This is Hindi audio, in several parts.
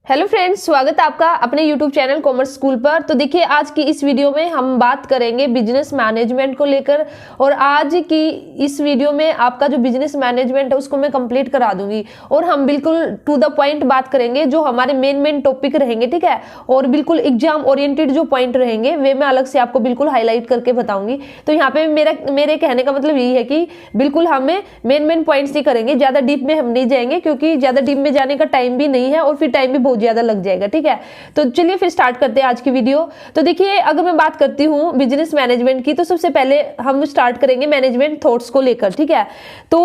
हेलो फ्रेंड्स, स्वागत है आपका अपने यूट्यूब चैनल कॉमर्स स्कूल पर। तो देखिए, आज की इस वीडियो में हम बात करेंगे बिजनेस मैनेजमेंट को लेकर। और आज की इस वीडियो में आपका जो बिजनेस मैनेजमेंट है उसको मैं कंप्लीट करा दूंगी और हम बिल्कुल टू द पॉइंट बात करेंगे, जो हमारे मेन टॉपिक रहेंगे, ठीक है। और बिल्कुल एग्जाम ओरिएंटेड जो पॉइंट रहेंगे वे मैं अलग से आपको बिल्कुल हाईलाइट करके बताऊंगी। तो यहाँ पे मेरे कहने का मतलब यही है कि बिल्कुल हमें मेन पॉइंट्स ही करेंगे, ज्यादा डीप में हम नहीं जाएंगे, क्योंकि ज्यादा डीप में जाने का टाइम भी नहीं है और फिर टाइम भी ज्यादा लग जाएगा, ठीक है। तो चलिए फिर स्टार्ट करते हैं आज की वीडियो। तो देखिए, अगर मैं बात करती हूँ बिजनेस मैनेजमेंट की, तो सबसे पहले हम स्टार्ट करेंगे मैनेजमेंट थॉट्स को लेकर, ठीक है। तो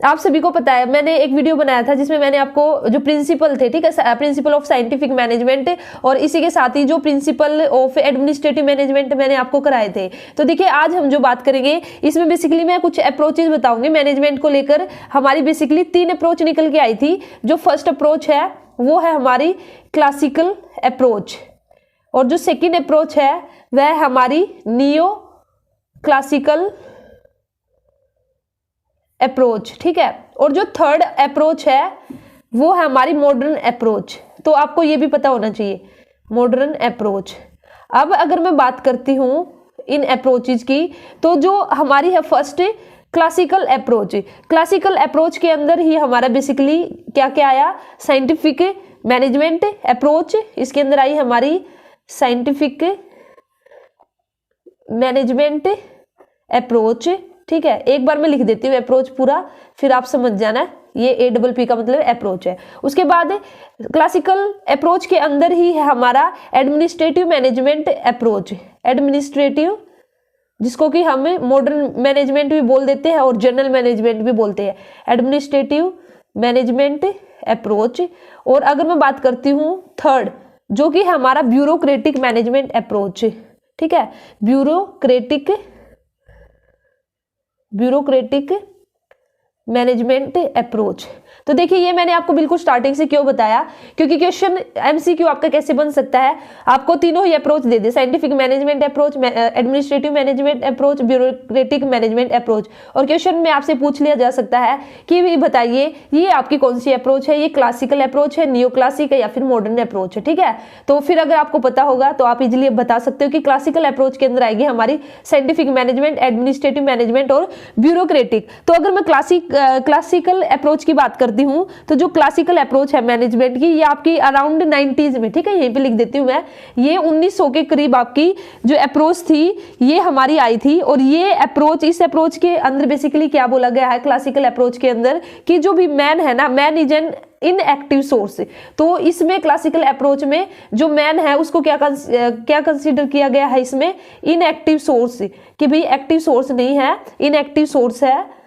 आप सभी को पता है, मैंने एक वीडियो बनाया था जिसमें मैंने आपको जो प्रिंसिपल थे, ठीक है, प्रिंसिपल ऑफ साइंटिफिक मैनेजमेंट और इसी के साथ ही जो प्रिंसिपल ऑफ एडमिनिस्ट्रेटिव मैनेजमेंट मैंने आपको कराए थे। तो देखिए, आज हम जो बात करेंगे इसमें बेसिकली मैं कुछ अप्रोचेज बताऊंगी मैनेजमेंट को लेकर। हमारी बेसिकली 3 अप्रोच निकल के आई थी। जो फर्स्ट अप्रोच है वो है हमारी क्लासिकल अप्रोच, और जो सेकंड अप्रोच है वह हमारी नियो क्लासिकल अप्रोच, ठीक है। और जो थर्ड अप्रोच है वो है हमारी मॉडर्न अप्रोच। तो आपको ये भी पता होना चाहिए, मॉडर्न अप्रोच। अब अगर मैं बात करती हूं इन अप्रोचेज की, तो जो हमारी है first classical approach. Classical approach के अंदर ही हमारा बेसिकली क्या क्या आया, साइंटिफिक मैनेजमेंट अप्रोच। इसके अंदर आई हमारी साइंटिफिक मैनेजमेंट अप्रोच, ठीक है। एक बार मैं लिख देती हूँ अप्रोच पूरा, फिर आप समझ जाना। ये APP का मतलब अप्रोच है। उसके बाद क्लासिकल अप्रोच के अंदर ही है हमारा एडमिनिस्ट्रेटिव मैनेजमेंट अप्रोच। एडमिनिस्ट्रेटिव, जिसको कि हम मॉडर्न मैनेजमेंट भी बोल देते हैं और जनरल मैनेजमेंट भी बोलते हैं, एडमिनिस्ट्रेटिव मैनेजमेंट अप्रोच। और अगर मैं बात करती हूँ थर्ड, जो कि हमारा ब्यूरोक्रेटिक मैनेजमेंट अप्रोच, ठीक है। Bureaucratic management approach. तो देखिए, ये मैंने आपको बिल्कुल स्टार्टिंग से क्यों बताया, क्योंकि क्वेश्चन MCQ आपका कैसे बन सकता है, आपको तीनों ही अप्रोच दे दे, scientific management approach, administrative management approach, bureaucratic management approach. और क्वेश्चन में आपसे पूछ लिया जा सकता है कि बताइए ये आपकी कौन सी अप्रोच है, ये क्लासिकल अप्रोच है, नियो क्लासिक है, या फिर मॉडर्न अप्रोच है, ठीक है। तो फिर अगर आपको पता होगा तो आप इजिली बता सकते हो कि क्लासिकल अप्रोच के अंदर आएगी हमारी साइंटिफिक मैनेजमेंट, एडमिनिस्ट्रेटिव मैनेजमेंट और ब्यूरोक्रेटिक। तो अगर मैं क्लासिकल अप्रोच की बात करती हूं, तो जो क्लासिकल अप्रोच है मैनेजमेंट की, ये आपकी अराउंड 90s में, ठीक है, यहीं पे लिख देती हूं मैं, ये 1900 के करीब आपकी जो अप्रोच थी ये हमारी आई थी। और ये अप्रोच, इस अप्रोच के अंदर बेसिकली क्या बोला गया है क्लासिकल अप्रोच के अंदर, कि जो भी मैन है ना, man is an inactive source. तो इसमें क्लासिकल अप्रोच में जो मैन है उसको क्या कंसीडर किया गया है, इसमें इनएक्टिव सोर्स, कि भाई एक्टिव सोर्स नहीं है, इनएक्टिव सोर्स है,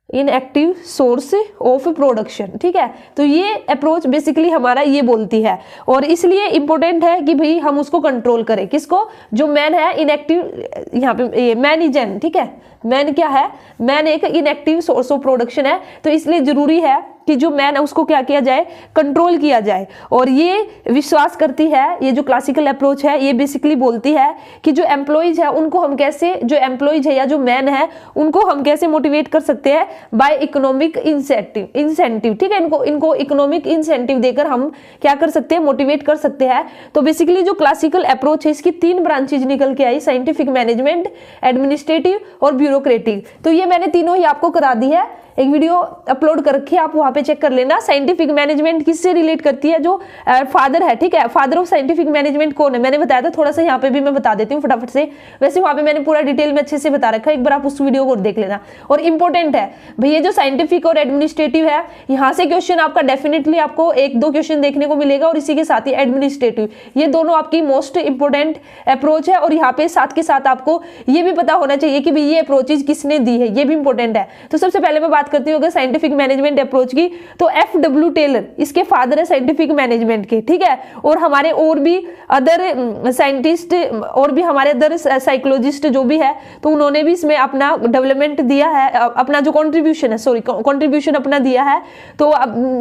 इनएक्टिव सोर्स ऑफ प्रोडक्शन, ठीक है। तो ये अप्रोच बेसिकली हमारा ये बोलती है, और इसलिए इंपॉर्टेंट है कि भाई हम उसको कंट्रोल करें। किसको, जो मैन है इनएक्टिव, यहाँ पे मैन इज एन, ठीक है, मैन क्या है, मैन एक इनएक्टिव सोर्स ऑफ प्रोडक्शन है। तो इसलिए जरूरी है कि जो मैन है उसको क्या किया जाए, कंट्रोल किया जाए। और ये विश्वास करती है, ये जो क्लासिकल अप्रोच है ये बेसिकली बोलती है कि जो एम्प्लॉइज है उनको हम कैसे, जो एम्प्लॉइज है या जो मैन है उनको हम कैसे मोटिवेट कर सकते हैं, बाय इकोनॉमिक इंसेंटिव, ठीक है। इनको इकोनॉमिक इंसेंटिव देकर हम क्या कर सकते हैं, मोटिवेट कर सकते हैं। तो बेसिकली जो क्लासिकल अप्रोच है इसकी 3 ब्रांचेज निकल के आई, साइंटिफिक मैनेजमेंट, एडमिनिस्ट्रेटिव और ब्यूरोक्रेटिक। तो ये मैंने तीनों ही आपको करा दी है, एक वीडियो अपलोड कर रखी है, आप वहां पे चेक कर लेना। साइंटिफिक मैनेजमेंट किससे रिलेट करती है, जो फादर है, ठीक है, फादर ऑफ साइंटिफिक मैनेजमेंट कौन है मैंने बताया था, थोड़ा सा यहाँ पे भी मैं बता देती हूँ फटाफट से। वैसे वहां पे मैंने पूरा डिटेल में अच्छे से बता रखा है, एक बार आप उस वीडियो को देख लेना। और इंपॉर्टेंट है भाई, ये जो साइंटिफिक और एडमिनिस्ट्रेटिव है, यहाँ से क्वेश्चन आपका डेफिनेटली आपको 1-2 क्वेश्चन देखने को मिलेगा, और इसी के साथ ही एडमिनिस्ट्रेटिव, ये दोनों आपकी मोस्ट इंपोर्टेंट अप्रोच है। और यहाँ पे साथ के साथ आपको ये भी पता होना चाहिए कि भाई ये अप्रोचेज किसने दी है, ये भी इंपॉर्टेंट है। तो सबसे पहले मैं बात करती हूँ अगर साइंटिफिक मैनेजमेंट अप्रोच की, तो FW टेलर इसके फादर है साइंटिफिक मैनेजमेंट के, ठीक है। और हमारे और भी अदर साइंटिस्ट और भी हमारे अदर साइकोलॉजिस्ट जो भी है, तो उन्होंने भी इसमें अपना डेवलपमेंट दिया है, अपना जो कंट्रीब्यूशन अपना दिया है। तो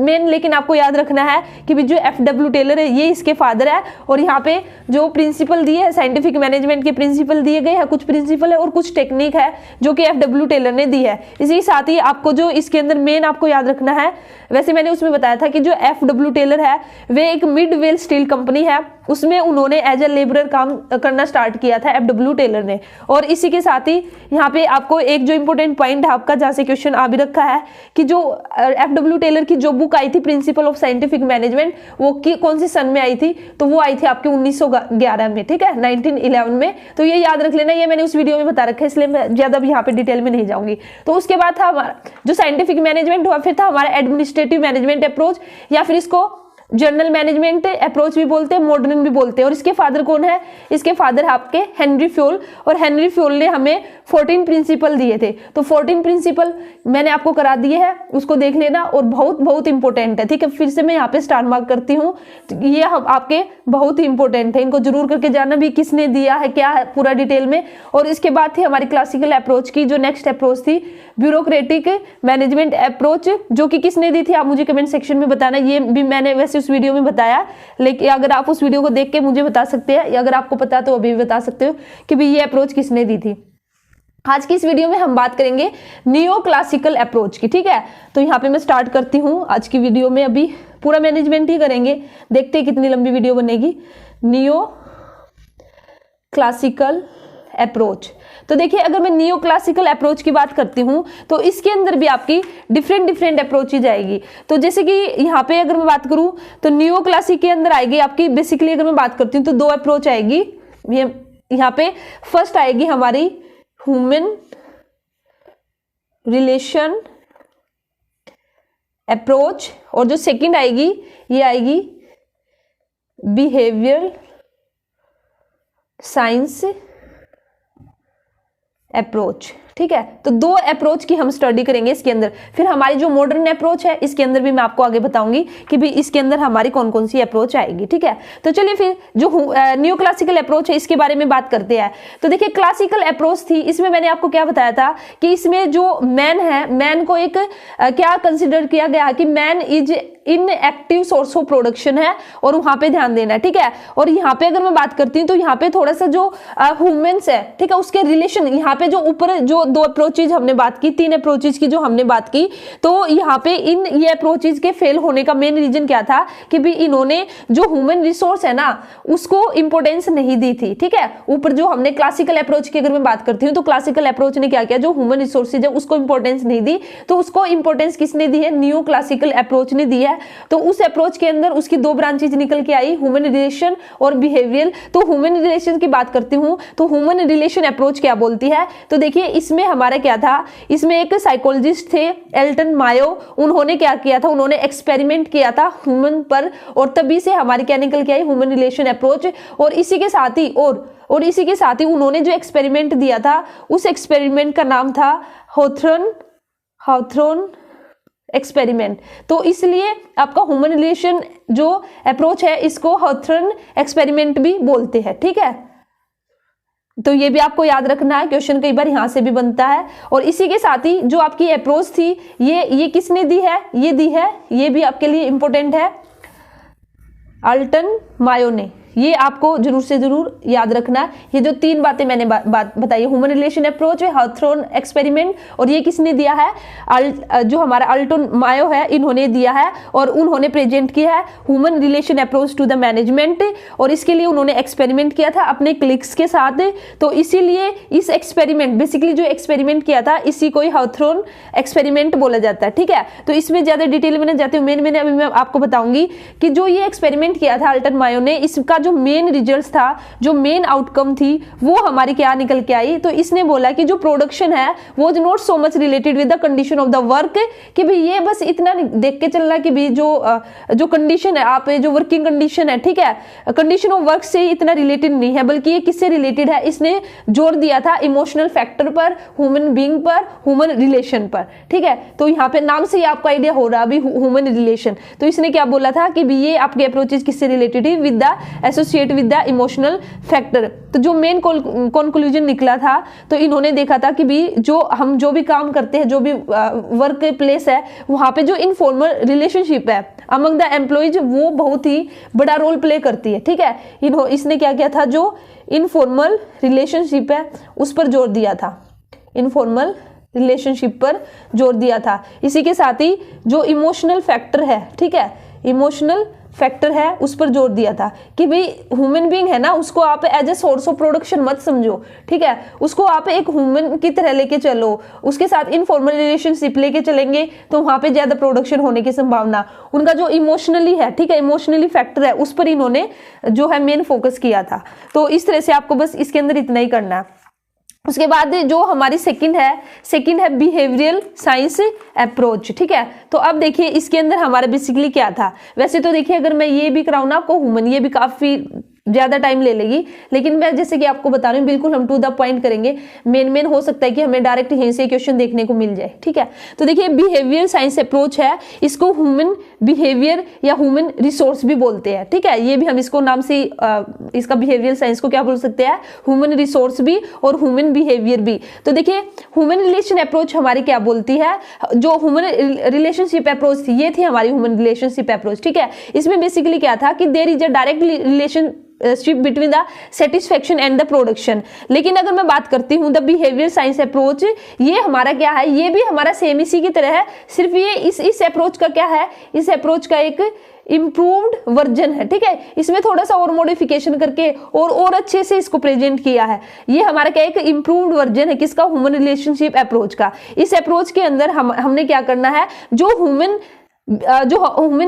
मेन लेकिन आपको याद रखना है कि जो FW टेलर है ये इसके फादर है। और यहाँ पे जो प्रिंसिपल दिए है साइंटिफिक मैनेजमेंट के, प्रिंसिपल दिए गए हैं, कुछ प्रिंसिपल है और कुछ टेक्निक है जो कि FW टेलर ने दी है। इसी साथ ही आपको जो इसके अंदर मेन आपको याद रखना है, वैसे मैंने उसमें बताया था कि जो FW टेलर है वे एक मिड वेल स्टील कंपनी है, उसमें उन्होंने एज ए लेबरर काम करना स्टार्ट किया था FW टेलर ने। और इसी के साथ ही यहाँ पे आपको एक जो इंपॉर्टेंट पॉइंट है आपका, जहाँ से क्वेश्चन आ भी रखा है कि जो FW टेलर की जो बुक आई थी प्रिंसिपल ऑफ साइंटिफिक मैनेजमेंट, वो कौन सी सन में आई थी, तो वो आई थी आपके 1911 में, ठीक है, 1911 में। तो ये याद रख लेना, ये मैंने उस वीडियो में बता रखा है, इसलिए मैं ज्यादा भी यहाँ पे डिटेल में नहीं जाऊंगी। तो उसके बाद था हमारा जो साइंटिफिक मैनेजमेंट हुआ, फिर था हमारा एडमिनिस्ट्रेटिव मैनेजमेंट अप्रोच, या फिर इसको जनरल मैनेजमेंट अप्रोच भी बोलते हैं, मॉडर्न भी बोलते हैं। और इसके फादर कौन है, इसके फादर है आपके हेनरी फ्योल, और हेनरी फ्योल ने हमें 14 प्रिंसिपल दिए थे। तो 14 प्रिंसिपल मैंने आपको करा दिए हैं, उसको देख लेना, और बहुत बहुत इंपॉर्टेंट है, ठीक है। फिर से मैं यहाँ पे स्टार मार्क करती हूँ, ये हम आपके बहुत ही इंपॉर्टेंट है, इनको जरूर करके जाना भी, किसने दिया है क्या है पूरा डिटेल में। और इसके बाद थी हमारी क्लासिकल अप्रोच की जो नेक्स्ट अप्रोच थी, ब्यूरोक्रेटिक मैनेजमेंट अप्रोच, जो कि किसने दी थी आप मुझे कमेंट सेक्शन में बताना। ये भी मैंने वैसे उस वीडियो में बताया, लेकिन अगर आप उस वीडियो को देख के मुझे बता सकते हैं, या अगर आपको पता तो अभी भी बता सकते हो कि भी ये अप्रोच किसने दी थी। आज की इस वीडियो में हम बात करेंगे नियो क्लासिकल अप्रोच की, ठीक है। तो यहाँ पे मैं स्टार्ट करती हूँ आज की वीडियो में, अभी पूरा मैनेजमेंट ही करेंगे, देखते हैं कितनी लंबी वीडियो बनेगी। नियो क्लासिकल अप्रोच, तो देखिए अगर मैं नियो क्लासिकल अप्रोच की बात करती हूं तो इसके अंदर भी आपकी डिफरेंट अप्रोच ही जाएगी। तो जैसे कि यहाँ पे अगर मैं बात करूं तो नियो क्लासिक के अंदर आएगी आपकी, बेसिकली अगर मैं बात करती हूँ तो 2 अप्रोच आएगी। यहाँ पे फर्स्ट आएगी हमारी ह्यूमन रिलेशन अप्रोच, और जो सेकंड आएगी ये आएगी बिहेवियर साइंस अप्रोच, ठीक है। तो 2 अप्रोच की हम स्टडी करेंगे इसके अंदर। फिर हमारी जो मॉडर्न अप्रोच है इसके अंदर भी मैं आपको आगे बताऊंगी कि भी इसके अंदर हमारी कौन कौन सी अप्रोच आएगी, ठीक है। तो चलिए फिर जो न्यू क्लासिकल अप्रोच है इसके बारे में बात करते हैं। तो देखिए क्लासिकल अप्रोच थी, इसमें मैंने आपको क्या बताया था कि इसमें जो मैन है, मैन को एक क्या कंसिडर किया गया कि man is in active source of production है, और वहां पे ध्यान देना है, ठीक है। और यहाँ पे अगर मैं बात करती हूँ तो यहाँ पे थोड़ा सा जो ह्यूमंस है, ठीक है, उसके रिलेशन, यहाँ पे जो ऊपर जो 2 अप्रोचेज हमने बात की, 3 अप्रोचेज की जो हमने बात की, तो यहाँ पे ये अप्रोचेज के फेल होने का मेन रीजन क्या था कि भी इन्होंने जो ह्यूमन रिसोर्स है ना उसको इंपॉर्टेंस नहीं दी थी, ठीक है। ऊपर जो हमने क्लासिकल अप्रोच की अगर मैं बात करती हूँ तो क्लासिकल अप्रोच ने क्या किया, जो ह्यूमन रिसोर्सेज है उसको इंपॉर्टेंस नहीं दी, तो उसको इंपॉर्टेंस किसने दी है, न्यू क्लासिकल अप्रोच ने दी है। तो उस अप्रोच के अंदर उसकी 2 ब्रांचेज निकल के आई, ह्यूमन रिलेशन और बिहेवियर। तो ह्यूमन रिलेशन की बात करती हूँ तो ह्यूमन रिलेशन अप्रोच क्या बोलती है, तो देखिए इसमें हमारा क्या था, इसमें एक साइकोलॉजिस्ट थे एल्टन मायो, उन्होंने क्या किया था, उन्होंने एक्सपेरिमेंट किया था ह्यूमन पर, और तभी से हमारी क्या निकल के आई, ह्यूमन रिलेशन अप्रोच। और इसी के साथ ही इसी के साथ ही उन्होंने जो एक्सपेरिमेंट दिया था उस एक्सपेरिमेंट का नाम था हॉथरन एक्सपेरिमेंट। तो इसलिए आपका ह्यूमन रिलेशन जो अप्रोच है इसको हॉथरन एक्सपेरिमेंट भी बोलते हैं, ठीक है। तो ये भी आपको याद रखना है, क्वेश्चन कई बार यहां से भी बनता है। और इसी के साथ ही जो आपकी अप्रोच थी ये किसने दी है, ये दी है, ये भी आपके लिए इंपॉर्टेंट है, एल्टन मायो ने। ये आपको जरूर से जरूर याद रखना है। ये जो 3 बातें मैंने बात बताई, ह्यूमन रिलेशन अप्रोच है, हॉथरन एक्सपेरिमेंट, और ये किसने दिया है, जो हमारा एल्टन मायो है इन्होंने दिया है, और उन्होंने प्रेजेंट किया है human relation approach to the management. और इसके लिए उन्होंने एक्सपेरिमेंट किया था अपने क्लिक्स के साथ। तो इसीलिए इस एक्सपेरिमेंट, बेसिकली जो एक्सपेरिमेंट किया था इसी को ही हॉथरन एक्सपेरिमेंट बोला जाता है, ठीक है। तो इसमें ज्यादा डिटेल में जाती हूँ, मैंने अभी मैं आपको बताऊंगी कि जो ये एक्सपेरिमेंट किया था एल्टन मायो ने, इसका जो मेन रिजल्ट्स था, जो मेन आउटकम थी, वो हमारी क्या निकल के आई। तो इसने बोला कि जो प्रोडक्शन है वो not so much related with the condition of the work, कि भाई ये बस इतना देख के चल रहा कि भी जो कंडीशन है, आप जो वर्किंग कंडीशन है, ठीक है, कंडीशन ऑफ वर्क से इतना रिलेटेड नहीं है, बल्कि ये किससे रिलेटेड है, इसने जोर दिया था इमोशनल फैक्टर पर, ह्यूमन बीइंग पर, ह्यूमन रिलेशन पर, ठीक है। तो यहाँ पे नाम से ही आपको आइडिया हो रहा अभी ह्यूमन रिलेशन। तो इसने क्या बोला था कि भी ये आपके अप्रोचेज किससे रिलेटेड है, with the associate with the emotional factor. तो जो मेन कंक्लूजन निकला था, तो इन्होंने देखा था कि भी हम जो भी काम करते हैं, जो भी वर्क प्लेस है, वहां पे जो इनफॉर्मल रिलेशनशिप है अमंग द एम्प्लॉइज वो बहुत ही बड़ा रोल प्ले करती है, ठीक है। इसने क्या किया था, जो इनफॉर्मल रिलेशनशिप है उस पर जोर दिया था, इनफॉर्मल रिलेशनशिप पर जोर दिया था। इसी के साथ ही जो इमोशनल फैक्टर है, ठीक है, इमोशनल फैक्टर है उस पर जोर दिया था कि भाई ह्यूमन बीइंग है ना, उसको आप as a source of production मत समझो, ठीक है, उसको आप एक ह्यूमन की तरह लेके चलो, उसके साथ इनफॉर्मल रिलेशनशिप लेके चलेंगे तो वहां पे ज्यादा प्रोडक्शन होने की संभावना। उनका जो इमोशनली है, ठीक है, इमोशनली फैक्टर है उस पर इन्होंने जो है मेन फोकस किया था। तो इस तरह से आपको बस इसके अंदर इतना ही करना है। उसके बाद जो हमारी सेकंड है बिहेवियरल साइंस अप्रोच, ठीक है। तो अब देखिए इसके अंदर हमारा बेसिकली क्या था। वैसे तो देखिए अगर मैं ये भी कराऊं ना आपको ह्यूमन, ये भी काफी ज्यादा टाइम ले लेगी, लेकिन मैं जैसे कि आपको बता रही हूँ बिल्कुल हम टू द पॉइंट करेंगे। मेन हो सकता है कि हमें डायरेक्ट यहीं से क्वेश्चन देखने को मिल जाए, ठीक है। तो देखिए बिहेवियर साइंस अप्रोच है, इसको ह्यूमन बिहेवियर या ह्यूमन रिसोर्स भी बोलते हैं, ठीक है। ये भी हम इसको नाम से इसका बिहेवियर साइंस को क्या बोल सकते हैं, ह्यूमन रिसोर्स भी और ह्यूमन बिहेवियर भी। तो देखिए ह्यूमन रिलेशन अप्रोच हमारी क्या बोलती है, जो ह्यूमन रिलेशनशिप अप्रोच थी ये थी हमारी ह्यूमन रिलेशनशिप अप्रोच, ठीक है। इसमें बेसिकली क्या था कि there is a direct relationship between the satisfaction and the production. लेकिन अगर मैं बात करती हूँ द बिहेवियर साइंस अप्रोच, ये हमारा क्या है, ये भी हमारा सेम इसी की तरह है, सिर्फ ये इस अप्रोच का क्या है, इस अप्रोच का एक इम्प्रूव्ड वर्जन है, ठीक है। इसमें थोड़ा सा और मॉडिफिकेशन करके और अच्छे से इसको प्रेजेंट किया है। ये हमारा क्या एक इम्प्रूव्ड वर्जन है किसका, ह्यूमन रिलेशनशिप अप्रोच का। इस अप्रोच के अंदर हमने क्या करना है, जो ह्यूमन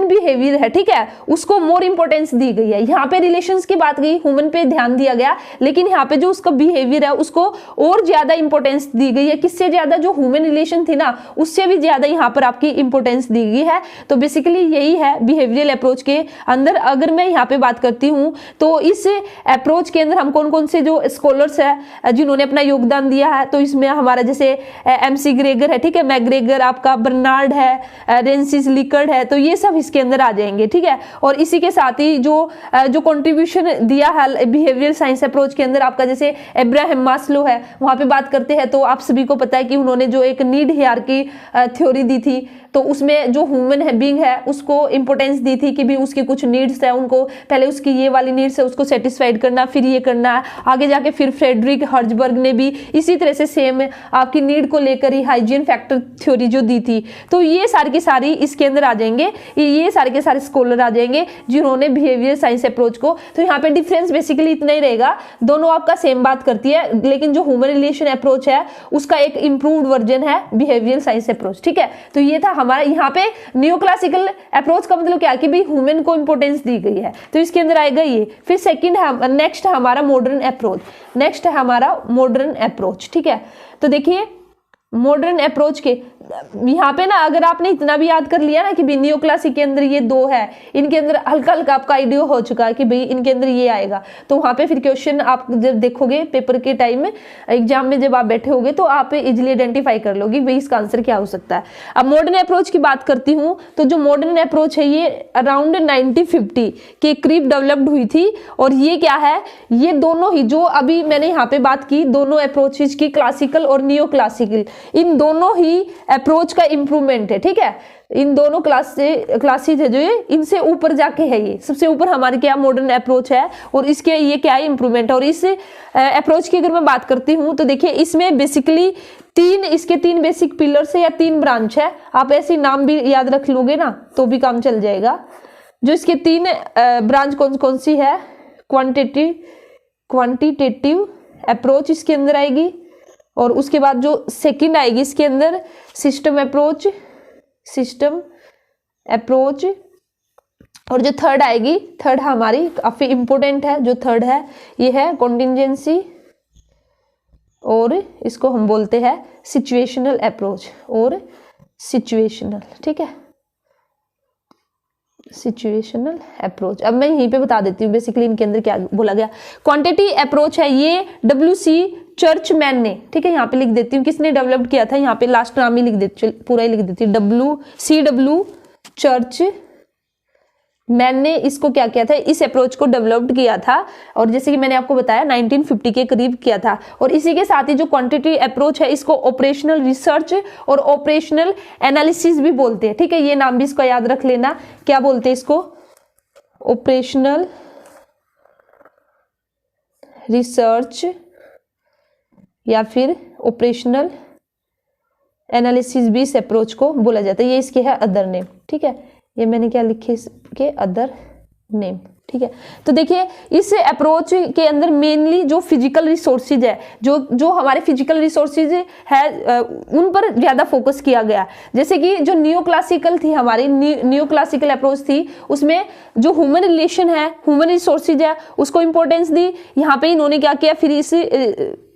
बिहेवियर है, ठीक है, उसको मोर इंपॉर्टेंस दी गई है। यहाँ पे रिलेशंस की बात गई, ह्यूमन पे ध्यान दिया गया, लेकिन यहाँ पे जो उसका बिहेवियर है उसको और ज्यादा इंपॉर्टेंस दी गई है। किससे ज्यादा, जो ह्यूमन रिलेशन थी ना उससे भी ज्यादा यहाँ पर आपकी इंपॉर्टेंस दी गई है। तो बेसिकली यही है बिहेवियरल अप्रोच के अंदर। अगर मैं यहाँ पे बात करती हूँ तो इस अप्रोच के अंदर हम कौन कौन से जो स्कॉलर्स है जिन्होंने अपना योगदान दिया है, तो इसमें हमारा जैसे MC ग्रेगर है, ठीक है, मैग्रेगर, आपका बर्नार्ड है, रेंसिस है, तो ये सब इसके अंदर आ जाएंगे, ठीक है। और इसी के साथ ही जो कंट्रीब्यूशन दिया है बिहेवियर साइंस अप्रोच के अंदर, आपका जैसे अब्राहम मास्लो है, वहां पे बात करते हैं तो आप सभी को पता है कि उन्होंने जो एक नीड हायरार्की थ्योरी दी थी, तो उसमें जो ह्यूमन है बीइंग है उसको इंपॉर्टेंस दी थी कि भी उसकी कुछ नीड्स है, उनको पहले उसकी ये वाली नीड्स है उसको सेटिस्फाइड करना, फिर ये करना है आगे जाके। फिर फ्रेडरिक हर्जबर्ग ने भी इसी तरह से सेम आपकी नीड को लेकर ही हाइजीन फैक्टर थ्योरी जो दी थी। तो ये सारी की सारी इसके अंदर आ जाएंगे, ये सारे के सारे स्कॉलर आ जाएंगे जिन्होंने बिहेवियर साइंस अप्रोच को। तो यहाँ पे डिफरेंस बेसिकली इतना ही रहेगा, दोनों आपका सेम बात करती है, लेकिन जो ह्यूमन रिलेशन अप्रोच है उसका एक इंप्रूव्ड वर्जन है बिहेवियर साइंस अप्रोच, ठीक है। तो ये था हमारा यहाँ पे न्यू क्लासिकल अप्रोच का मतलब क्या कि भी ह्यूमन को इंपॉर्टेंस दी गई है, तो इसके अंदर आएगा ये। फिर सेकंड है, नेक्स्ट है हमारा मॉडर्न अप्रोच, नेक्स्ट है हमारा मॉडर्न अप्रोच, ठीक है। तो देखिए मॉडर्न अप्रोच के यहाँ पे ना अगर आपने इतना भी याद कर लिया ना कि नियो क्लासिक के अंदर ये दो है, इनके अंदर हल्का हल्का आपका आइडिया हो चुका है कि भाई इनके अंदर ये आएगा, तो वहां पे फिर क्वेश्चन आप जब देखोगे पेपर के टाइम में, एग्जाम में जब आप बैठे होगे तो आप इजिली आइडेंटिफाई कर लोगे भाई इसका आंसर क्या हो सकता है। अब मॉडर्न अप्रोच की बात करती हूँ, तो जो मॉडर्न अप्रोच है ये अराउंड 1950 के करीब डेवलप्ड हुई थी। और ये क्या है, ये दोनों ही जो अभी मैंने यहाँ पे बात की दोनों अप्रोचेज की, क्लासिकल और नियो क्लासिकल, इन दोनों ही अप्रोच का इंप्रूवमेंट है, ठीक है। इन दोनों क्लासेज है जो ये इनसे ऊपर जाके है, ये सबसे ऊपर हमारी क्या मॉडर्न अप्रोच है और इसके ये क्या है इंप्रूवमेंट। और इस अप्रोच की अगर मैं बात करती हूँ तो देखिए इसमें बेसिकली इसके तीन बेसिक पिलर्स है या 3 ब्रांच है, आप ऐसे नाम भी याद रख लोगे ना तो भी काम चल जाएगा। जो इसके 3 ब्रांच कौन सी है, क्वांटिटेटिव अप्रोच इसके अंदर आएगी, और उसके बाद जो सेकंड आएगी इसके अंदर सिस्टम अप्रोच, और जो थर्ड आएगी, थर्ड हमारी काफी इंपॉर्टेंट है, जो थर्ड है ये है कॉन्टिजेंसी, और इसको हम बोलते हैं सिचुएशनल अप्रोच और सिचुएशनल, ठीक है, सिचुएशनल अप्रोच। अब मैं यहीं पे बता देती हूँ बेसिकली इनके अंदर क्या बोला गया। क्वांटिटी अप्रोच है ये WC चर्चमैन ने, ठीक है, यहाँ पे लिख देती हूँ किसने डेवलप किया था, यहाँ पे लास्ट नाम ही लिख देती, पूरा ही लिख देती हूँ, WCW चर्चमैन ने इसको क्या किया था, इस अप्रोच को डेवलप्ड किया था। और जैसे कि मैंने आपको बताया 1950 के करीब किया था। और इसी के साथ ही जो क्वांटिटी अप्रोच है इसको ऑपरेशनल रिसर्च और ऑपरेशनल एनालिसिस भी बोलते हैं, ठीक है, ये नाम भी इसको याद रख लेना, क्या बोलते हैं इसको, ऑपरेशनल रिसर्च या फिर ऑपरेशनल एनालिसिस भी इस अप्रोच को बोला जाता है। ये इसके है अदर नेम, ठीक है। ये मैंने क्या लिखे इसके अदर नेम, ठीक है। तो देखिए इस अप्रोच के अंदर मेनली जो फिजिकल रिसोर्सेज है, जो हमारे फिजिकल रिसोर्सेज है उन पर ज्यादा फोकस किया गया। जैसे कि जो न्यू क्लासिकल थी, हमारी न्यू क्लासिकल अप्रोच थी, उसमें जो ह्यूमन रिलेशन है, ह्यूमन रिसोर्सेज है, उसको इंपॉर्टेंस दी। यहाँ पे इन्होंने क्या किया, फिर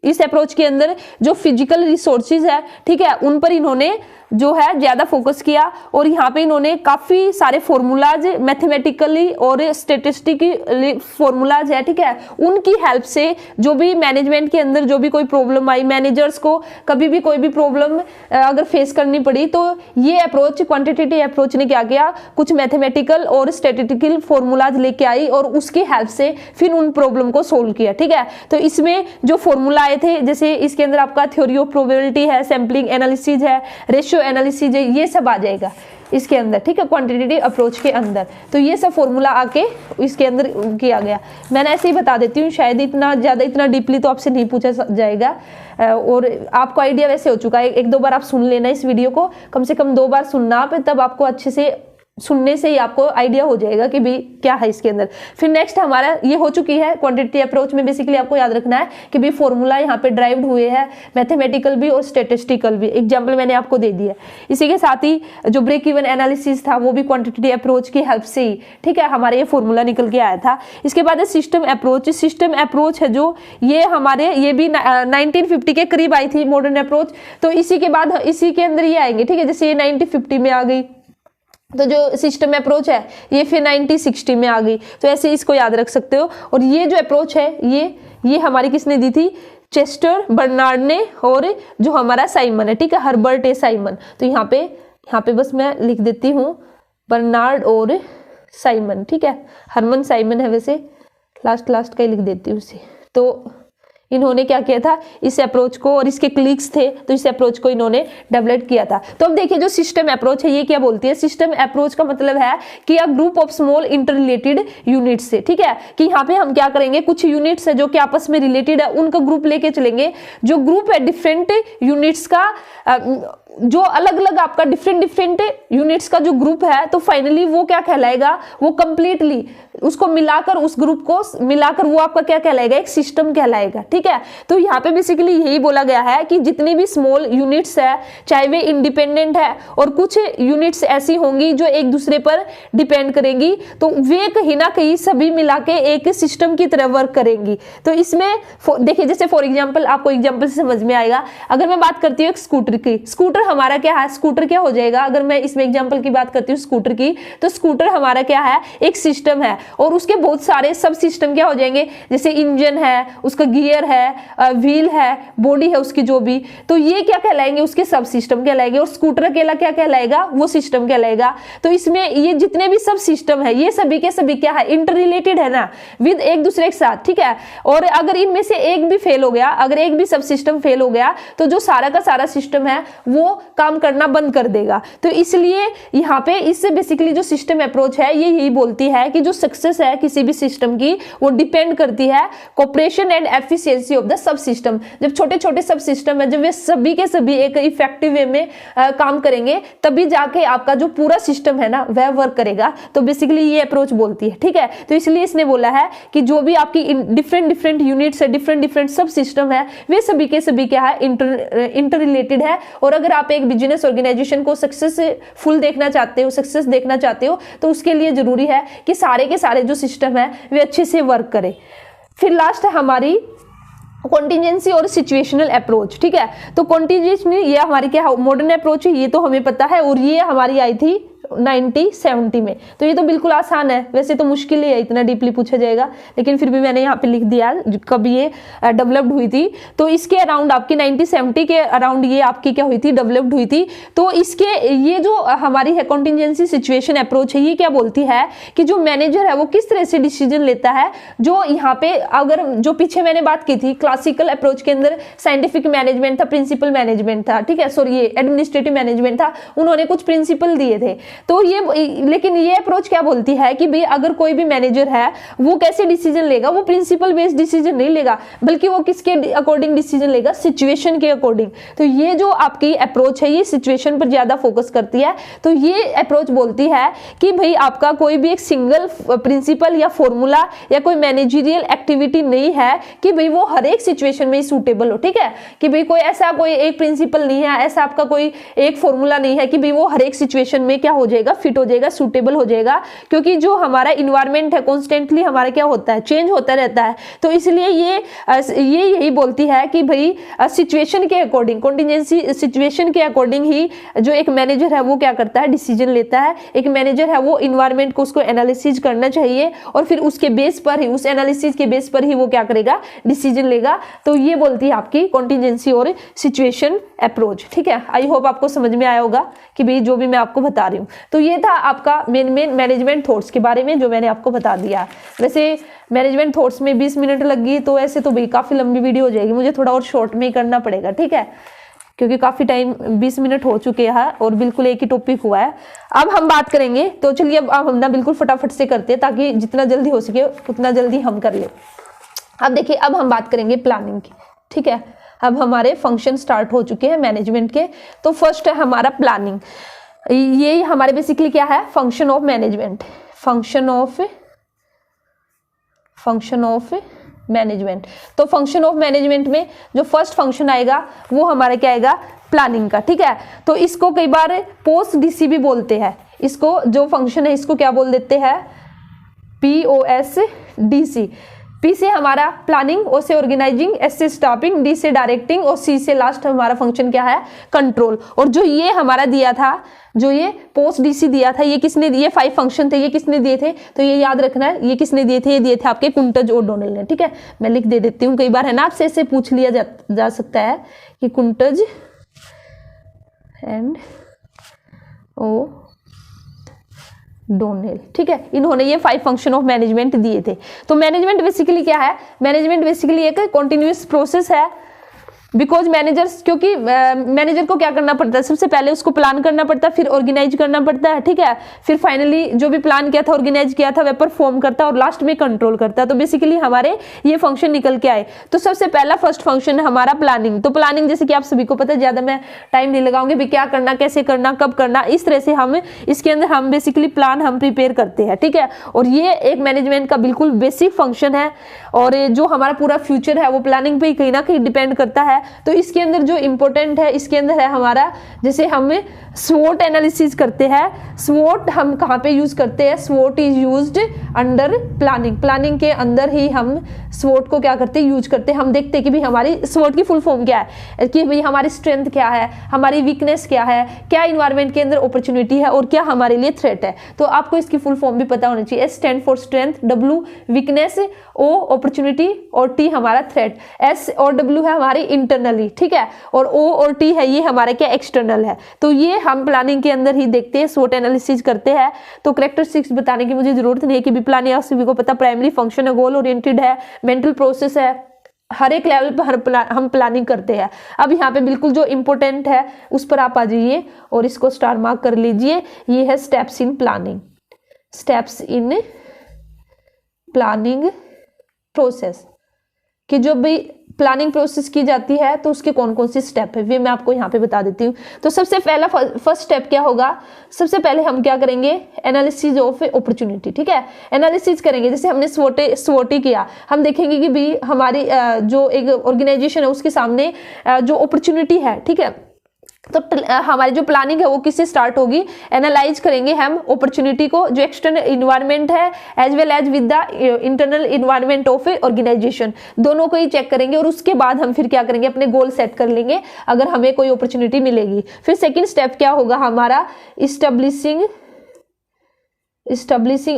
इस अप्रोच के अंदर जो फिजिकल रिसोर्सेज है, ठीक है, उन पर इन्होंने जो है ज्यादा फोकस किया। और यहाँ पे इन्होंने काफी सारे फॉर्मूलाज मैथमेटिकली और स्टेटिस्टिकली फॉर्मूलाज है, ठीक है, उनकी हेल्प से जो भी मैनेजमेंट के अंदर जो भी कोई प्रॉब्लम आई, मैनेजर्स को कभी भी कोई भी प्रॉब्लम अगर फेस करनी पड़ी, तो ये अप्रोच, क्वांटिटेटिव अप्रोच ने क्या किया, कुछ मैथमेटिकल और स्टेटिस्टिकल फॉर्मूलाज लेके आई और उसकी हेल्प से फिर उन प्रॉब्लम को सोल्व किया, ठीक है। तो इसमें जो फॉर्मूला आए थे, जैसे इसके अंदर आपका थ्योरी ऑफ प्रोबेबिलिटी है, सैम्पलिंग एनालिसिस है, रेशियो एनालिसिस है, ये सब आ जाएगा इसके अंदर, ठीक है, क्वांटिटेटिव अप्रोच के अंदर। तो ये सब फॉर्मूला आके इसके अंदर किया गया। मैंने ऐसे ही बता देती हूँ, शायद इतना डीपली तो आपसे नहीं पूछा जाएगा और आपको आइडिया वैसे हो चुका है। एक दो बार आप सुन लेना इस वीडियो को, कम से कम 2 बार सुनना आप, तब आपको अच्छे से सुनने से ही आपको आइडिया हो जाएगा कि भी क्या है इसके अंदर। फिर नेक्स्ट हमारा ये हो चुकी है क्वांटिटेटिव अप्रोच में। बेसिकली आपको याद रखना है कि भी फॉर्मूला यहाँ पे ड्राइव्ड हुए हैं, मैथमेटिकल भी और स्टेटिस्टिकल भी। एग्जाम्पल मैंने आपको दे दिया। इसी के साथ ही जो ब्रेक इवन एनालिसिस था वो भी क्वांटिटेटिव अप्रोच की हेल्प से ही, ठीक है, हमारे ये फॉर्मूला निकल के आया था। इसके बाद सिस्टम अप्रोच। सिस्टम अप्रोच है जो ये हमारे ये भी 1950 के करीब आई थी मॉडर्न अप्रोच। तो इसी के बाद इसी के अंदर ये आएंगे, ठीक है, जैसे ये 1950 में आ गई, तो जो सिस्टम अप्रोच है ये फिर 1960 में आ गई। तो ऐसे इसको याद रख सकते हो। और ये जो अप्रोच है ये हमारी किसने दी थी, चेस्टर बर्नार्ड ने, और जो हमारा साइमन है, ठीक है, हर्बर्ट ए साइमन। तो यहाँ पे बस मैं लिख देती हूँ बर्नार्ड और साइमन, ठीक है, हरमन साइमन है वैसे, लास्ट का ही लिख देती हूँ उसे। तो इन्होंने क्या किया था इस अप्रोच को, और इसके क्लिक्स थे तो इस अप्रोच को इन्होंने डेवलप किया था। तो अब देखिए जो सिस्टम अप्रोच है ये क्या बोलती है। सिस्टम अप्रोच का मतलब है कि a group of small interrelated units से, ठीक है, कि यहाँ पे हम क्या करेंगे, कुछ यूनिट्स है जो कि आपस में रिलेटेड है, उनका ग्रुप लेके चलेंगे। जो ग्रुप है डिफरेंट यूनिट्स का, जो अलग अलग आपका डिफरेंट यूनिट्स का जो ग्रुप है, तो फाइनली वो क्या कहलाएगा, वो कंप्लीटली उसको मिलाकर, उस ग्रुप को मिलाकर वो आपका क्या कहलाएगा, एक सिस्टम कहलाएगा, ठीक है। तो यहाँ पे बेसिकली यही बोला गया है कि जितनी भी स्मॉल यूनिट्स है, चाहे वे इंडिपेंडेंट है और कुछ यूनिट्स ऐसी होंगी जो एक दूसरे पर डिपेंड करेंगी, तो वे कहीं ना कहीं सभी मिला के एक सिस्टम की तरह वर्क करेंगी। तो इसमें देखिए, जैसे फॉर एग्जाम्पल, आपको एग्जाम्पल से समझ में आएगा। अगर मैं बात करती हूँ एक स्कूटर की, स्कूटर हमारा क्या है, स्कूटर क्या हो जाएगा, अगर मैं इसमें एग्जांपल की बात करती हूँ स्कूटर की, तो स्कूटर हमारा क्या है, एक सिस्टम है और उसके बहुत सारे सब सिस्टम क्या हो जाएंगे, जैसे इंजन है, उसका गियर है, व्हील है, बॉडी है उसकी जो भी, तो ये क्या कहलाएंगे, उसके सब सिस्टम कहलाएंगे। और स्कूटर अकेला क्या कहलाएगा, वो सिस्टम कहलाएगा। तो इसमें ये जितने भी सब सिस्टम है, ये सभी के सभी क्या है, इंटर रिलेटेड है ना, विद एक दूसरे के साथ, ठीक है। और अगर इनमें से एक भी फेल हो गया, अगर एक भी सब सिस्टम फेल हो गया, तो जो सारा का सारा सिस्टम है वो काम करना बंद कर देगा। तो इसलिए यहाँ पे इससे बेसिकली जो सिस्टम अप्रोच है ये यही बोलती है कि जो सक्सेस है किसी भी सिस्टम की, वो डिपेंड करती है cooperation and efficiency of the sub system. जब छोटे छोटे सब सिस्टम है, जब वे सभी के सभी एक इफेक्टिव वे में काम करेंगे, तभी जाके आपका जो पूरा सिस्टम है ना वह वर्क करेगा। तो बेसिकली ये अप्रोच बोलती है, ठीक है। तो इसलिए इसने बोला है कि जो भी आपकी डिफरेंट यूनिट्स है, डिफरेंट सब सिस्टम है, वे सभी के सभी क्या है, इंटर रिलेटेड है। और अगर आप एक बिजनेस ऑर्गेनाइजेशन को सक्सेसफुल देखना चाहते हो, सक्सेस देखना चाहते हो, तो उसके लिए जरूरी है कि सारे के सारे जो सिस्टम है वे अच्छे से वर्क करें। फिर लास्ट है हमारी कॉन्टिजेंसी और सिचुएशनल अप्रोच, ठीक है। तो कॉन्टिजेंसी ये हमारी क्या है, मॉडर्न अप्रोच है, ये तो हमें पता है, और ये हमारी आई थी 1970 में। तो ये तो बिल्कुल आसान है, वैसे तो मुश्किल ही है, इतना डीपली पूछा जाएगा, लेकिन फिर भी मैंने यहाँ पे लिख दिया कब ये डेवलप्ड हुई थी। तो इसके अराउंड आपकी 1970 के अराउंड ये आपकी क्या हुई थी, डेवलप्ड हुई थी। तो इसके ये जो हमारी है कॉन्टिजेंसी सिचुएशन अप्रोच है, ये क्या बोलती है कि जो मैनेजर है वो किस तरह से डिसीजन लेता है। जो यहाँ पे अगर जो पीछे मैंने बात की थी क्लासिकल अप्रोच के अंदर साइंटिफिक मैनेजमेंट था, प्रिंसिपल मैनेजमेंट था, ठीक है, सॉरी ये एडमिनिस्ट्रेटिव मैनेजमेंट था, उन्होंने कुछ प्रिंसिपल दिए थे। तो ये, लेकिन ये अप्रोच क्या बोलती है कि भाई अगर कोई भी मैनेजर है वो कैसे डिसीजन लेगा, वो प्रिंसिपल बेस्ड डिसीजन नहीं लेगा, बल्कि वो किसके अकॉर्डिंग डिसीजन लेगा, सिचुएशन के अकॉर्डिंग। तो ये जो आपकी अप्रोच है ये सिचुएशन पर ज्यादा फोकस करती है। तो ये अप्रोच बोलती है कि भाई आपका कोई भी एक सिंगल प्रिंसिपल या फॉर्मूला या कोई मैनेजरियल एक्टिविटी नहीं है कि भाई वो हर एक सिचुएशन में सूटेबल हो, ठीक है, कि भाई कोई ऐसा कोई एक प्रिंसिपल नहीं है, ऐसा आपका कोई एक फॉर्मूला नहीं है कि भाई वो हर एक सिचुएशन में क्या हो जाएगा, फिट हो जाएगा, सूटेबल हो जाएगा। क्योंकि जो हमारा इन्वायरमेंट है कॉन्स्टेंटली हमारा क्या होता है, चेंज होता रहता है। तो इसलिए ये यही बोलती है कि भाई सिचुएशन के अकॉर्डिंग, कॉन्टिजेंसी सिचुएशन के अकॉर्डिंग ही जो एक मैनेजर है वो क्या करता है, डिसीजन लेता है। एक मैनेजर है वो इन्वायरमेंट को उसको एनालिसिस करना चाहिए और फिर उसके बेस पर ही, उस एनालिसिस के बेस पर ही वो क्या करेगा, डिसीजन लेगा। तो ये बोलती है आपकी कॉन्टिजेंसी और सिचुएशन अप्रोच, ठीक है। आई होप आपको समझ में आया होगा कि भाई जो भी मैं आपको बता रही हूँ। तो ये था आपका मेन मैनेजमेंट थॉट्स के बारे में जो मैंने आपको बता दिया। वैसे मैनेजमेंट थॉट्स में 20 मिनट लगी, तो ऐसे तो भाई काफी लंबी वीडियो हो जाएगी, मुझे थोड़ा और शॉर्ट में ही करना पड़ेगा, ठीक है, क्योंकि काफी टाइम 20 मिनट हो चुके हैं और बिल्कुल एक ही टॉपिक हुआ है। अब हम बात करेंगे, तो चलिए अब हम ना बिल्कुल फटाफट से करते हैं ताकि जितना जल्दी हो सके उतना जल्दी हम कर ले। अब देखिए, अब हम बात करेंगे प्लानिंग की, ठीक है। अब हमारे फंक्शन स्टार्ट हो चुके हैं मैनेजमेंट के। तो फर्स्ट है हमारा प्लानिंग। ये हमारे बेसिकली क्या है, function of management, function of management. तो फंक्शन ऑफ मैनेजमेंट में जो फर्स्ट फंक्शन आएगा वो हमारा क्या आएगा, प्लानिंग का, ठीक है। तो इसको कई बार पोस्ट डीसी भी बोलते हैं। इसको जो फंक्शन है इसको क्या बोल देते हैं, POSDC। P से हमारा प्लानिंग, O से ऑर्गेनाइजिंग, S से स्टॉपिंग, D से डायरेक्टिंग और C से लास्ट हमारा फंक्शन क्या है, कंट्रोल। और जो ये हमारा दिया था, जो ये पोस्ट डीसी दिया था, ये किसने दिए, 5 फंक्शन थे, ये किसने दिए थे, तो ये याद रखना है, ये किसने दिए थे, ये दिए थे आपके कुंटज और डोनेल ने, ठीक है। मैं लिख दे देती हूँ, कई बार है ना आपसे ऐसे पूछ लिया जा सकता है कि कुंटज एंड ओ डोनेल, ठीक है, इन्होंने ये 5 फंक्शन ऑफ मैनेजमेंट दिए थे। तो मैनेजमेंट बेसिकली क्या है, मैनेजमेंट बेसिकली एक कॉन्टिन्यूअस प्रोसेस है। बिकॉज मैनेजर्स, क्योंकि मैनेजर को क्या करना पड़ता है, सबसे पहले उसको प्लान करना पड़ता है, फिर ऑर्गेनाइज करना पड़ता है, ठीक है, फिर फाइनली जो भी प्लान किया था, ऑर्गेनाइज किया था, वह परफॉर्म करता है और लास्ट में कंट्रोल करता है। तो बेसिकली हमारे ये फंक्शन निकल के आए। तो सबसे पहला फर्स्ट फंक्शन है हमारा प्लानिंग। तो प्लानिंग जैसे कि आप सभी को पता है, ज्यादा मैं टाइम नहीं लगाऊंगी, भी क्या करना, कैसे करना, कब करना, इस तरह से हम इसके अंदर हम बेसिकली प्लान हम प्रिपेयर करते हैं, ठीक है। और ये एक मैनेजमेंट का बिल्कुल बेसिक फंक्शन है और जो हमारा पूरा फ्यूचर है वो प्लानिंग पे ही कहीं ना कहीं डिपेंड करता है। तो इसके अंदर जो इंपॉर्टेंट है, इसके अंदर है हमारा, जैसे हम स्वोट एनालिसिस करते हैं। स्वोट हम कहाँ पे यूज करते हैं, स्वोट is used under planning. Planning के अंदर ही हम स्वोट को क्या करते हैं, यूज करते हैं। हम देखते हैं कि भाई हमारी स्वोट की फुल फॉर्म क्या है, कि भाई हमारी स्ट्रेंथ क्या है, हमारी वीकनेस क्या है, क्या इन्वायरमेंट के अंदर अपॉर्चुनिटी है और क्या हमारे लिए थ्रेट है। तो आपको इसकी फुल फॉर्म भी पता होनी चाहिए। S stand for strength, W weakness, O opportunity और T हमारा थ्रेट। S और W है हमारी इंटरनली, ठीक है, और O और T है ये हमारे क्या एक्सटर्नल है। तो ये हम प्लानिंग के अंदर ही देखते हैं, स्वोट एनालिसिस करते हैं। तो कैरेक्टरिस्टिक्स बताने की मुझे जरूरत नहीं है कि भी प्लानिंग आप सभी को पता, प्राइमरी फंक्शन है, गोल ओरिएंटेड है, मेंटल प्रोसेस है, हर एक लेवल पर हम प्लानिंग करते हैं। अब यहाँ पे बिल्कुल जो इंपॉर्टेंट है उस पर आप आ जाइए और इसको स्टार मार्क कर लीजिए। ये है steps in planning, steps in planning process, कि जो भी प्लानिंग प्रोसेस की जाती है तो उसके कौन कौन से स्टेप है, वे मैं आपको यहाँ पे बता देती हूँ। तो सबसे पहला फर्स्ट स्टेप क्या होगा, सबसे पहले हम क्या करेंगे, एनालिसिस ऑफ अपॉर्चुनिटी, ठीक है, एनालिसिस करेंगे। जैसे हमने स्वोटी किया, हम देखेंगे कि भी हमारी जो एक ऑर्गेनाइजेशन है उसके सामने जो अपॉर्चुनिटी है, ठीक है, तो हमारी जो प्लानिंग है वो किससे स्टार्ट होगी, एनालाइज करेंगे हम अपॉर्चुनिटी को, जो एक्सटर्नल इन्वायरमेंट है as well as with the internal environment of a organisation, दोनों को ही चेक करेंगे और उसके बाद हम फिर क्या करेंगे, अपने गोल सेट कर लेंगे अगर हमें कोई अपॉर्चुनिटी मिलेगी। फिर सेकंड स्टेप क्या होगा हमारा, इस्टेब्लिशिंग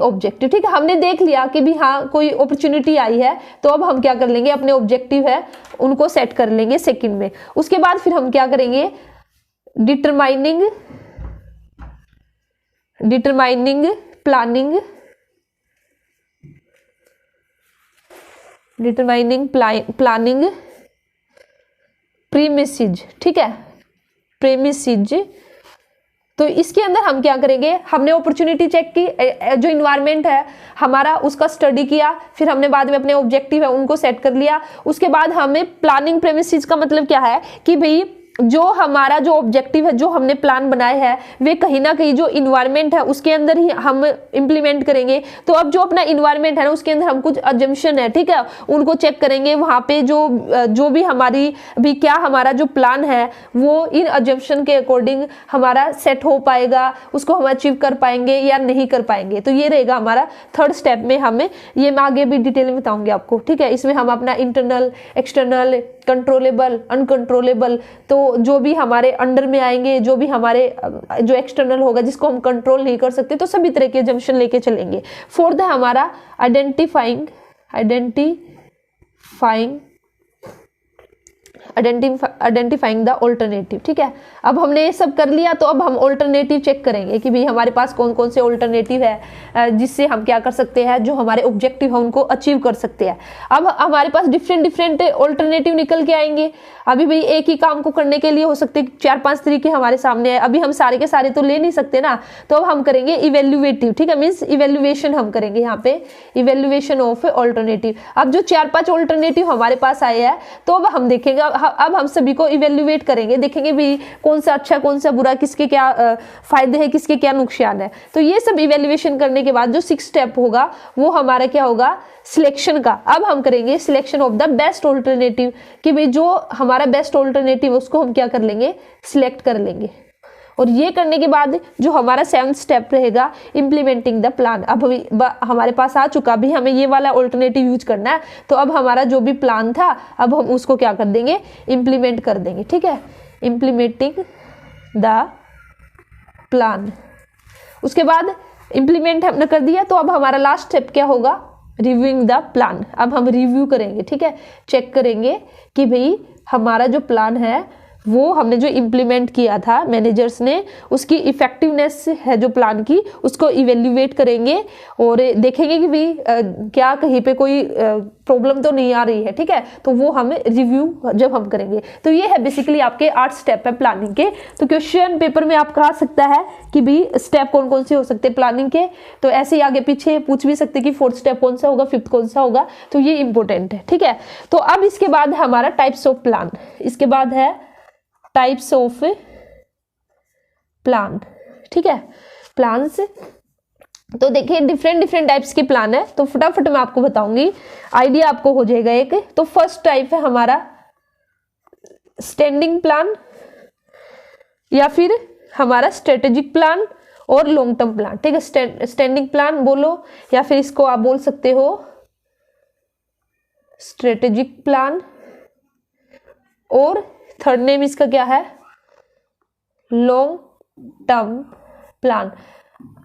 ऑब्जेक्टिव, ठीक है, हमने देख लिया कि भी हाँ कोई अपॉर्चुनिटी आई है, तो अब हम क्या कर लेंगे, अपने ऑब्जेक्टिव है उनको सेट कर लेंगे सेकंड में। उसके बाद फिर हम क्या करेंगे, डिटरमाइनिंग प्लानिंग, प्लानिंग प्रीमिसेज, ठीक है, प्रीमिसेज तो इसके अंदर हम क्या करेंगे, हमने अपॉर्चुनिटी चेक की, जो इन्वायरमेंट है हमारा उसका स्टडी किया, फिर हमने बाद में अपने ऑब्जेक्टिव है उनको सेट कर लिया। उसके बाद हमें प्लानिंग प्रेमिसेस का मतलब क्या है कि भाई जो हमारा जो ऑब्जेक्टिव है, जो हमने प्लान बनाए हैं, वे कहीं ना कहीं जो इन्वायरमेंट है उसके अंदर ही हम इंप्लीमेंट करेंगे। तो अब जो अपना इन्वायरमेंट है ना उसके अंदर हम कुछ अजम्पशन है, ठीक है, उनको चेक करेंगे। वहां पे जो भी हमारी भी क्या हमारा जो प्लान है वो इन अजम्पशन के अकॉर्डिंग हमारा सेट हो पाएगा, उसको हम अचीव कर पाएंगे या नहीं कर पाएंगे। तो ये रहेगा हमारा थर्ड स्टेप में। हमें ये मैं आगे भी डिटेल में बताऊंगी आपको, ठीक है। इसमें हम अपना इंटरनल, एक्सटर्नल, कंट्रोलेबल, अनकंट्रोलेबल, तो जो भी हमारे अंडर में आएंगे, जो भी हमारे जो एक्सटर्नल होगा जिसको हम कंट्रोल नहीं कर सकते, तो सभी तरह के जंक्शन लेके चलेंगे। फोर्थ है हमारा आइडेंटिफाइंग द ऑल्टरनेटिव, ठीक है। अब हमने ये सब कर लिया, तो अब हम ऑल्टरनेटिव चेक करेंगे कि भाई हमारे पास कौन कौन से ऑल्टरनेटिव है जिससे हम क्या कर सकते हैं, जो हमारे ऑब्जेक्टिव है उनको अचीव कर सकते हैं। अब हमारे पास डिफरेंट ऑल्टरनेटिव निकल के आएंगे। अभी भाई एक ही काम को करने के लिए हो सकते 4-5 तरीके हमारे सामने है, अभी हम सारे के सारे तो ले नहीं सकते ना, तो अब हम करेंगे इवेल्युएटिव, ठीक है, मीन्स इवेल्युएशन हम करेंगे यहाँ पे, इवेल्युएशन ऑफ ऑल्टरनेटिव। अब जो 4-5 ऑल्टरनेटिव हमारे पास आए हैं, तो अब हम देखेंगे, अब हम सभी को इवेल्युएट करेंगे, देखेंगे भी कौन सा अच्छा कौन सा बुरा, किसके क्या फायदे हैं, किसके क्या नुकसान है। तो ये सब इवेल्युएशन करने के बाद जो 6 स्टेप होगा वो हमारा क्या होगा, सिलेक्शन का। अब हम करेंगे selection of the best alternative, कि भाई जो हमारा बेस्ट ऑल्टरनेटिव उसको हम क्या कर लेंगे, सिलेक्ट कर लेंगे। और ये करने के बाद जो हमारा 7th स्टेप रहेगा, इम्प्लीमेंटिंग द प्लान। अब हमारे पास आ चुका, भी हमें ये वाला ऑल्टरनेटिव यूज करना है, तो अब हमारा जो भी प्लान था अब हम उसको क्या कर देंगे, इम्प्लीमेंट कर देंगे, ठीक है, इम्प्लीमेंटिंग द प्लान। उसके बाद इम्प्लीमेंट हमने कर दिया, तो अब हमारा लास्ट स्टेप क्या होगा, रिव्यूइंग द प्लान। अब हम रिव्यू करेंगे, ठीक है, चेक करेंगे कि भाई हमारा जो प्लान है वो हमने जो इम्प्लीमेंट किया था मैनेजर्स ने, उसकी इफेक्टिवनेस है जो प्लान की, उसको इवेल्युएट करेंगे और देखेंगे कि भाई क्या कहीं पे कोई प्रॉब्लम तो नहीं आ रही है, ठीक है। तो वो हम रिव्यू जब हम करेंगे, तो ये है बेसिकली आपके 8 स्टेप है प्लानिंग के। तो क्वेश्चन पेपर में आपका आ सकता है कि भाई स्टेप कौन कौन से हो सकते हैं प्लानिंग के, तो ऐसे ही आगे पीछे पूछ भी सकते कि 4th स्टेप कौन सा होगा, 5th कौन सा होगा, तो ये इंपॉर्टेंट है, ठीक है। तो अब इसके बाद है हमारा टाइप्स ऑफ प्लान, इसके बाद है टाइप्स ऑफ प्लान, ठीक है, प्लान्स। तो देखिए डिफरेंट टाइप्स के प्लान है, तो फटाफट मैं आपको बताऊंगी, आइडिया आपको हो जाएगा एक। तो फर्स्ट टाइप है हमारा स्टैंडिंग प्लान, या फिर हमारा स्ट्रेटेजिक प्लान और लॉन्ग टर्म प्लान, ठीक है। स्टैंडिंग प्लान बोलो, या फिर इसको आप बोल सकते हो स्ट्रेटेजिक प्लान, और थर्ड नेम इसका क्या है, लॉन्ग टर्म प्लान।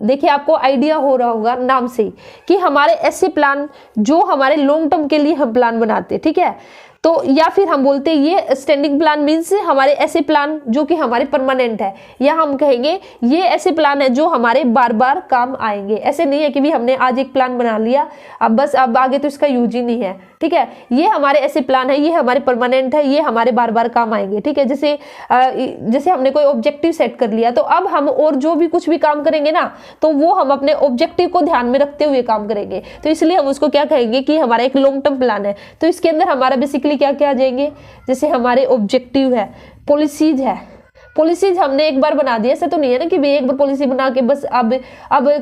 देखिए आपको आइडिया हो रहा होगा नाम से कि हमारे ऐसे प्लान जो हमारे लॉन्ग टर्म के लिए हम प्लान बनाते हैं, ठीक है। तो या फिर हम बोलते हैं ये स्टैंडिंग प्लान मीन्स हमारे ऐसे प्लान जो कि हमारे परमानेंट है, या हम कहेंगे ये ऐसे प्लान है जो हमारे बार बार काम आएंगे। ऐसे नहीं है कि भी हमने आज एक प्लान बना लिया अब बस अब आगे तो इसका यूज ही नहीं है, ठीक है। ये हमारे ऐसे प्लान है, ये हमारे परमानेंट है, ये हमारे बार बार काम आएंगे, ठीक है। जैसे हमने कोई ऑब्जेक्टिव सेट कर लिया, तो अब हम और जो भी कुछ भी काम करेंगे ना, तो वो हम अपने ऑब्जेक्टिव को ध्यान में रखते हुए काम करेंगे, तो इसलिए हम उसको क्या कहेंगे कि हमारा एक लॉन्ग टर्म प्लान है। तो इसके अंदर हमारा बेसिकली क्या क्या आ जाएंगे, जैसे हमारे ऑब्जेक्टिव है, पॉलिसीज है। पॉलिसीज हमने एक बार बना दिया, ऐसा तो नहीं है ना कि भाई एक बार पॉलिसी बना के बस अब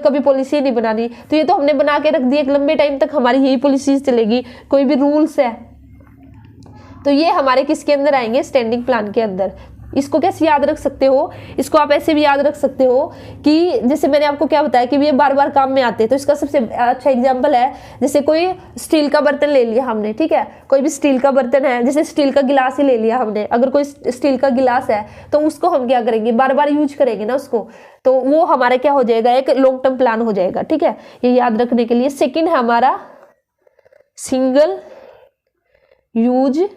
कभी पॉलिसी नहीं बनानी, तो ये तो हमने बना के रख दी, एक लंबे टाइम तक हमारी यही पॉलिसीज चलेगी। कोई भी रूल्स है तो ये हमारे किसके अंदर आएंगे, स्टैंडिंग प्लान के अंदर। इसको कैसे याद रख सकते हो, इसको आप ऐसे भी याद रख सकते हो कि जैसे मैंने आपको क्या बताया कि ये बार बार काम में आते हैं, तो इसका सबसे अच्छा एग्जांपल है जैसे कोई स्टील का बर्तन ले लिया हमने, ठीक है, कोई भी स्टील का बर्तन है, जैसे स्टील का गिलास ही ले लिया हमने, अगर कोई स्टील का गिलास है तो उसको हम क्या करेंगे, बार बार यूज करेंगे ना उसको, तो वो हमारा क्या हो जाएगा, एक लॉन्ग टर्म प्लान हो जाएगा, ठीक है। ये याद रखने के लिए। सेकेंड है हमारा सिंगल यूज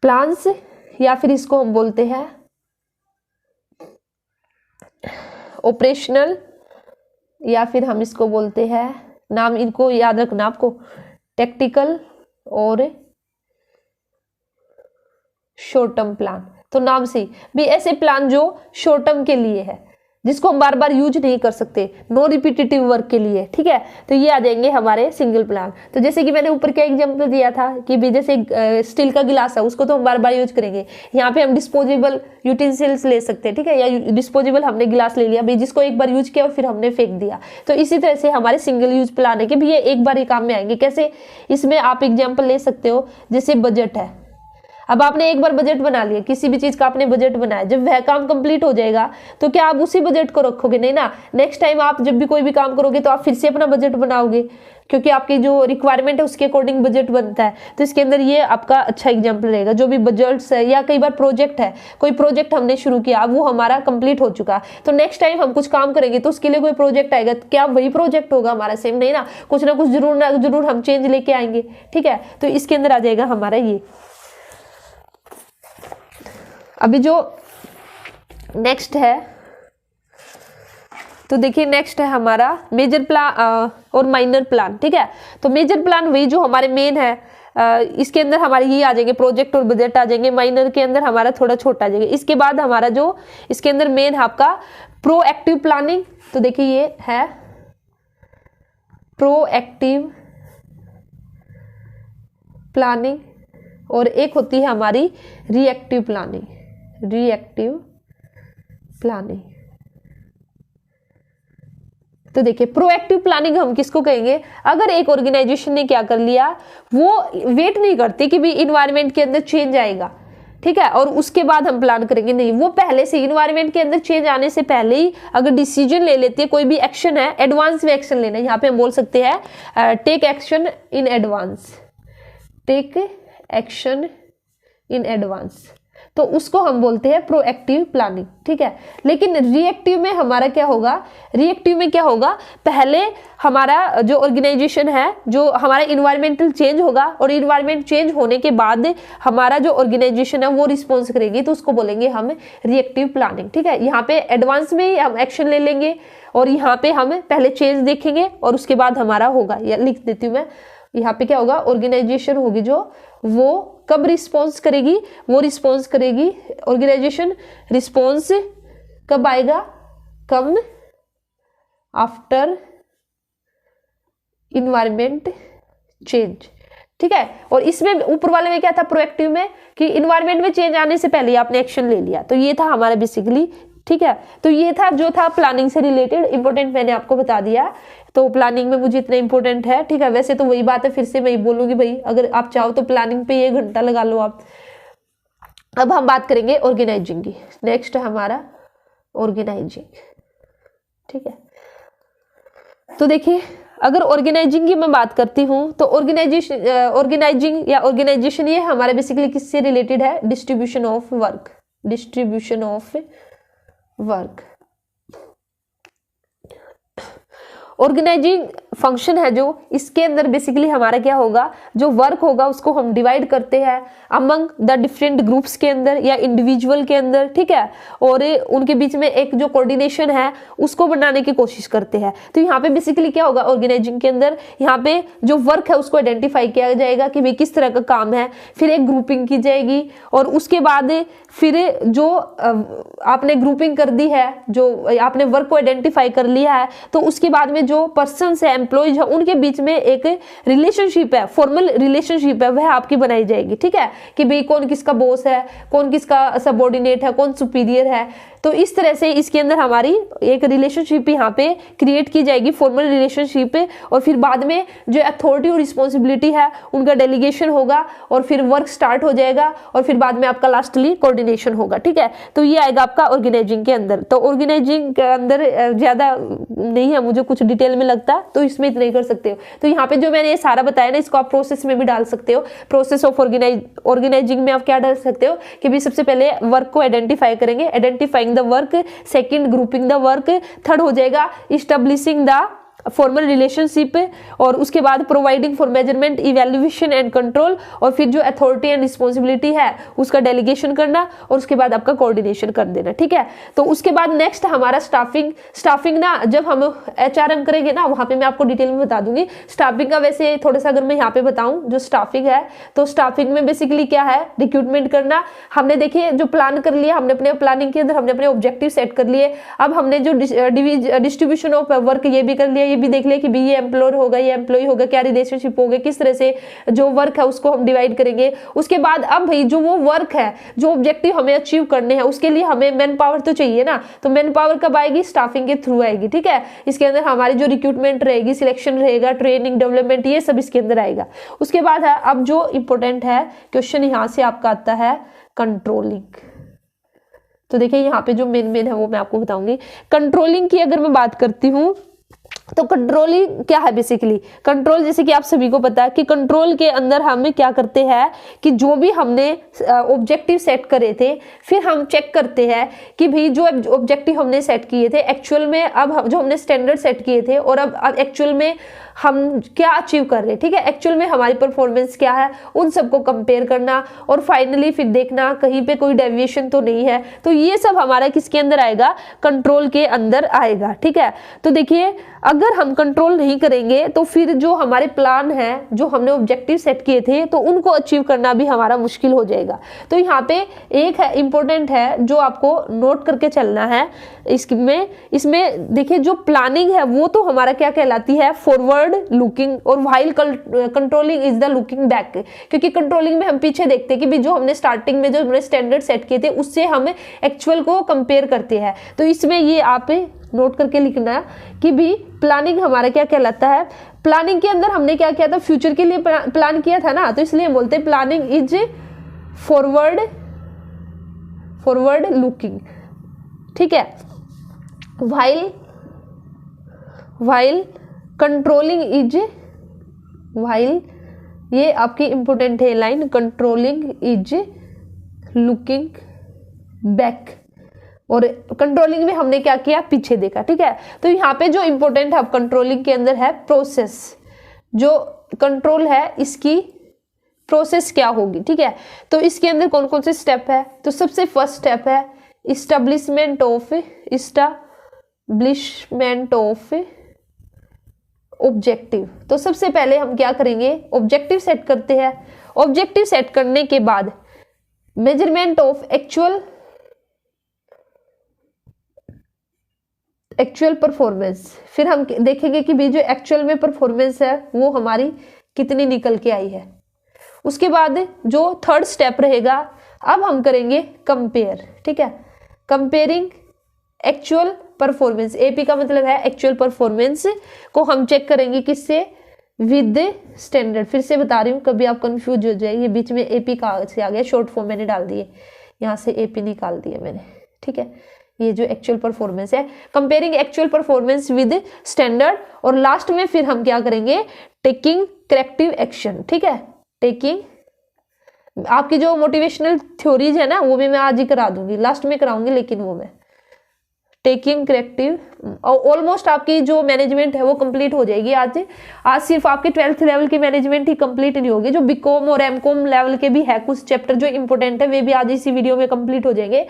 प्लान्स, या फिर इसको हम बोलते हैं ऑपरेशनल, या फिर हम इसको बोलते हैं, नाम इनको याद रखना आपको, टैक्टिकल और शॉर्ट टर्म प्लान, तो नाम से भी ऐसे प्लान जो शॉर्ट टर्म के लिए है, जिसको हम बार बार यूज नहीं कर सकते, नो रिपीटेटिव वर्क के लिए, ठीक है। तो ये आ जाएंगे हमारे सिंगल प्लान। तो जैसे कि मैंने ऊपर क्या एग्जांपल दिया था कि भी जैसे स्टील का गिलास है, उसको तो हम बार बार यूज करेंगे। यहाँ पे हम डिस्पोजेबल यूटेंसिल्स ले सकते हैं, ठीक है, या डिस्पोजेबल हमने गिलास ले लिया भाई, जिसको एक बार यूज किया और फिर हमने फेंक दिया। तो इसी तरह से हमारे सिंगल यूज प्लान है कि भी ये एक बार ही काम में आएंगे। कैसे, इसमें आप एग्जाम्पल ले सकते हो, जैसे बजट है। अब आपने एक बार बजट बना लिया, किसी भी चीज का आपने बजट बनाया, जब वह काम कंप्लीट हो जाएगा तो क्या आप उसी बजट को रखोगे? नहीं ना, नेक्स्ट टाइम आप जब भी कोई भी काम करोगे तो आप फिर से अपना बजट बनाओगे, क्योंकि आपकी जो रिक्वायरमेंट है उसके अकॉर्डिंग बजट बनता है। तो इसके अंदर ये आपका अच्छा एग्जाम्पल रहेगा। जो भी बजट्स है या कई बार प्रोजेक्ट है, कोई प्रोजेक्ट हमने शुरू किया, अब वो हमारा कंप्लीट हो चुका, तो नेक्स्ट टाइम हम कुछ काम करेंगे तो उसके लिए कोई प्रोजेक्ट आएगा, क्या वही प्रोजेक्ट होगा हमारा सेम? नहीं ना, कुछ ना कुछ जरूर हम चेंज लेके आएंगे, ठीक है। तो इसके अंदर आ जाएगा हमारा ये। अभी जो नेक्स्ट है, तो देखिए नेक्स्ट है हमारा मेजर प्लान और माइनर प्लान, ठीक है। तो मेजर प्लान वही जो हमारे मेन है, इसके अंदर हमारे ये आ जाएंगे, प्रोजेक्ट और बजट आ जाएंगे। माइनर के अंदर हमारा थोड़ा छोटा आ जाएगा। इसके बाद हमारा जो इसके अंदर मेन है आपका प्रोएक्टिव प्लानिंग। तो देखिए ये है प्रोएक्टिव प्लानिंग, और एक होती है हमारी रिएक्टिव प्लानिंग। रिएक्टिव प्लानिंग, तो देखिए प्रोएक्टिव प्लानिंग हम किसको कहेंगे? अगर एक ऑर्गेनाइजेशन ने क्या कर लिया, वो वेट नहीं करती कि भी इन्वायरमेंट के अंदर चेंज आएगा, ठीक है, और उसके बाद हम प्लान करेंगे, नहीं, वो पहले से इन्वायरमेंट के अंदर चेंज आने से पहले ही अगर डिसीजन ले लेती है, कोई भी एक्शन है, एडवांस में एक्शन लेना है। यहाँ पे हम बोल सकते हैं take action in advance, take action in advance, तो उसको हम बोलते हैं प्रोएक्टिव प्लानिंग, ठीक है। लेकिन रिएक्टिव में हमारा क्या होगा? रिएक्टिव में क्या होगा, पहले हमारा जो ऑर्गेनाइजेशन है, जो हमारा इन्वायरमेंटल चेंज होगा, और इन्वायरमेंट चेंज होने के बाद हमारा जो ऑर्गेनाइजेशन है वो रिस्पॉन्स करेगी, तो उसको बोलेंगे हम रिएक्टिव प्लानिंग, ठीक है। यहाँ पे एडवांस में ही हम एक्शन ले लेंगे, और यहाँ पे हम पहले चेंज देखेंगे और उसके बाद हमारा होगा, या लिख देती हूँ मैं, यहाँ पे क्या होगा, ऑर्गेनाइजेशन होगी जो, वो कब रिस्पॉन्स करेगी? वो रिस्पॉन्स करेगी, ऑर्गेनाइजेशन रिस्पॉन्स कब आएगा? कम आफ्टर इन्वायरमेंट चेंज, ठीक है। और इसमें ऊपर वाले में क्या था, प्रोएक्टिव में, कि इन्वायरमेंट में चेंज आने से पहले आपने एक्शन ले लिया। तो ये था हमारा बेसिकली, ठीक है। तो ये था जो था प्लानिंग से रिलेटेड इंपॉर्टेंट, मैंने आपको बता दिया। तो प्लानिंग में मुझे इतना इंपॉर्टेंट है, ठीक है। वैसे तो वही बात है, फिर से मैं बोलूंगी भाई, अगर आप चाहो तो प्लानिंग पे 1 घंटा लगा लो आप। अब हम बात करेंगे ऑर्गेनाइजिंग की। नेक्स्ट है हमारा ऑर्गेनाइजिंग, ठीक है। तो देखिए, अगर ऑर्गेनाइजिंग की मैं बात करती हूँ, तो ऑर्गेनाइजिंग या ऑर्गेनाइजेशन ये हमारा बेसिकली किससे रिलेटेड है? Distribution of work, distribution of work. Organising function है जो, इसके अंदर बेसिकली हमारा क्या होगा, जो वर्क होगा उसको हम डिवाइड करते हैं अमंग द डिफरेंट ग्रुप्स के अंदर या इंडिविजुअल के अंदर, ठीक है, और उनके बीच में एक जो कोऑर्डिनेशन है उसको बनाने की कोशिश करते हैं। तो यहाँ पे बेसिकली क्या होगा ऑर्गेनाइजिंग के अंदर, यहाँ पे जो वर्क है उसको आइडेंटिफाई किया जाएगा कि भाई किस तरह का काम है, फिर एक ग्रुपिंग की जाएगी, और उसके बाद फिर जो आपने ग्रुपिंग कर दी है, जो आपने वर्क को आइडेंटिफाई कर लिया है, तो उसके बाद में जो पर्सन्स है, एम्प्लॉइज है, उनके बीच में एक रिलेशनशिप है, फॉर्मल रिलेशनशिप है, वह आपकी बनाई जाएगी, ठीक है, कि भाई कौन किसका बॉस है, कौन किसका सबऑर्डिनेट है, कौन सुपीरियर है। तो इस तरह से इसके अंदर हमारी एक रिलेशनशिप यहाँ पे क्रिएट की जाएगी, फॉर्मल रिलेशनशिप, और फिर बाद में जो अथॉरिटी और रिस्पॉन्सिबिलिटी है उनका डेलीगेशन होगा, और फिर वर्क स्टार्ट हो जाएगा, और फिर बाद में आपका लास्टली कोऑर्डिनेशन होगा, ठीक है। तो ये आएगा आपका ऑर्गेनाइजिंग के अंदर। तो ऑर्गेनाइजिंग के अंदर ज्यादा नहीं है मुझे कुछ डिटेल में लगता, तो इसमें इतना ही कर सकते हो। तो यहाँ पे जो मैंने ये सारा बताया ना, इसको आप प्रोसेस में भी डाल सकते हो। प्रोसेस ऑफ ऑर्गेनाइजिंग में आप क्या डाल सकते हो कि भी सबसे पहले वर्क को आइडेंटिफाई करेंगे, identifying the work, second grouping the work, third हो जाएगा इस्टेब्लिशिंग द फॉर्मल रिलेशनशिप, और उसके बाद providing for measurement, evaluation and control, और फिर जो अथॉरिटी एंड रिस्पॉन्सिबिलिटी है उसका डेलीगेशन करना, और उसके बाद आपका कोऑर्डिनेशन कर देना, ठीक है। तो उसके बाद नेक्स्ट हमारा स्टाफिंग ना जब हम HRM करेंगे ना वहां पे मैं आपको डिटेल में बता दूंगी स्टाफिंग का। वैसे थोड़ा सा अगर मैं यहाँ पे बताऊं जो स्टाफिंग है, तो स्टाफिंग में बेसिकली क्या है, रिक्रूटमेंट करना। हमने देखिए जो प्लान कर लिया, हमने अपने प्लानिंग के अंदर हमने अपने ऑब्जेक्टिव सेट कर लिए। अब हमने जो डिस्ट्रीब्यूशन ऑफ वर्क ये भी कर लिया, ये भी देख लिया कि ये एम्प्लॉयर होगा, ये एम्प्लॉय होगा, क्या रिलेशनशिप होगा, किस तरह से जो वर्क है उसको हम डिवाइड करेंगे। उसके बाद अब भाई जो वो वर्क है, जो ऑब्जेक्टिव हमें अचीव करने हैं, उसके लिए हमें मैन पावर तो चाहिए ना, तो मैन पावर कब आएगी, स्टाफिंग के थ्रू आएगी, ठीक है। इसके अंदर हमारी जो रिक्रूटमेंट रहेगी, सिलेक्शन रहेगा, ट्रेनिंग, डेवलपमेंट, ये सब इसके अंदर आएगा। उसके बाद है अब जो इंपॉर्टेंट है क्वेश्चन यहां से आपका आता है कंट्रोलिंग। तो देखिए यहाँ पे जो मेन है वो मैं आपको बताऊंगी। कंट्रोलिंग की अगर मैं बात करती हूँ तो कंट्रोलिंग क्या है, बेसिकली कंट्रोल जैसे कि आप सभी को पता है कि कंट्रोल के अंदर हम क्या करते हैं कि जो भी हमने ऑब्जेक्टिव सेट करे थे, फिर हम चेक करते हैं कि भाई जो ऑब्जेक्टिव हमने सेट किए थे एक्चुअल में, अब जो हमने स्टैंडर्ड सेट किए थे और अब एक्चुअल में हम क्या अचीव कर रहे हैं, ठीक है, एक्चुअल में हमारी परफॉर्मेंस क्या है, उन सबको कंपेयर करना, और फाइनली फिर देखना कहीं पे कोई डेविएशन तो नहीं है। तो ये सब हमारा किसके अंदर आएगा, कंट्रोल के अंदर आएगा, ठीक है। तो देखिए अगर हम कंट्रोल नहीं करेंगे तो फिर जो हमारे प्लान है, जो हमने ऑब्जेक्टिव सेट किए थे, तो उनको अचीव करना भी हमारा मुश्किल हो जाएगा। तो यहाँ पे एक है इंपॉर्टेंट है जो आपको नोट करके चलना है। इसमें देखिए जो प्लानिंग है वो तो हमारा क्या कहलाती है, फॉरवर्ड लुकिंग, और while controlling is the looking back. क्योंकि कंट्रोलिंग में हम पीछे देखते हैं कि जो हमने स्टार्टिंग में जो हमने स्टैंडर्ड सेट किए थे उससे हम एक्चुअल को कंपेयर करते हैं। तो इसमें ये आप नोट करके लिखना कि भी प्लानिंग हमारा क्या कहलाता है। प्लानिंग के अंदर हमने क्या किया था, फ्यूचर के लिए प्लान किया था ना, तो इसलिए बोलते हैं प्लानिंग इज फॉरवर्ड लुकिंग, ठीक है। व्हाइल कंट्रोलिंग इज, व्हाइल ये आपकी इंपॉर्टेंट है line, controlling is looking back, और कंट्रोलिंग में हमने क्या किया, पीछे देखा, ठीक है। तो यहाँ पे जो इंपॉर्टेंट है कंट्रोलिंग के अंदर है प्रोसेस। जो कंट्रोल है इसकी प्रोसेस क्या होगी, ठीक है। तो इसके अंदर कौन कौन से स्टेप है, तो सबसे फर्स्ट स्टेप है इस्टेब्लिशमेंट ऑफ ऑब्जेक्टिव। तो सबसे पहले हम क्या करेंगे, ऑब्जेक्टिव सेट करते हैं। ऑब्जेक्टिव सेट करने के बाद मेजरमेंट ऑफ एक्चुअल परफॉर्मेंस, फिर हम देखेंगे कि भी जो एक्चुअल में परफॉर्मेंस है वो हमारी कितनी निकल के आई है। उसके बाद जो थर्ड स्टेप रहेगा, अब हम करेंगे कंपेयर, ठीक है, कंपेयरिंग एक्चुअल परफॉर्मेंस। एपी का मतलब है एक्चुअल परफॉर्मेंस को हम चेक करेंगे किससे, विद स्टैंडर्ड। फिर से बता रही हूँ कभी आप कंफ्यूज हो जाए, ये बीच में एपी कहाँ से आ गया, शॉर्ट फॉर्म मैंने डाल दिए, यहाँ से एपी निकाल दिया मैंने, ठीक है। ये जो एक्चुअल परफॉर्मेंस है, comparing actual performance with standard, और लास्ट में फिर हम क्या करेंगे, टेकिंग करेक्टिव एक्शन, ठीक है। टेकिंग आपकी जो मोटिवेशनल थ्योरीज है ना वो भी मैं आज ही करा दूंगी, लास्ट में कराऊंगी, लेकिन वो मैं टेकिंग करेक्टिव, और ऑलमोस्ट आपकी जो मैनेजमेंट है वो कंप्लीट हो जाएगी। आज सिर्फ आपके 12th लेवल की मैनेजमेंट ही कंप्लीट नहीं होगी, जो बीकॉम और एमकॉम लेवल के भी है कुछ चैप्टर जो इंपॉर्टेंट है वे भी आज इसी वीडियो में कंप्लीट हो जाएंगे।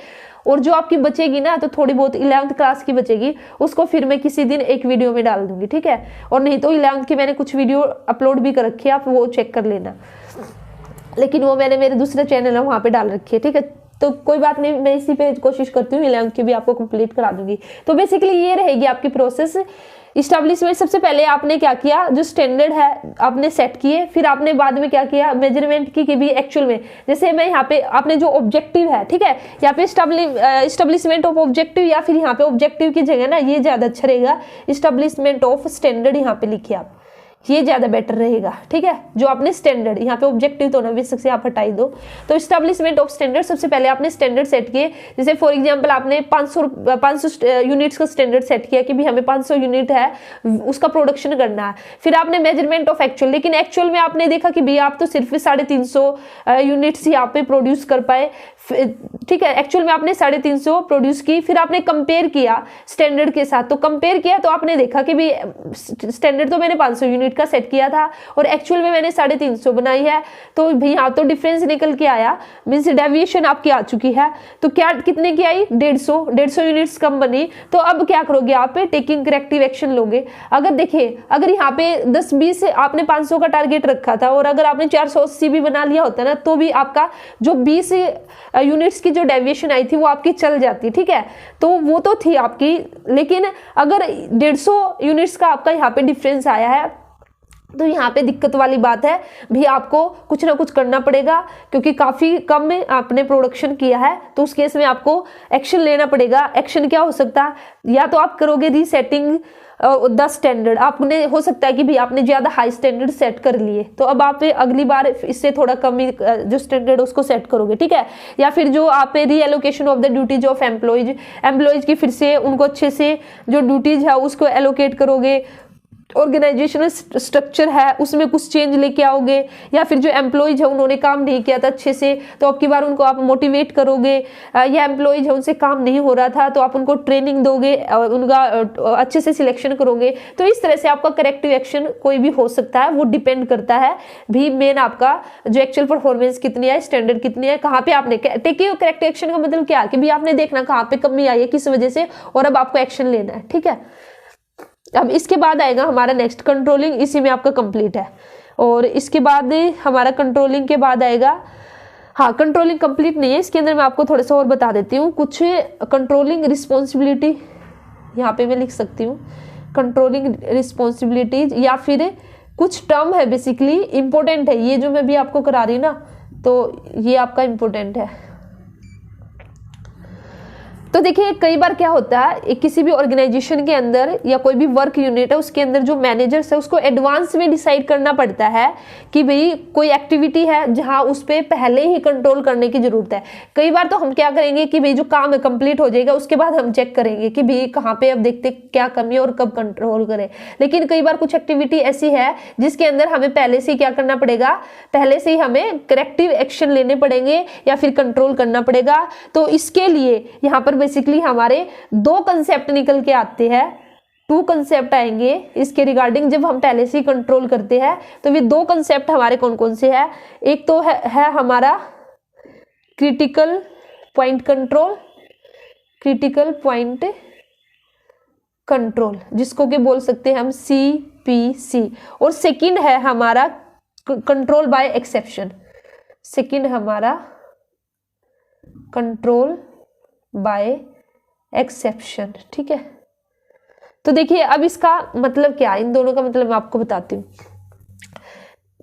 और जो आपकी बचेगी ना, तो थोड़ी बहुत 11th क्लास की बचेगी, उसको फिर मैं किसी दिन एक वीडियो में डाल दूंगी, ठीक है। और नहीं तो 11th की मैंने कुछ वीडियो अपलोड भी कर रखी है, आप वो चेक कर लेना, लेकिन वो मैंने मेरे दूसरे चैनल है वहां पे डाल रखी है, ठीक है। तो कोई बात नहीं, मैं इसी पे कोशिश करती हूँ 11th की भी आपको कंप्लीट करा दूंगी। तो बेसिकली ये रहेगी आपकी प्रोसेस। इस्टेब्लिशमेंट, सबसे पहले आपने क्या किया, जो स्टैंडर्ड है आपने सेट किए, फिर आपने बाद में क्या किया, मेजरमेंट की भी एक्चुअल में। जैसे मैं यहाँ पे आपने जो ऑब्जेक्टिव है, ठीक है, यहाँ पे इस्टेब्लिशमेंट ऑफ ऑब्जेक्टिव, या फिर यहाँ पे ऑब्जेक्टिव की जगह ना ये ज्यादा अच्छा रहेगा, इस्टेब्लिशमेंट ऑफ स्टैंडर्ड यहाँ पे लिखिए आप, ये ज्यादा बेटर रहेगा, ठीक है। जो आपने स्टैंडर्ड, यहाँ पे ऑब्जेक्टिव तो ना बेसिक से आप हटाई दो, तो इस्टेब्लिशमेंट ऑफ स्टैंडर्ड, सबसे पहले आपने स्टैंडर्ड सेट किए। जैसे फॉर एग्जांपल आपने 500 यूनिट्स का स्टैंडर्ड सेट किया कि भी हमें 500 यूनिट है उसका प्रोडक्शन करना है। फिर आपने मेजरमेंट ऑफ एक्चुअल, लेकिन एक्चुअल में आपने देखा कि भैया आप तो सिर्फ 350 यूनिट्स यहाँ पे प्रोड्यूस कर पाए। ठीक है, एक्चुअल में आपने 350 प्रोड्यूस की, फिर आपने कंपेयर किया स्टैंडर्ड के साथ, तो कंपेयर किया तो आपने देखा कि भी स्टैंडर्ड तो मैंने 500 यूनिट का सेट किया था और एक्चुअल में मैंने 350 बनाई है, तो भी यहाँ तो डिफरेंस निकल के आया, मीन्स डेविएशन आपकी आ चुकी है। तो क्या कितने की आई? 150 यूनिट्स कम बनी। तो अब क्या करोगे आप? टेकिंग करेक्टिव एक्शन लोगे। अगर देखिए, अगर यहाँ पे 10-20 आपने 500 का टारगेट रखा था और अगर आपने 480 भी बना लिया होता ना, तो भी आपका जो 20 यूनिट्स की जो डेविएशन आई थी वो आपकी चल जाती, ठीक है। तो वो तो थी आपकी, लेकिन अगर 150 यूनिट्स का आपका यहाँ पे डिफरेंस आया है, तो यहाँ पे दिक्कत वाली बात है भी, आपको कुछ ना कुछ करना पड़ेगा, क्योंकि काफ़ी कम में आपने प्रोडक्शन किया है। तो उस केस में आपको एक्शन लेना पड़ेगा। एक्शन क्या हो सकता है? या तो आप करोगे रीसेटिंग द स्टैंडर्ड, आपने हो सकता है कि भी आपने ज़्यादा हाई स्टैंडर्ड सेट कर लिए, तो अब आप अगली बार इससे थोड़ा कम ही जो स्टैंडर्ड उसको सेट करोगे, ठीक है। या फिर जो आप reallocation of the duties of employees की फिर से उनको अच्छे से जो ड्यूटीज है उसको एलोकेट करोगे। ऑर्गेनाइजेशनल स्ट्रक्चर है उसमें कुछ चेंज लेके आओगे, या फिर जो एम्प्लॉयज है उन्होंने काम नहीं किया था अच्छे से, तो अब की बार उनको आप मोटिवेट करोगे। या एम्प्लॉयज है उनसे काम नहीं हो रहा था, तो आप उनको ट्रेनिंग दोगे, उनका अच्छे से सिलेक्शन करोगे। तो इस तरह से आपका करेक्टिव एक्शन कोई भी हो सकता है, वो डिपेंड करता है भी मेन आपका जो एक्चुअल परफॉर्मेंस कितनी है, स्टैंडर्ड कितनी है, कहाँ पे आपने टेकिंग करेक्टिव एक्शन का मतलब क्या है कि भी आपने देखना कहाँ पे कमी आई है, किस वजह से, और अब आपको एक्शन लेना है, ठीक है। अब इसके बाद आएगा हमारा नेक्स्ट कंट्रोलिंग, इसी में आपका कंप्लीट है। और इसके बाद हमारा कंट्रोलिंग के बाद आएगा, हाँ कंट्रोलिंग कंप्लीट नहीं है, इसके अंदर मैं आपको थोड़ा सा और बता देती हूँ कुछ कंट्रोलिंग रिस्पॉन्सिबिलिटी, यहाँ पे मैं लिख सकती हूँ कंट्रोलिंग रिस्पॉन्सिबिलिटीज, या फिर कुछ टर्म है बेसिकली इंपॉर्टेंट है, ये जो मैं भी आपको करा रही ना, तो ये आपका इंपॉर्टेंट है। तो देखिए कई बार क्या होता है, किसी भी ऑर्गेनाइजेशन के अंदर या कोई भी वर्क यूनिट है उसके अंदर जो मैनेजर्स है उसको एडवांस में डिसाइड करना पड़ता है कि भाई कोई एक्टिविटी है जहां उस पर पहले ही कंट्रोल करने की जरूरत है। कई बार तो हम क्या करेंगे कि भाई जो काम है कंप्लीट हो जाएगा, उसके बाद हम चेक करेंगे कि भाई कहाँ पे अब देखते क्या कमी है और कब कंट्रोल करें। लेकिन कई बार कुछ एक्टिविटी ऐसी है जिसके अंदर हमें पहले से ही क्या करना पड़ेगा, पहले से ही हमें करेक्टिव एक्शन लेने पड़ेंगे या फिर कंट्रोल करना पड़ेगा। तो इसके लिए यहाँ पर बेसिकली हमारे 2 कंसेप्ट निकल के आते हैं, 2 कंसेप्ट आएंगे इसके रिगार्डिंग जब हम पहले से ही कंट्रोल करते हैं। तो ये 2 कंसेप्ट हमारे कौन कौन से हैं? एक तो है हमारा critical point control, critical point control जिसको कि बोल सकते हैं हम CPC, और सेकंड है हमारा कंट्रोल बाय एक्सेप्शन, सेकंड हमारा कंट्रोल बाय एक्सेप्शन, ठीक है। तो देखिए अब इसका मतलब क्या है, इन दोनों का मतलब मैं आपको बताती हूँ।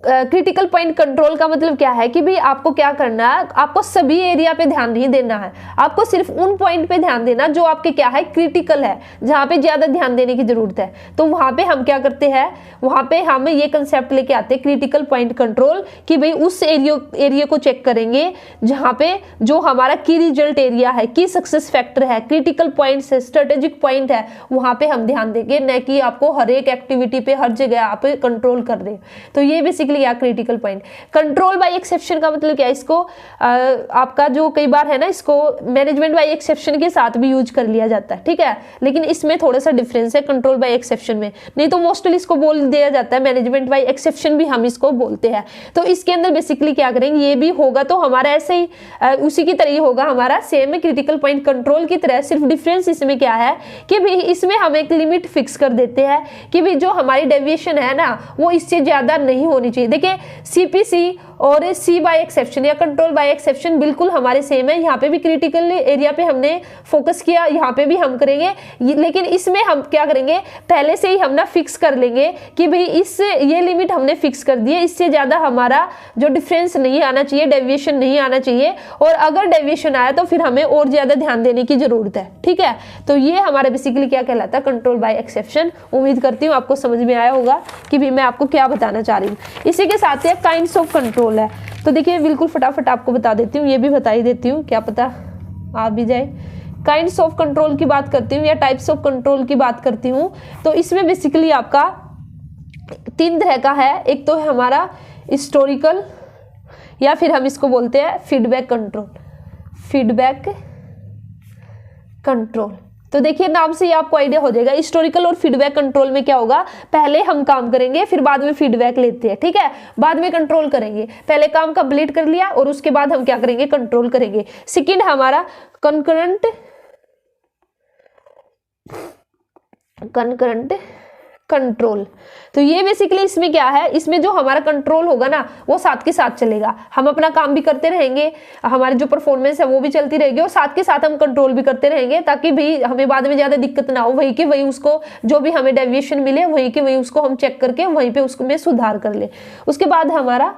क्रिटिकल पॉइंट कंट्रोल का मतलब क्या है कि भाई आपको क्या करना है, आपको सभी एरिया पे ध्यान नहीं देना है, आपको सिर्फ उन पॉइंट पे ध्यान देना जो आपके क्या है क्रिटिकल है, जहां पे ज्यादा ध्यान देने की जरूरत है। तो वहां पे हम क्या करते हैं, वहां पे हम ये कंसेप्ट लेके आते हैं क्रिटिकल पॉइंट कंट्रोल कि भाई उस एरिया को चेक करेंगे जहां पे जो हमारा की रिजल्ट एरिया है, की सक्सेस फैक्टर है, क्रिटिकल पॉइंट्स है, स्ट्रेटेजिक पॉइंट है, वहां पे हम ध्यान देंगे, न कि आपको हर एक एक्टिविटी पे हर जगह आप कंट्रोल कर रहे। तो ये बेसिकली या critical point. Control by exception का मतलब क्या है, इसको आपका जो कई बार है ना, इसको मैनेजमेंट बाय एक्सेप्शन के साथ भी यूज कर लिया जाता है, ठीक है। लेकिन इसमें थोड़ा सा डिफरेंस है कंट्रोल बाय एक्सेप्शन में, नहीं तो मोस्टली इसको बोल दिया जाता है मैनेजमेंट बाय एक्सेप्शन भी हम इसको बोलते हैं। तो इसके अंदर बेसिकली क्या करेंगे, ये भी होगा तो हमारा ऐसे ही उसी की तरह ही होगा, हमारा सेम है क्रिटिकल पॉइंट कंट्रोल की तरह। सिर्फ डिफरेंस इसमें क्या है कि भाई इसमें हम एक लिमिट फिक्स कर देते हैं कि भाई जो हमारी डेविएशन है ना वो इससे ज्यादा नहीं होनी चाहिए। देखिए CPC और C बाय एक्सेप्शन या कंट्रोल बाय एक्सेप्शन बिल्कुल हमारे सेम है। यहाँ पे भी क्रिटिकल एरिया पे हमने फोकस किया, यहाँ पे भी हम करेंगे, लेकिन इसमें हम क्या करेंगे, पहले से ही हम ना फिक्स कर लेंगे कि भाई इससे ये लिमिट हमने फिक्स कर दी है, इससे ज्यादा हमारा जो डिफरेंस नहीं आना चाहिए, डेविएशन नहीं आना चाहिए, और अगर डेविएशन आया तो फिर हमें और ज्यादा ध्यान देने की जरूरत है, ठीक है। तो ये हमारा बेसिकली क्या कहलाता है, कंट्रोल बाय एक्सेप्शन। उम्मीद करती हूँ आपको समझ में आया होगा कि भाई मैं आपको क्या बताना चाह रही हूँ। इसी के साथ ही काइंड्स ऑफ कंट्रोल है, तो देखिए बिल्कुल फटाफट आपको बता देती हूँ, ये भी बता ही देती हूँ, क्या पता आ भी जाए। काइंड्स ऑफ कंट्रोल की बात करती हूँ या टाइप्स ऑफ कंट्रोल की बात करती हूँ, तो इसमें बेसिकली आपका 3 तरह का है। एक तो है हमारा हिस्टोरिकल, या फिर हम इसको बोलते हैं फीडबैक कंट्रोल। Feedback control. तो देखिए नाम से ही आपको आइडिया हो जाएगा, हिस्टोरिकल और फीडबैक कंट्रोल में क्या होगा, पहले हम काम करेंगे फिर बाद में फीडबैक लेते हैं, ठीक है, बाद में कंट्रोल करेंगे, पहले काम कंप्लीट कर लिया और उसके बाद हम क्या करेंगे, कंट्रोल करेंगे। सेकंड हमारा कंकरेंट कंट्रोल। तो ये बेसिकली इसमें क्या है, इसमें जो हमारा कंट्रोल होगा ना वो साथ के साथ चलेगा, हम अपना काम भी करते रहेंगे, हमारी जो परफॉर्मेंस है वो भी चलती रहेगी और साथ के साथ हम कंट्रोल भी करते रहेंगे, ताकि भी हमें बाद में ज्यादा दिक्कत ना हो, वही के वही उसको जो भी हमें डेविएशन मिले वही के वही उसको हम चेक करके वहीं पे उसमें सुधार कर ले। उसके बाद हमारा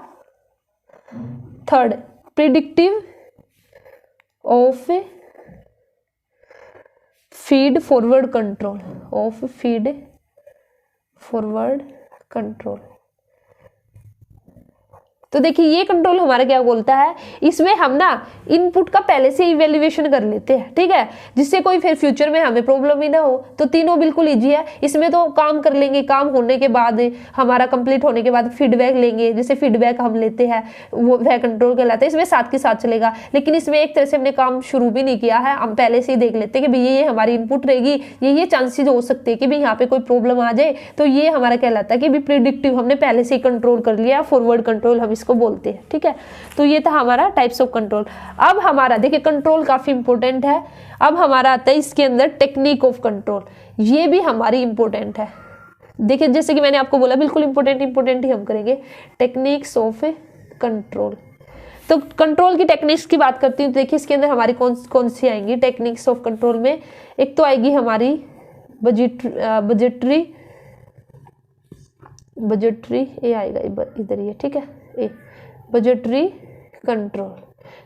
third predictive of feed forward control, of feed forward control. तो देखिए ये कंट्रोल हमारा क्या बोलता है, इसमें हम ना इनपुट का पहले से इवैल्यूएशन कर लेते हैं, ठीक है, जिससे कोई फिर फ्यूचर में हमें प्रॉब्लम ही ना हो। तो तीनों बिल्कुल इजी है, इसमें तो काम कर लेंगे, काम होने के बाद हमारा कंप्लीट होने के बाद फीडबैक लेंगे, जैसे फीडबैक हम लेते हैं वो वह कंट्रोल कहलाता है, इसमें साथ के साथ चलेगा। लेकिन इसमें एक तरह से हमने काम शुरू भी नहीं किया है, हम पहले से ही देख लेते हैं कि भाई ये हमारी इनपुट रहेगी, ये चांसेस हो सकते हैं कि भाई यहाँ पे कोई प्रॉब्लम आ जाए, तो ये हमारा कहलाता है कि भाई प्रिडिक्टिव, हमने पहले से ही कंट्रोल कर लिया, फॉरवर्ड कंट्रोल हम इसको बोलते हैं, ठीक है। तो ये था हमारा टाइप्स ऑफ कंट्रोल। अब हमारा देखिए कंट्रोल काफी इंपॉर्टेंट है, अब हमारा आता है इसके अंदर टेक्निक ऑफ कंट्रोल, ये भी हमारी इंपॉर्टेंट है। देखिए जैसे कि मैंने आपको बोला बिल्कुल इंपॉर्टेंट ही हम करेंगे, टेक्निक्स ऑफ कंट्रोल। तो कंट्रोल की टेक्निक्स की बात करती हूँ, तो देखिए इसके अंदर हमारी कौन सी आएंगी टेक्निक्स ऑफ कंट्रोल में। एक तो आएगी हमारी बजटरी, ये आएगा इधर, ये ठीक है, ए बजटरी कंट्रोल।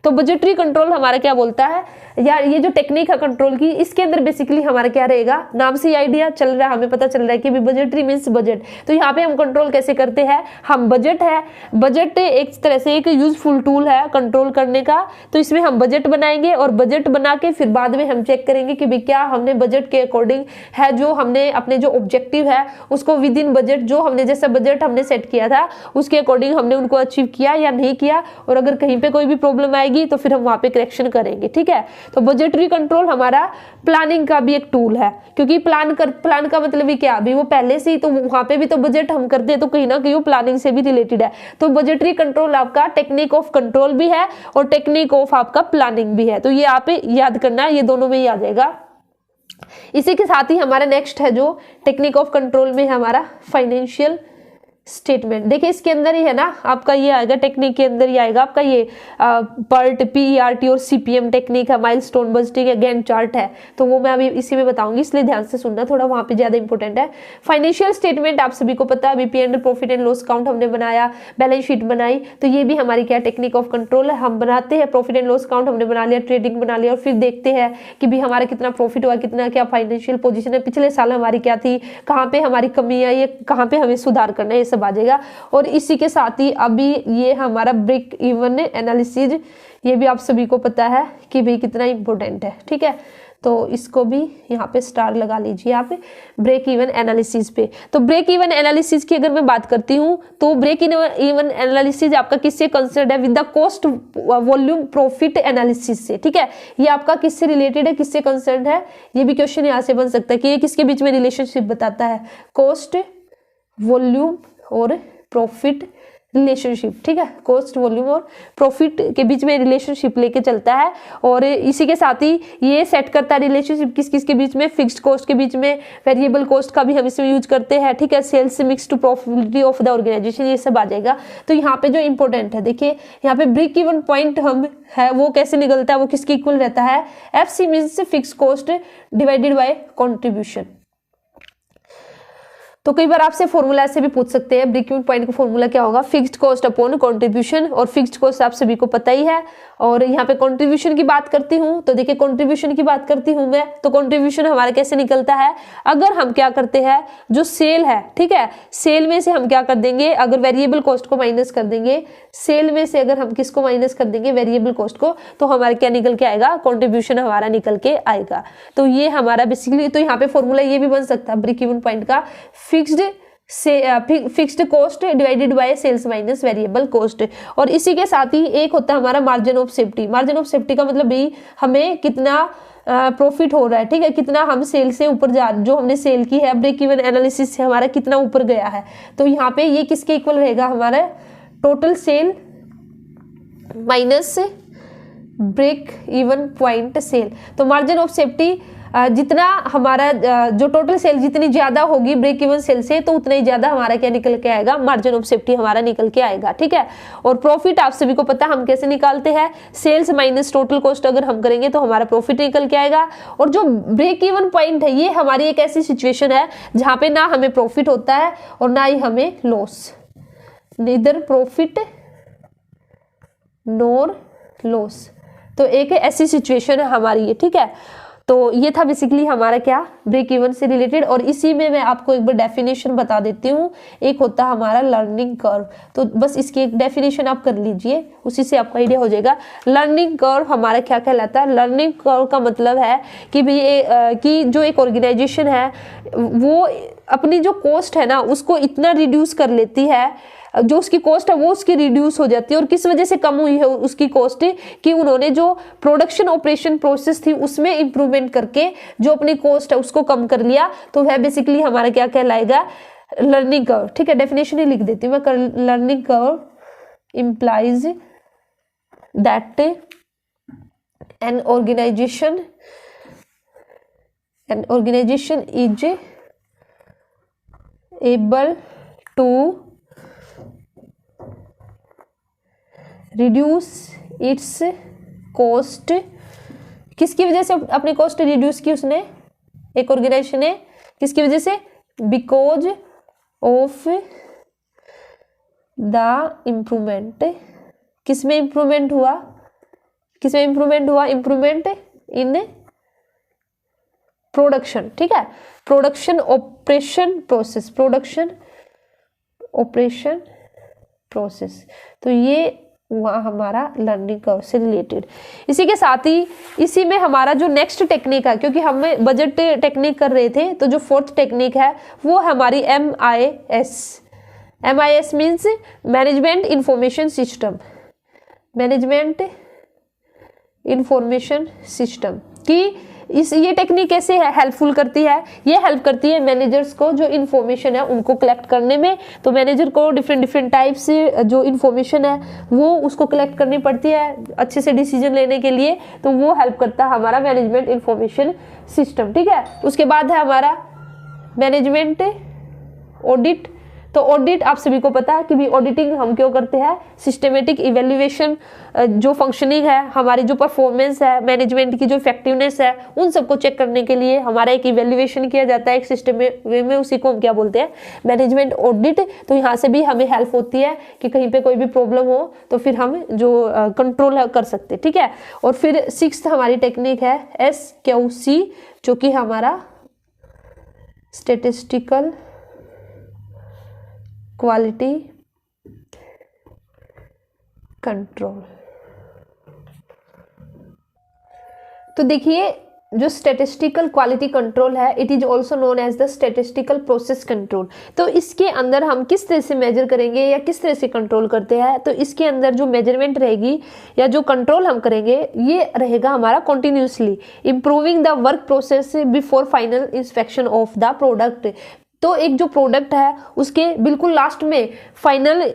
तो बजटरी कंट्रोल हमारा क्या बोलता है यार, ये जो टेक्निक है कंट्रोल की, इसके अंदर बेसिकली हमारा क्या रहेगा, नाम से आइडिया चल रहा है, हमें पता चल रहा है कि बजटरी मींस बजट। तो यहाँ पे हम कंट्रोल कैसे करते हैं, हम बजट है, बजट एक तरह से एक यूजफुल टूल है कंट्रोल करने का, तो इसमें हम बजट बनाएंगे और बजट बना के फिर बाद में हम चेक करेंगे कि भाई क्या हमने बजट के अकॉर्डिंग है, जो हमने अपने जो ऑब्जेक्टिव है उसको विद इन बजट, जो हमने जैसा बजट हमने सेट किया था उसके अकॉर्डिंग हमने उनको अचीव किया या नहीं किया, और अगर कहीं पे कोई भी प्रॉब्लम आएगी तो फिर हम वहां पे करेक्शन करेंगे, ठीक है। तो बजटरी कंट्रोल हमारा प्लानिंग का भी एक टूल है, क्योंकि प्लान का मतलब ही क्या, अभी वो पहले से ही तो वहां पे भी तो बजट हम करते हैं, तो कहीं ना कहीं वो प्लानिंग से भी रिलेटेड है। तो बजटरी कंट्रोल आपका टेक्निक ऑफ कंट्रोल भी है और टेक्निक ऑफ आपका प्लानिंग भी है, तो ये आप याद करना, ये दोनों में ही आ जाएगा। इसी के साथ ही हमारा नेक्स्ट है जो टेक्निक ऑफ कंट्रोल में हमारा फाइनेंशियल स्टेटमेंट। देखिए इसके अंदर ही है ना आपका, ये आएगा टेक्निक के अंदर ही आएगा आपका ये पर्ट, PERT और CPM टेक्निक है, माइलस्टोन बजटिंग है, गैंट चार्ट है, तो वो मैं अभी इसी में बताऊंगी, इसलिए ध्यान से सुनना, थोड़ा वहां पे ज्यादा इंपॉर्टेंट है। फाइनेंशियल स्टेटमेंट आप सभी को पता है, BPN profit and loss account हमने बनाया, बैलेंस शीट बनाई, तो ये भी हमारी क्या टेक्निक ऑफ कंट्रोल है। हम बनाते हैं प्रॉफिट एंड लॉस अकाउंट हमने बना लिया, ट्रेडिंग बना लिया, और फिर देखते हैं कि भी हमारा कितना प्रॉफिट हुआ, कितना क्या फाइनेंशियल पोजीशन है, पिछले साल हमारी क्या थी, कहाँ पे हमारी कमी आई है, कहाँ पे हमें सुधार करना है, ये सब आ जाएगा। और इसी के साथ ही अभी ये हमारा ब्रेक इवन एनालिसिस, ये भी आप सभी को पता है कि भाई कितना इंपॉर्टेंट है, ठीक है। तो इसको भी यहाँ पे स्टार लगा लीजिए आप ब्रेक इवन एनालिसिस पे। तो ब्रेक इवन एनालिसिस की अगर मैं बात करती हूँ, तो ब्रेक इवन एनालिसिस आपका किससे कंसर्न है, with the cost volume profit analysis से, ठीक है। ये आपका किससे रिलेटेड है, किससे कंसर्न है, ये भी क्वेश्चन यहाँ से बन सकता है कि ये किसके बीच में रिलेशनशिप बताता है, कॉस्ट वॉल्यूम और प्रॉफिट रिलेशनशिप, ठीक है, कॉस्ट वॉल्यूम और प्रॉफिट के बीच में रिलेशनशिप लेके चलता है। और इसी के साथ ही ये सेट करता है रिलेशनशिप किस किस के बीच में, फिक्स्ड कॉस्ट के बीच में, वेरिएबल कॉस्ट का भी हम इसमें यूज करते हैं, ठीक है, sales mix to profitability of the organisation, ये सब आ जाएगा। तो यहाँ पे जो इंपॉर्टेंट है, देखिए यहाँ पे ब्रेक इवन पॉइंट हम है वो कैसे निकलता है, वो किसके इक्वल रहता है, FC means fixed cost divided bye contribution. तो कई बार आपसे फॉर्मूला ऐसे भी पूछ सकते हैं, ब्रेक इवन पॉइंट का फॉर्मूला क्या होगा, फिक्स्ड कॉस्ट अपॉन कंट्रीब्यूशन, और फिक्स्ड कॉस्ट आप सभी को पता ही है। और यहाँ पे कंट्रीब्यूशन की बात करती हूँ, तो देखिए कंट्रीब्यूशन की बात करती हूँ मैं, तो कंट्रीब्यूशन हमारा कैसे निकलता है, अगर हम क्या करते हैं, जो सेल है, ठीक है, सेल में से हम क्या कर देंगे, अगर वेरिएबल कॉस्ट को माइनस कर देंगे, सेल में से अगर हम किसको माइनस कर देंगे, वेरिएबल कॉस्ट को, तो हमारा क्या निकल के आएगा, कंट्रीब्यूशन हमारा निकल के आएगा। तो ये हमारा बेसिकली, तो यहाँ पे फॉर्मूला ये भी बन सकता है ब्रेक इवन पॉइंट का, फिक्स्ड से fixed cost divided by sales minus variable cost. और इसी के साथ ही एक होता है हमारा margin of safety. Margin of safety का मतलब भी हमें कितना प्रॉफिट हो रहा है, ठीक है, कितना हम सेल से ऊपर जा, जो हमने सेल की है ब्रेक इवन एनालिसिस से हमारा कितना ऊपर गया है। तो यहाँ पे ये किसके इक्वल रहेगा, हमारा total sale minus break even point sale. तो मार्जिन ऑफ सेफ्टी जितना हमारा जो टोटल सेल जितनी ज्यादा होगी ब्रेक इवन सेल से, तो उतना ही ज्यादा हमारा क्या निकल के आएगा, मार्जिन ऑफ सेफ्टी हमारा निकल के आएगा, ठीक है। और प्रॉफिट आप सभी को पता हम कैसे निकालते हैं, सेल्स माइनस टोटल कॉस्ट अगर हम करेंगे तो हमारा प्रॉफिट निकल के आएगा। और जो ब्रेक इवन पॉइंट है, ये हमारी एक ऐसी सिचुएशन है जहां पे ना हमें प्रॉफिट होता है और ना ही हमें लॉस, नीदर प्रॉफिट नोर लॉस। तो एक ऐसी सिचुएशन है हमारी ये, ठीक है। तो ये था बेसिकली हमारा क्या, ब्रेक इवन से रिलेटेड। और इसी में मैं आपको एक बार डेफिनेशन बता देती हूँ। एक होता है हमारा लर्निंग कर्व, तो बस इसकी एक डेफिनेशन आप कर लीजिए, उसी से आपको आइडिया हो जाएगा। लर्निंग कर्व हमारा क्या कहलाता है, लर्निंग कर्व का मतलब है कि भाई कि जो एक ऑर्गेनाइजेशन है वो अपनी जो कॉस्ट है ना उसको इतना रिड्यूस कर लेती है, जो उसकी कॉस्ट है वो उसकी रिड्यूस हो जाती है। और किस वजह से कम हुई है उसकी कॉस्ट, कि उन्होंने जो प्रोडक्शन ऑपरेशन प्रोसेस थी उसमें इंप्रूवमेंट करके जो अपनी कॉस्ट है उसको कम कर लिया। तो वह बेसिकली हमारा क्या कहलाएगा, लर्निंग कर्व, ठीक है। डेफिनेशन ही लिख देती हूँ मैं, learning curve implies that an organisation is able to reduce its cost. किसकी वजह से अपनी कॉस्ट रिड्यूस की उसने, एक ऑर्गेनाइजेशन ने, किसकी वजह से, बिकॉज ऑफ द इम्प्रूवमेंट। किसमें इम्प्रूवमेंट हुआ, किसमें इम्प्रूवमेंट हुआ, इम्प्रूवमेंट इन प्रोडक्शन, ठीक है, production operation process, production operation process. तो ये वहाँ हमारा लर्निंग कर्व से रिलेटेड। इसी के साथ ही इसी में हमारा जो नेक्स्ट टेक्निक है, क्योंकि हम बजट टेक्निक कर रहे थे, तो जो फोर्थ टेक्निक है वो हमारी MIS। MIS means management information system, management information system की ये टेक्निक कैसे है हेल्पफुल करती है, ये हेल्प करती है मैनेजर्स को जो इन्फॉर्मेशन है उनको कलेक्ट करने में। तो मैनेजर को डिफरेंट टाइप्स जो इन्फॉर्मेशन है वो उसको कलेक्ट करनी पड़ती है अच्छे से डिसीजन लेने के लिए। तो वो हेल्प करता है हमारा मैनेजमेंट इन्फॉर्मेशन सिस्टम, ठीक है। उसके बाद है हमारा मैनेजमेंट ऑडिट। तो ऑडिट आप सभी को पता है कि भी ऑडिटिंग हम क्यों करते हैं, सिस्टमेटिक इवेल्युएशन, जो फंक्शनिंग है हमारी, जो परफॉर्मेंस है मैनेजमेंट की, जो इफेक्टिवनेस है, उन सबको चेक करने के लिए हमारा एक इवेल्युएशन किया जाता है एक सिस्टम में, उसी को हम क्या बोलते हैं, मैनेजमेंट ऑडिट। तो यहाँ से भी हमें हेल्प होती है कि कहीं पे कोई भी प्रॉब्लम हो तो फिर हम जो कंट्रोल कर सकते, ठीक है। और फिर 6th हमारी टेक्निक है SQC, जो कि हमारा स्टेटिस्टिकल क्वालिटी कंट्रोल। तो देखिए जो स्टैटिस्टिकल क्वालिटी कंट्रोल है, it is also known as the statistical process control. तो इसके अंदर हम किस तरह से मेजर करेंगे या किस तरह से कंट्रोल करते हैं, तो इसके अंदर जो मेजरमेंट रहेगी या जो कंट्रोल हम करेंगे ये रहेगा हमारा continuously improving the work process before final inspection of the product. तो एक जो प्रोडक्ट है उसके बिल्कुल लास्ट में फाइनल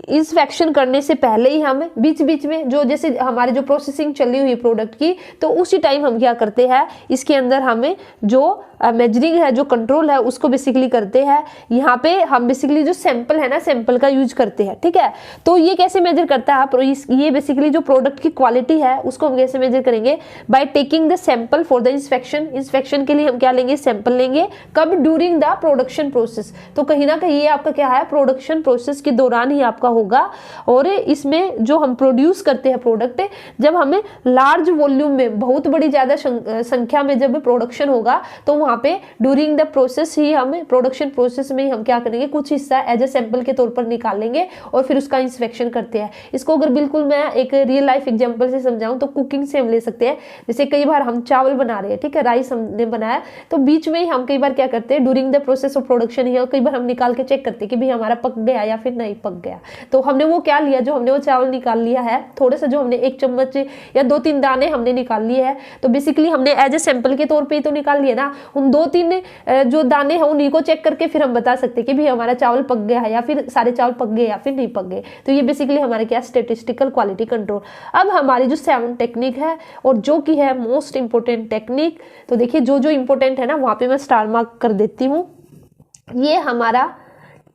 इंस्पेक्शन करने से पहले ही हम बीच बीच में जो जैसे हमारी जो प्रोसेसिंग चली हुई प्रोडक्ट की, तो उसी टाइम हम क्या करते हैं, इसके अंदर हमें जो मेजरिंग है, जो कंट्रोल है, उसको बेसिकली करते हैं। यहाँ पे हम बेसिकली जो सैंपल है ना, सैंपल का यूज करते हैं, ठीक है। तो ये कैसे मेजर करता है, ये बेसिकली जो प्रोडक्ट की क्वालिटी है उसको हम कैसे मेजर करेंगे, by taking the sample for the inspection. Inspection के लिए हम क्या लेंगे, सैंपल लेंगे। कब, ड्यूरिंग द प्रोडक्शन प्रोसेस। तो कहीं ना कहीं ये आपका क्या है, प्रोडक्शन प्रोसेस के दौरान ही आपको आपका होगा। और इसमें जो हम प्रोड्यूस करते हैं प्रोडक्ट, जब हमें लार्ज वॉल्यूम में बहुत बड़ी ज़्यादा संख्या में जब प्रोडक्शन होगा तो वहाँ पे ड्यूरिंग द प्रोसेस ही हम प्रोडक्शन प्रोसेस में ही हम क्या करेंगे, कुछ हिस्सा एज ए सैंपल के तौर पर निकाल लेंगे और फिर उसका इंस्पेक्शन करते हैं। इसको अगर बिल्कुल मैं एक रियल लाइफ एग्जांपल से समझाऊं तो कुकिंग से हम ले सकते हैं। जैसे कई बार हम चावल बना रहे हैं, ठीक है, राइस हमने बनाया, तो बीच में ही हम कई बार क्या करते हैं, during the process of production ही, और कई बार हम निकाल के चेक करते हैं कि भाई हमारा पक गया या फिर नहीं पक गया। तो हमने वो क्या लिया, जो हमने वो चावल निकाल लिया है, थोड़ा सा जो हमने 1 चम्मच या 2-3 दाने हमने निकाल लिए हैं, तो बेसिकली हमने एज ए सैंपल के तौर पे ही तो निकाल लिए ना। उन 2-3 जो दाने हैं उन्हीं को चेक करके फिर हम बता सकते हैं कि भाई हमारा चावल पक गया है या फिर सारे चावल पक गए या फिर नहीं पक गए। तो ये बेसिकली हमारे क्या, स्टैटिस्टिकल क्वालिटी कंट्रोल। अब हमारी जो 7 टेक्निक है और जो कि है मोस्ट इंपोर्टेंट टेक्निक, तो देखिए जो जो इंपोर्टेंट है ना वहां पे मैं स्टार मार्क कर देती हूँ। ये हमारा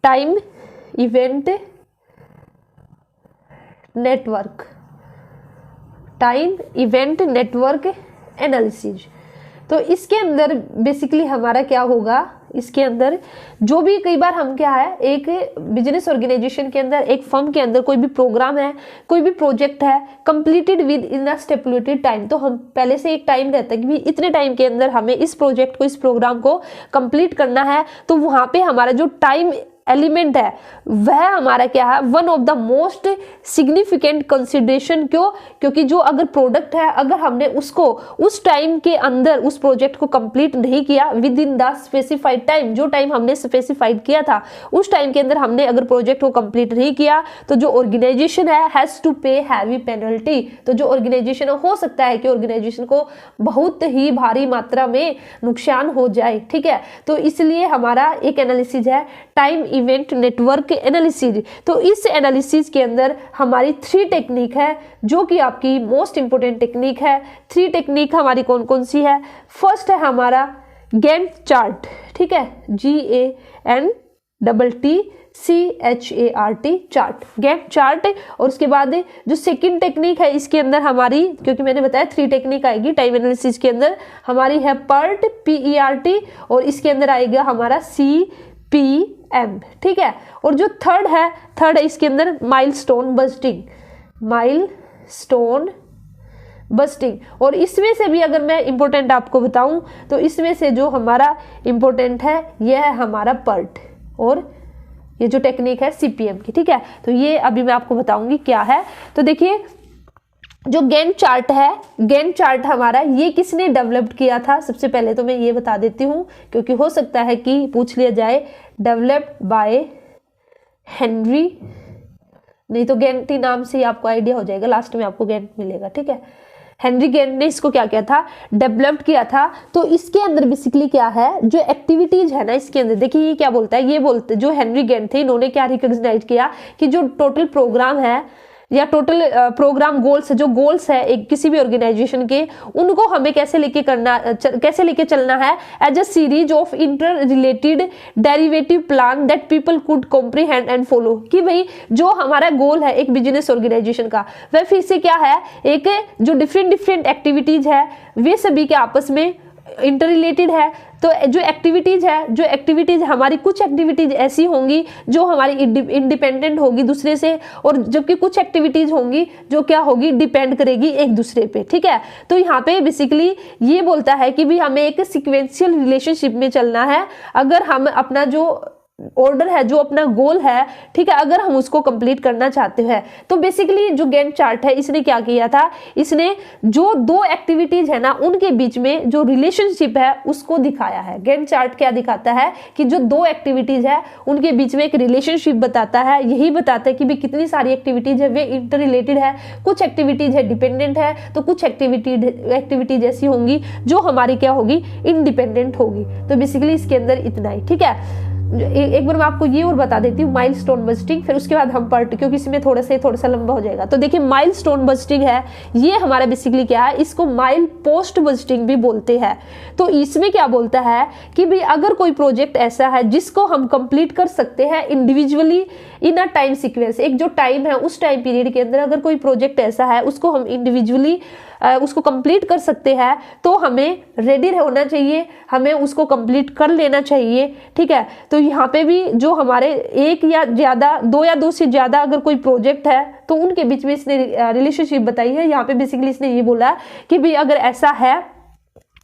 time event network, time event network analysis. तो इसके अंदर बेसिकली हमारा क्या होगा, इसके अंदर जो भी कई बार हम क्या है, एक बिजनेस ऑर्गेनाइजेशन के अंदर, एक फर्म के अंदर कोई भी प्रोग्राम है, कोई भी प्रोजेक्ट है, completed within a stipulated time, तो हम पहले से एक टाइम रहता है कि भी इतने टाइम के अंदर हमें इस प्रोजेक्ट को, इस प्रोग्राम को कंप्लीट करना है। तो वहां पे हमारा जो टाइम एलिमेंट है वह हमारा क्या है, one of the most significant consideration. क्यों? क्योंकि जो अगर प्रोडक्ट है, अगर हमने उसको उस टाइम के अंदर उस प्रोजेक्ट को कंप्लीट नहीं किया with in the specified time, जो टाइम हमने स्पेसिफाइड किया था उस टाइम के अंदर हमने अगर प्रोजेक्ट को कंप्लीट नहीं किया, तो जो ऑर्गेनाइजेशन है हैज टू पे हैवी पेनल्टी। तो जो ऑर्गेनाइजेशन हो सकता है कि ऑर्गेनाइजेशन को बहुत ही भारी मात्रा में नुकसान हो जाए, ठीक है। तो इसलिए हमारा एक एनालिसिस है टाइम इवेंट नेटवर्क एनालिसिस। तो इस एनालिसिस के अंदर हमारी 3 टेक्निक है जो कि आपकी मोस्ट इंपोर्टेंट टेक्निक है। 3 टेक्निक हमारी कौन कौन सी है? फर्स्ट है हमारा गैंट चार्ट, ठीक है, GANTTCHART चार्ट, गैंट चार्ट। और उसके बाद जो सेकंड टेक्निक है इसके अंदर हमारी, क्योंकि मैंने बताया 3 टेक्निक आएगी टाइम एनालिसिस के अंदर, हमारी है PERT, PERT, और इसके अंदर आएगा हमारा CPM, ठीक है। और जो थर्ड है इसके अंदर माइलस्टोन बस्टिंग, माइलस्टोन बस्टिंग। और इसमें से भी अगर मैं इंपॉर्टेंट आपको बताऊं तो इसमें से जो हमारा इंपॉर्टेंट है यह है हमारा PERT, और ये जो टेक्निक है CPM की, ठीक है। तो ये अभी मैं आपको बताऊंगी क्या है। तो देखिए जो गैंट चार्ट है, गैंट चार्ट हमारा ये किसने डेवलप्ड किया था? सबसे पहले तो मैं ये बता देती हूँ क्योंकि हो सकता है कि पूछ लिया जाए, डेवलप्ड बाय हेनरी, नहीं तो गैंट ही नाम से ही आपको आइडिया हो जाएगा, लास्ट में आपको गैंट मिलेगा, ठीक है। हेनरी गैंट ने इसको क्या किया था, डेवलप्ड किया था। तो इसके अंदर बेसिकली क्या है, जो एक्टिविटीज है ना इसके अंदर, देखिए ये क्या बोलता है, ये बोलते जो हेनरी गैंट थे इन्होंने क्या रिकॉग्नाइज किया कि जो टोटल प्रोग्राम है या टोटल प्रोग्राम गोल्स, जो गोल्स है एक किसी भी ऑर्गेनाइजेशन के, उनको हमें कैसे लेके चलना है as a series of inter related derivative plan that people could comprehend and follow. कि भाई जो हमारा गोल है एक बिजनेस ऑर्गेनाइजेशन का, वह फिर से क्या है, एक जो डिफरेंट एक्टिविटीज है वे सभी के आपस में इंटर रिलेटेड है। तो जो एक्टिविटीज हमारी, कुछ एक्टिविटीज ऐसी होंगी जो हमारी इंडिपेंडेंट होगी दूसरे से, और जबकि कुछ एक्टिविटीज होंगी जो क्या होगी, डिपेंड करेगी एक दूसरे पे, ठीक है। तो यहाँ पे बेसिकली ये बोलता है कि भी हमें एक सिक्वेंशियल रिलेशनशिप में चलना है। अगर हम अपना जो ऑर्डर है, जो अपना गोल है, ठीक है, अगर हम उसको कंप्लीट करना चाहते हैं, तो बेसिकली जो गैंट चार्ट है इसने क्या किया था, इसने जो 2 एक्टिविटीज है ना उनके बीच में जो रिलेशनशिप है उसको दिखाया है। गैंट चार्ट क्या दिखाता है कि जो 2 एक्टिविटीज है उनके बीच में एक रिलेशनशिप बताता है। यही बताता है कि भी कितनी सारी एक्टिविटीज है वे इंटर रिलेटेड है, कुछ एक्टिविटीज है डिपेंडेंट है, तो कुछ एक्टिविटीज ऐसी होंगी जो हमारी क्या होगी, इंडिपेंडेंट होगी। तो बेसिकली इसके अंदर इतना ही, ठीक है। एक बार मैं आपको ये और बता देती हूँ माइलस्टोन बस्टिंग, फिर उसके बाद हम PERT, क्योंकि इसमें थोड़ा सा लंबा हो जाएगा। तो देखिए माइलस्टोन बस्टिंग है, ये हमारा बेसिकली क्या है, इसको माइल पोस्ट बस्टिंग भी बोलते हैं। तो इसमें क्या बोलता है कि भाई अगर कोई प्रोजेक्ट ऐसा है जिसको हम कंप्लीट कर सकते हैं individually in a time sequence, एक जो टाइम है उस टाइम पीरियड के अंदर अगर कोई प्रोजेक्ट ऐसा है उसको हम इंडिविजुअली उसको कंप्लीट कर सकते हैं तो हमें रेडी होना चाहिए, हमें उसको कंप्लीट कर लेना चाहिए। ठीक है, तो यहाँ पे भी जो हमारे एक या ज़्यादा, दो या दो से ज़्यादा अगर कोई प्रोजेक्ट है तो उनके बीच में इसने रिलेशनशिप बताई है। यहाँ पे बेसिकली इसने ये बोला कि भाई अगर ऐसा है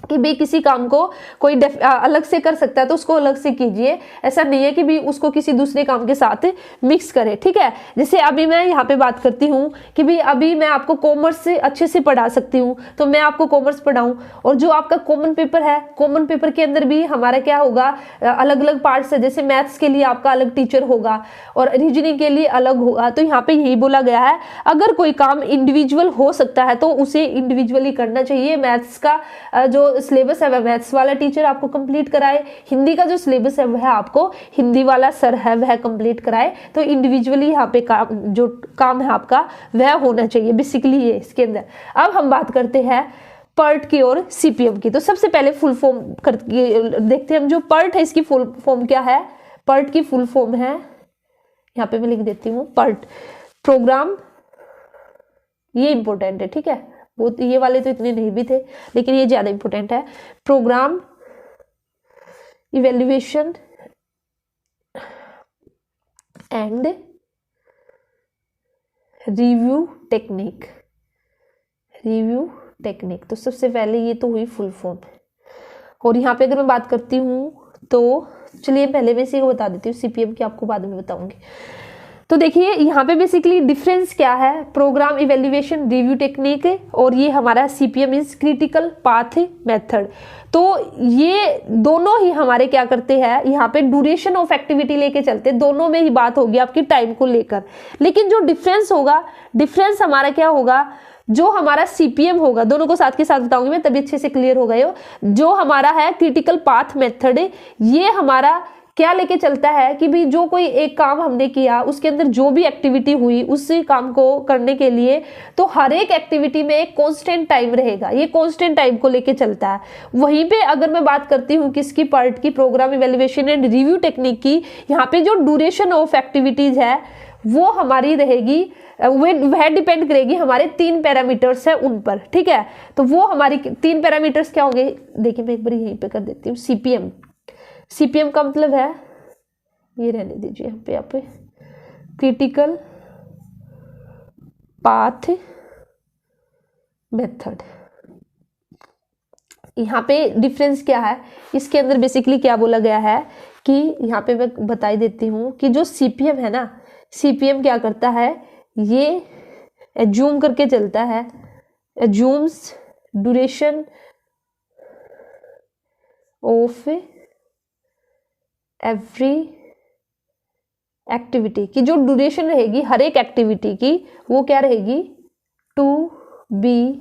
कि भाई किसी काम को कोई अलग से कर सकता है तो उसको अलग से कीजिए, ऐसा नहीं है कि भी उसको किसी दूसरे काम के साथ मिक्स करें। ठीक है, जैसे अभी मैं यहाँ पे बात करती हूँ कि भाई अभी मैं आपको कॉमर्स से अच्छे से पढ़ा सकती हूँ तो मैं आपको कॉमर्स पढ़ाऊँ, और जो आपका कॉमन पेपर है, कॉमन पेपर के अंदर भी हमारा क्या होगा, अलग अलग पार्ट्स है। जैसे मैथ्स के लिए आपका अलग टीचर होगा और रीजनिंग के लिए अलग होगा। तो यहाँ पे यही बोला गया है अगर कोई काम इंडिविजुअल हो सकता है तो उसे इंडिविजुअली करना चाहिए। मैथ्स का जो सिलेबस है वह मैथ्स वाला टीचर आपको कंप्लीट कराए, हिंदी का जो सिलेबस है वह आपको हिंदी वाला सर है वह कंप्लीट कराए। तो इंडिविजुअली यहाँ पे जो काम है आपका वह होना चाहिए, बेसिकली ये इसके अंदर। अब हम बात करते हैं पर्ट की और सीपीएम की। तो सबसे पहले फुल फॉर्म देखते हैं हम। जो पर्ट है इसकी फुल फॉर्म क्या है? पर्ट की फुल फॉर्म है, यहाँ पे मैं लिख देती हूँ, पर्ट प्रोग्राम, ये इंपॉर्टेंट है। ठीक है, वो ये वाले तो इतने नहीं भी थे लेकिन ये ज्यादा इंपॉर्टेंट है। Programme evaluation and review technique, review technique. तो सबसे पहले ये तो हुई फुल फॉर्म। और यहाँ पे अगर मैं बात करती हूँ तो चलिए पहले मैं इसी को बता देती हूँ, सीपीएम की आपको बाद में बताऊंगी। तो देखिए यहाँ पे बेसिकली डिफरेंस क्या है, प्रोग्राम इवेल्युएशन रिव्यू टेक्निक और ये हमारा CPM is critical path method. तो ये दोनों ही हमारे क्या करते हैं, यहाँ पे ड्यूरेशन ऑफ एक्टिविटी लेके चलते, दोनों में ही बात होगी आपकी टाइम को लेकर। लेकिन जो डिफरेंस होगा, डिफरेंस हमारा क्या होगा, जो हमारा सीपीएम होगा, दोनों को साथ के साथ बताऊंगी मैं तभी अच्छे से क्लियर हो गए हो। जो हमारा है क्रिटिकल पाथ मेथड, ये हमारा क्या लेके चलता है कि भी जो कोई एक काम हमने किया उसके अंदर जो भी एक्टिविटी हुई उसी काम को करने के लिए तो हर एक एक्टिविटी में एक कांस्टेंट टाइम रहेगा, ये कांस्टेंट टाइम को लेके चलता है। वहीं पे अगर मैं बात करती हूँ किसकी, पार्ट की, programme evaluation and review technique की, यहाँ पे जो ड्यूरेशन ऑफ एक्टिविटीज है वो हमारी रहेगी, वह डिपेंड करेगी हमारे 3 पैरामीटर्स है उन पर। ठीक है, तो वो हमारी 3 पैरामीटर्स क्या होंगे, देखिए मैं एक बार यहीं पे कर देती हूँ। सीपीएम, सीपीएम का मतलब है, ये रहने दीजिए यहाँ पे क्रिटिकल पाथ मेथड। यहाँ पे डिफरेंस क्या है, इसके अंदर बेसिकली क्या बोला गया है कि यहाँ पे मैं बता देती हूँ कि जो सीपीएम है ना, सीपीएम क्या करता है, ये एज्यूम करके चलता है, assumes duration of every activity की, जो ड्यूरेशन रहेगी हर एक एक्टिविटी की वो क्या रहेगी, टू बी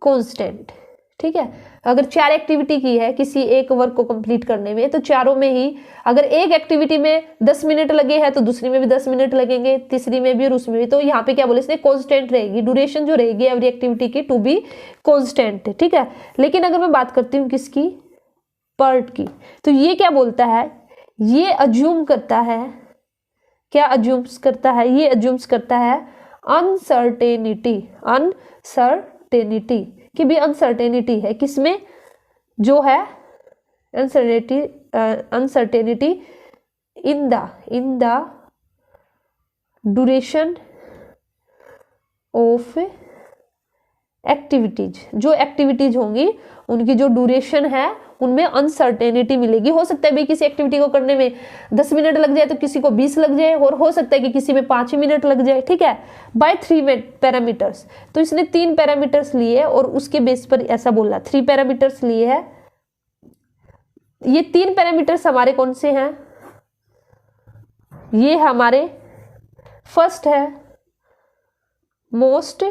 कांस्टेंट। ठीक है, अगर 4 एक्टिविटी की है किसी एक वर्क को कंप्लीट करने में तो चारों में ही अगर एक एक्टिविटी में 10 मिनट लगे हैं तो दूसरी में भी 10 मिनट लगेंगे, तीसरी में भी और उसमें भी। तो यहाँ पे क्या बोले इसने, कांस्टेंट रहेगी ड्यूरेशन जो रहेगी एवरी एक्टिविटी की, टू बी कांस्टेंट। ठीक है, लेकिन अगर मैं बात करती हूँ किसकी, पर्ट की, तो ये क्या बोलता है, ये अज्यूम करता है, क्या अज्यूम्स करता है, ये अज्यूम्स करता है अनसर्टेनिटी, अनसर्टेनिटी कि भी अनसर्टेनिटी है किसमें, जो है uncertainty in the duration of activities, जो एक्टिविटीज होंगी उनकी जो ड्यूरेशन है उनमें अनसर्टेनिटी मिलेगी। हो सकता है भाई किसी एक्टिविटी को करने में 10 मिनट लग जाए तो किसी को 20 लग जाए, और हो सकता है कि किसी में 5 मिनट लग जाए। ठीक है, बाय 3 पैरामीटर्स। तो इसने 3 पैरामीटर्स लिए और उसके बेस पर ऐसा बोला, 3 पैरामीटर्स लिए है। ये 3 पैरामीटर्स हमारे कौन से हैं, ये हमारे फर्स्ट है मोस्ट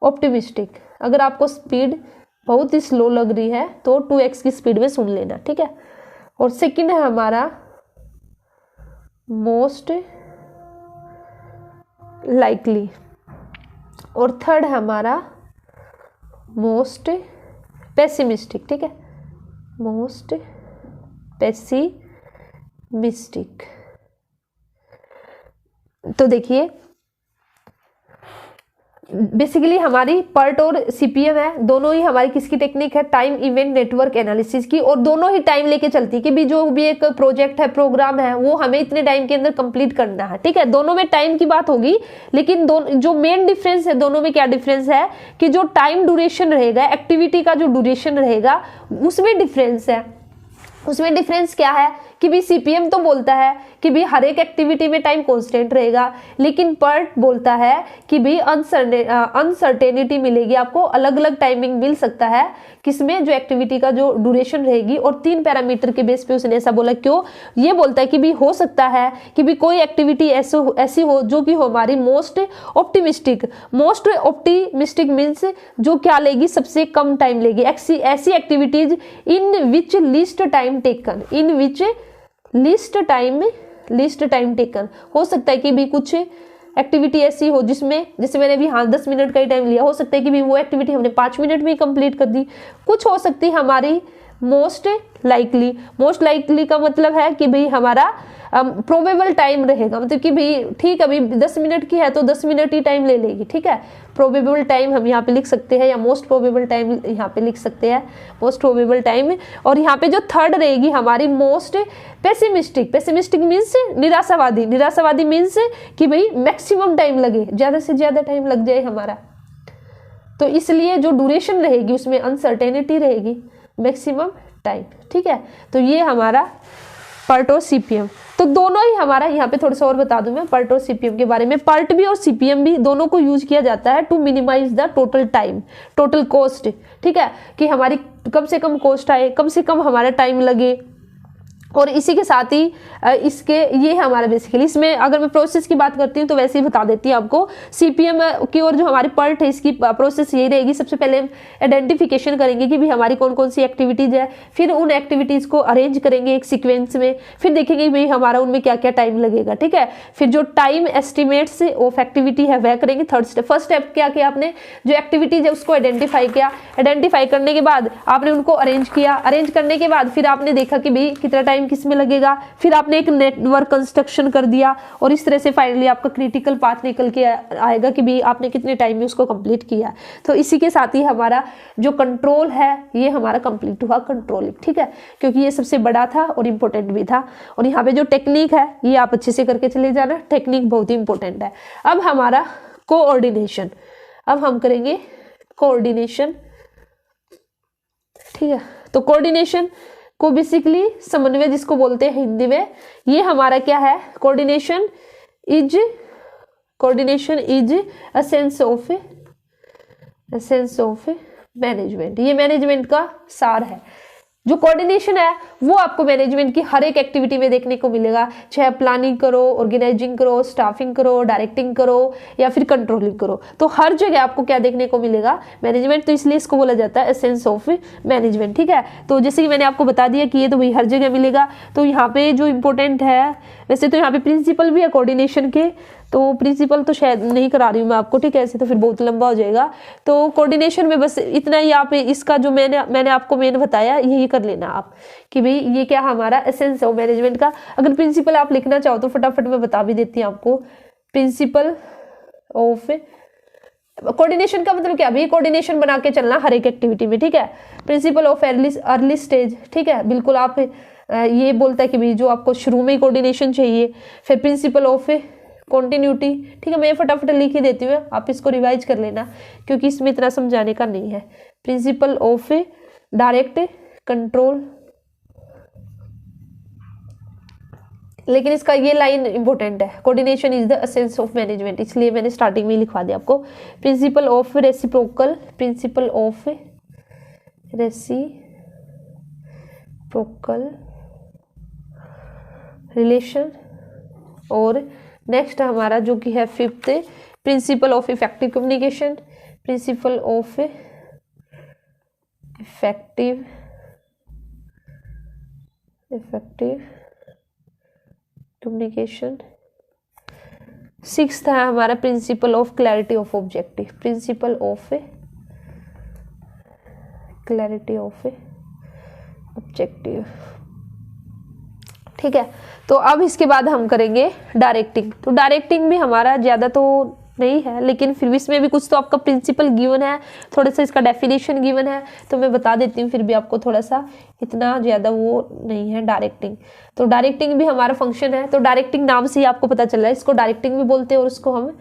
ऑप्टिमिस्टिक। अगर आपको स्पीड बहुत ही स्लो लग रही है तो 2x की स्पीड में सुन लेना। ठीक है, और सेकंड है हमारा मोस्ट लाइकली, और थर्ड है हमारा मोस्ट पेसिमिस्टिक। ठीक है, मोस्ट पेसिमिस्टिक। तो देखिए बेसिकली हमारी पर्ट और सीपीएम है, दोनों ही हमारी किसकी टेक्निक है, टाइम इवेंट नेटवर्क एनालिसिस की, और दोनों ही टाइम लेके चलती है कि भी जो भी एक प्रोजेक्ट है, प्रोग्राम है, वो हमें इतने टाइम के अंदर कंप्लीट करना है। ठीक है, दोनों में टाइम की बात होगी, लेकिन जो मेन डिफरेंस है दोनों में, क्या डिफरेंस है कि जो टाइम ड्यूरेशन रहेगा, एक्टिविटी का जो ड्यूरेशन रहेगा, उसमें डिफरेंस है। उसमें डिफरेंस क्या है कि भी सीपीएम तो बोलता है कि भी हर एक एक्टिविटी में टाइम कांस्टेंट रहेगा, लेकिन पर्ट बोलता है कि भी अनसर्टेनिटी मिलेगी आपको, अलग अलग टाइमिंग मिल सकता है किसमें, जो एक्टिविटी का जो ड्यूरेशन रहेगी। और 3 पैरामीटर के बेस पे उसने ऐसा बोला। क्यों? ये बोलता है कि भी हो सकता है कि भी कोई एक्टिविटी ऐसी हो जो कि हो हमारी मोस्ट ऑप्टिमिस्टिक मीन्स जो क्या लेगी, सबसे कम टाइम लेगी। ऐसी activities in which least time taken हो सकता है कि भी कुछ एक्टिविटी ऐसी हो जिसमें, जैसे मैंने भी 10 मिनट का ही टाइम लिया, हो सकता है कि भी वो एक्टिविटी हमने 5 मिनट में ही कंप्लीट कर दी। कुछ हो सकती है हमारी मोस्ट लाइकली का मतलब है कि भाई हमारा प्रोबेबल टाइम रहेगा, मतलब कि भाई ठीक है, अभी 10 मिनट की है तो 10 मिनट ही टाइम ले लेगी। ठीक है, प्रोबेबल टाइम हम यहाँ पे लिख सकते हैं, या मोस्ट प्रोबेबल टाइम यहाँ पे लिख सकते हैं, मोस्ट प्रोबेबल टाइम। और यहाँ पे जो थर्ड रहेगी हमारी मोस्ट पेसिमिस्टिक मीन्स निराशावादी मीन्स कि भाई मैक्सिमम टाइम लगे, ज्यादा से ज्यादा टाइम लग जाए हमारा, तो इसलिए जो ड्यूरेशन रहेगी उसमें अनसर्टेनिटी रहेगी, मैक्सिमम टाइम। ठीक है, तो ये हमारा पर्ट और सीपीएम। तो दोनों ही हमारा, यहाँ पे थोड़ा सा और बता दूं मैं पर्ट और सीपीएम के बारे में। पर्ट भी और सीपीएम भी दोनों को यूज किया जाता है to minimise the total cost. ठीक है, कि हमारी कम से कम कॉस्ट आए, कम से कम हमारा टाइम लगे। और इसी के साथ ही इसके ये है हमारा बेसिकली, इसमें अगर मैं प्रोसेस की बात करती हूँ तो वैसे ही बता देती हूँ आपको। सीपीएम की और जो हमारी पर्ट है इसकी प्रोसेस यही रहेगी। सबसे पहले हम आइडेंटिफिकेशन करेंगे कि भी हमारी कौन कौन सी एक्टिविटीज है, फिर उन एक्टिविटीज को अरेंज करेंगे एक सीक्वेंस में, फिर देखेंगे भाई हमारा उनमें क्या क्या टाइम लगेगा। ठीक है, फिर जो टाइम एस्टिमेट्स ऑफ एक्टिविटी है वह करेंगे। फर्स्ट स्टेप क्या किया आपने, जो एक्टिविटीज है उसको आइडेंटिफाई किया, आइडेंटिफाई करने के बाद आपने उनको अरेंज किया, अरेंज करने के बाद फिर आपने देखा कि भाई कितना टाइम किसमें लगेगा, फिर आपने एक नेटवर्क कंस्ट्रक्शन कर दिया, और इस तरह से फाइनली आपका क्रिटिकल पाथ निकल के आएगा कि भी आपने कितने टाइम में उसको कंप्लीट किया। तो इसी के साथ ही हमारा जो कंट्रोल है ये हमारा कंप्लीट हुआ, कंट्रोलिंग। ठीक है, क्योंकि ये सबसे बड़ा था और इम्पोर्टेंट भी था। और यहाँ पे जो टेक्निक है ये आप अच्छे से करके चले जाना, टेक्निक बहुत ही इंपॉर्टेंट है। अब हमारा कोऑर्डिनेशन, अब हम करेंगे कोऑर्डिनेशन। ठीक है, तो कोऑर्डिनेशन को बेसिकली समन्वय जिसको बोलते हैं हिंदी में, ये हमारा क्या है, coordination is a sense of management. ये मैनेजमेंट का सार है। जो कोऑर्डिनेशन है वो आपको मैनेजमेंट की हर एक एक्टिविटी में देखने को मिलेगा, चाहे प्लानिंग करो, ऑर्गेनाइजिंग करो, स्टाफिंग करो, डायरेक्टिंग करो या फिर कंट्रोलिंग करो, तो हर जगह आपको क्या देखने को मिलेगा, मैनेजमेंट। तो इसलिए इसको बोला जाता है एसेंस ऑफ मैनेजमेंट। ठीक है, तो जैसे कि मैंने आपको बता दिया कि ये तो भाई हर जगह मिलेगा। तो यहाँ पे जो इम्पोर्टेंट है, वैसे तो यहाँ पे प्रिंसिपल भी है कोऑर्डिनेशन के, तो प्रिंसिपल तो शायद नहीं करा रही हूँ मैं आपको। ठीक है, ऐसे तो फिर बहुत लंबा हो जाएगा। तो कोऑर्डिनेशन में बस इतना ही, आप इसका जो मैंने आपको मेन बताया यही कर लेना आप, कि भाई ये क्या हमारा एसेंस है मैनेजमेंट का। अगर प्रिंसिपल आप लिखना चाहो तो फटाफट मैं बता भी देती हूँ आपको। प्रिंसिपल ऑफ कोऑर्डिनेशन का मतलब क्या, भी कोऑर्डिनेशन बना के चलना हर एक एक्टिविटी में। ठीक है, प्रिंसिपल ऑफ अर्ली स्टेज। ठीक है, बिल्कुल आप ये बोलता है कि भाई जो आपको शुरू में ही कोऑर्डिनेशन चाहिए। फिर प्रिंसिपल ऑफ कॉन्टिन्यूटी। ठीक है, मैं फटाफट लिख ही देती हूँ, आप इसको रिवाइज कर लेना क्योंकि इसमें इतना समझाने का नहीं है। प्रिंसिपल ऑफ डायरेक्ट कंट्रोल, लेकिन इसका ये लाइन इंपॉर्टेंट है, coordination is the essence of management, इसलिए मैंने स्टार्टिंग में लिखवा दिया आपको। Principle of reciprocal, principle of reciprocal relation. और नेक्स्ट हमारा जो कि है fifth, principle of effective communication, principle of effective communication. Sixth है हमारा principle of clarity of objective, principle of clarity of objective. ठीक है, तो अब इसके बाद हम करेंगे डायरेक्टिंग। तो डायरेक्टिंग भी हमारा ज़्यादा तो नहीं है, लेकिन फिर भी इसमें भी कुछ तो आपका प्रिंसिपल गिवन है, थोड़ा सा इसका डेफिनेशन गिवन है, तो मैं बता देती हूँ, फिर भी आपको थोड़ा सा इतना ज़्यादा वो नहीं है। डायरेक्टिंग, तो डायरेक्टिंग भी हमारा फंक्शन है, तो डायरेक्टिंग नाम से ही आपको पता चल रहा है, इसको डायरेक्टिंग भी बोलते हैं और उसको हम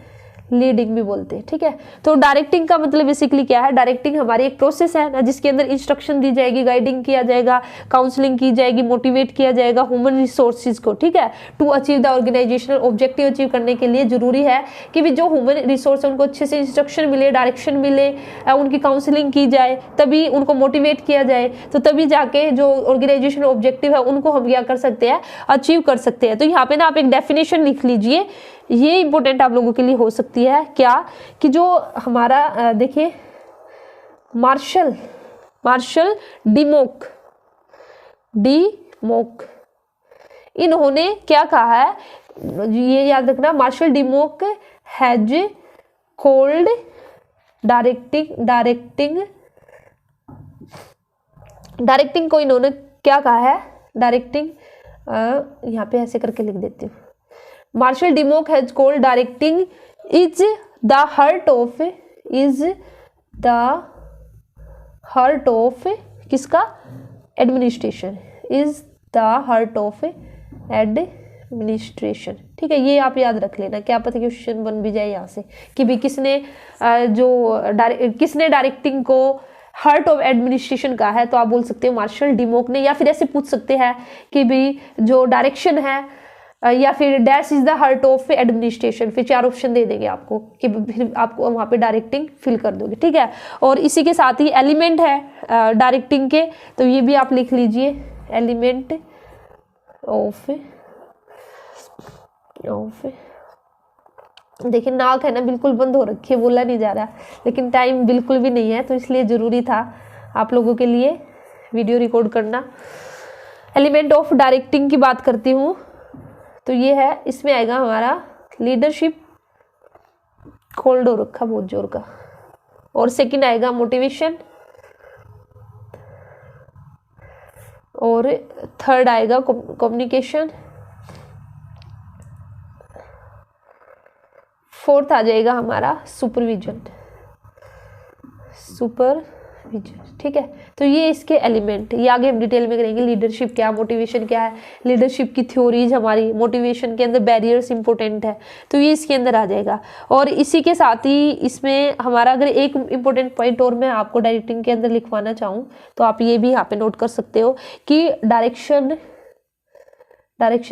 लीडिंग भी बोलते हैं, ठीक है। तो डायरेक्टिंग का मतलब बेसिकली क्या है, डायरेक्टिंग हमारी एक प्रोसेस है ना, जिसके अंदर इंस्ट्रक्शन दी जाएगी, गाइडिंग किया जाएगा, काउंसलिंग की जाएगी, मोटिवेट किया जाएगा ह्यूमन रिसोर्सेज को, ठीक है, to achieve the organisational objective achieve करने के लिए जरूरी है कि भी जो ह्यूमन रिसोर्स है उनको अच्छे से इंस्ट्रक्शन मिले, डायरेक्शन मिले, उनकी काउंसलिंग की जाए, तभी उनको मोटिवेट किया जाए, तो तभी जाके जो ऑर्गेनाइजेशन ऑब्जेक्टिव है उनको हम क्या कर सकते हैं, अचीव कर सकते हैं। तो यहाँ पे ना आप एक डेफिनेशन लिख लीजिए, ये इंपॉर्टेंट आप लोगों के लिए हो सकती है, क्या कि जो हमारा देखिए मार्शल डिमोक इन्होंने क्या कहा है, ये याद रखना, martial Dimock has called directing को इन्होंने क्या कहा है, डायरेक्टिंग यहाँ पे ऐसे करके लिख देती हूँ, Marshall Dimock has called directing is the heart of किसका, administration, is the heart of administration, ठीक है। ये आप याद रख लेना, क्या पता क्वेश्चन बन भी जाए यहाँ से कि भी किसने डायरेक्टिंग को हार्ट ऑफ एडमिनिस्ट्रेशन कहा है, तो आप बोल सकते हो मार्शल डिमोक ने, या फिर ऐसे पूछ सकते हैं कि भी जो डायरेक्शन है या फिर dash is the heart of administration, फिर 4 ऑप्शन दे देंगे आपको कि फिर आपको वहाँ पे डायरेक्टिंग फिल कर दोगे, ठीक है। और इसी के साथ ही एलिमेंट है डायरेक्टिंग के, तो ये भी आप लिख लीजिए, एलिमेंट ऑफ देखिए नाक है ना बिल्कुल बंद हो रखी है, बोला नहीं जा रहा, लेकिन टाइम बिल्कुल भी नहीं है, तो इसलिए ज़रूरी था आप लोगों के लिए वीडियो रिकॉर्ड करना। एलिमेंट ऑफ डायरेक्टिंग की बात करती हूँ, तो ये है, इसमें आएगा हमारा लीडरशिप, कोल्ड हो रखा बहुत जोर का, और सेकंड आएगा मोटिवेशन, और थर्ड आएगा कम्युनिकेशन, फोर्थ आ जाएगा हमारा सुपरविजन, ठीक है। तो ये इसके एलिमेंट, ये आगे हम डिटेल में करेंगे, लीडरशिप क्या, मोटिवेशन क्या है, लीडरशिप की थ्योरीज हमारी, मोटिवेशन के अंदर बैरियर्स इंपॉर्टेंट है, तो ये इसके अंदर आ जाएगा। और इसी के साथ ही इसमें हमारा अगर एक इंपॉर्टेंट पॉइंट और मैं आपको डायरेक्टिंग के अंदर लिखवाना चाहूँ, तो आप ये भी यहाँ पे नोट कर सकते हो कि डायरेक्शन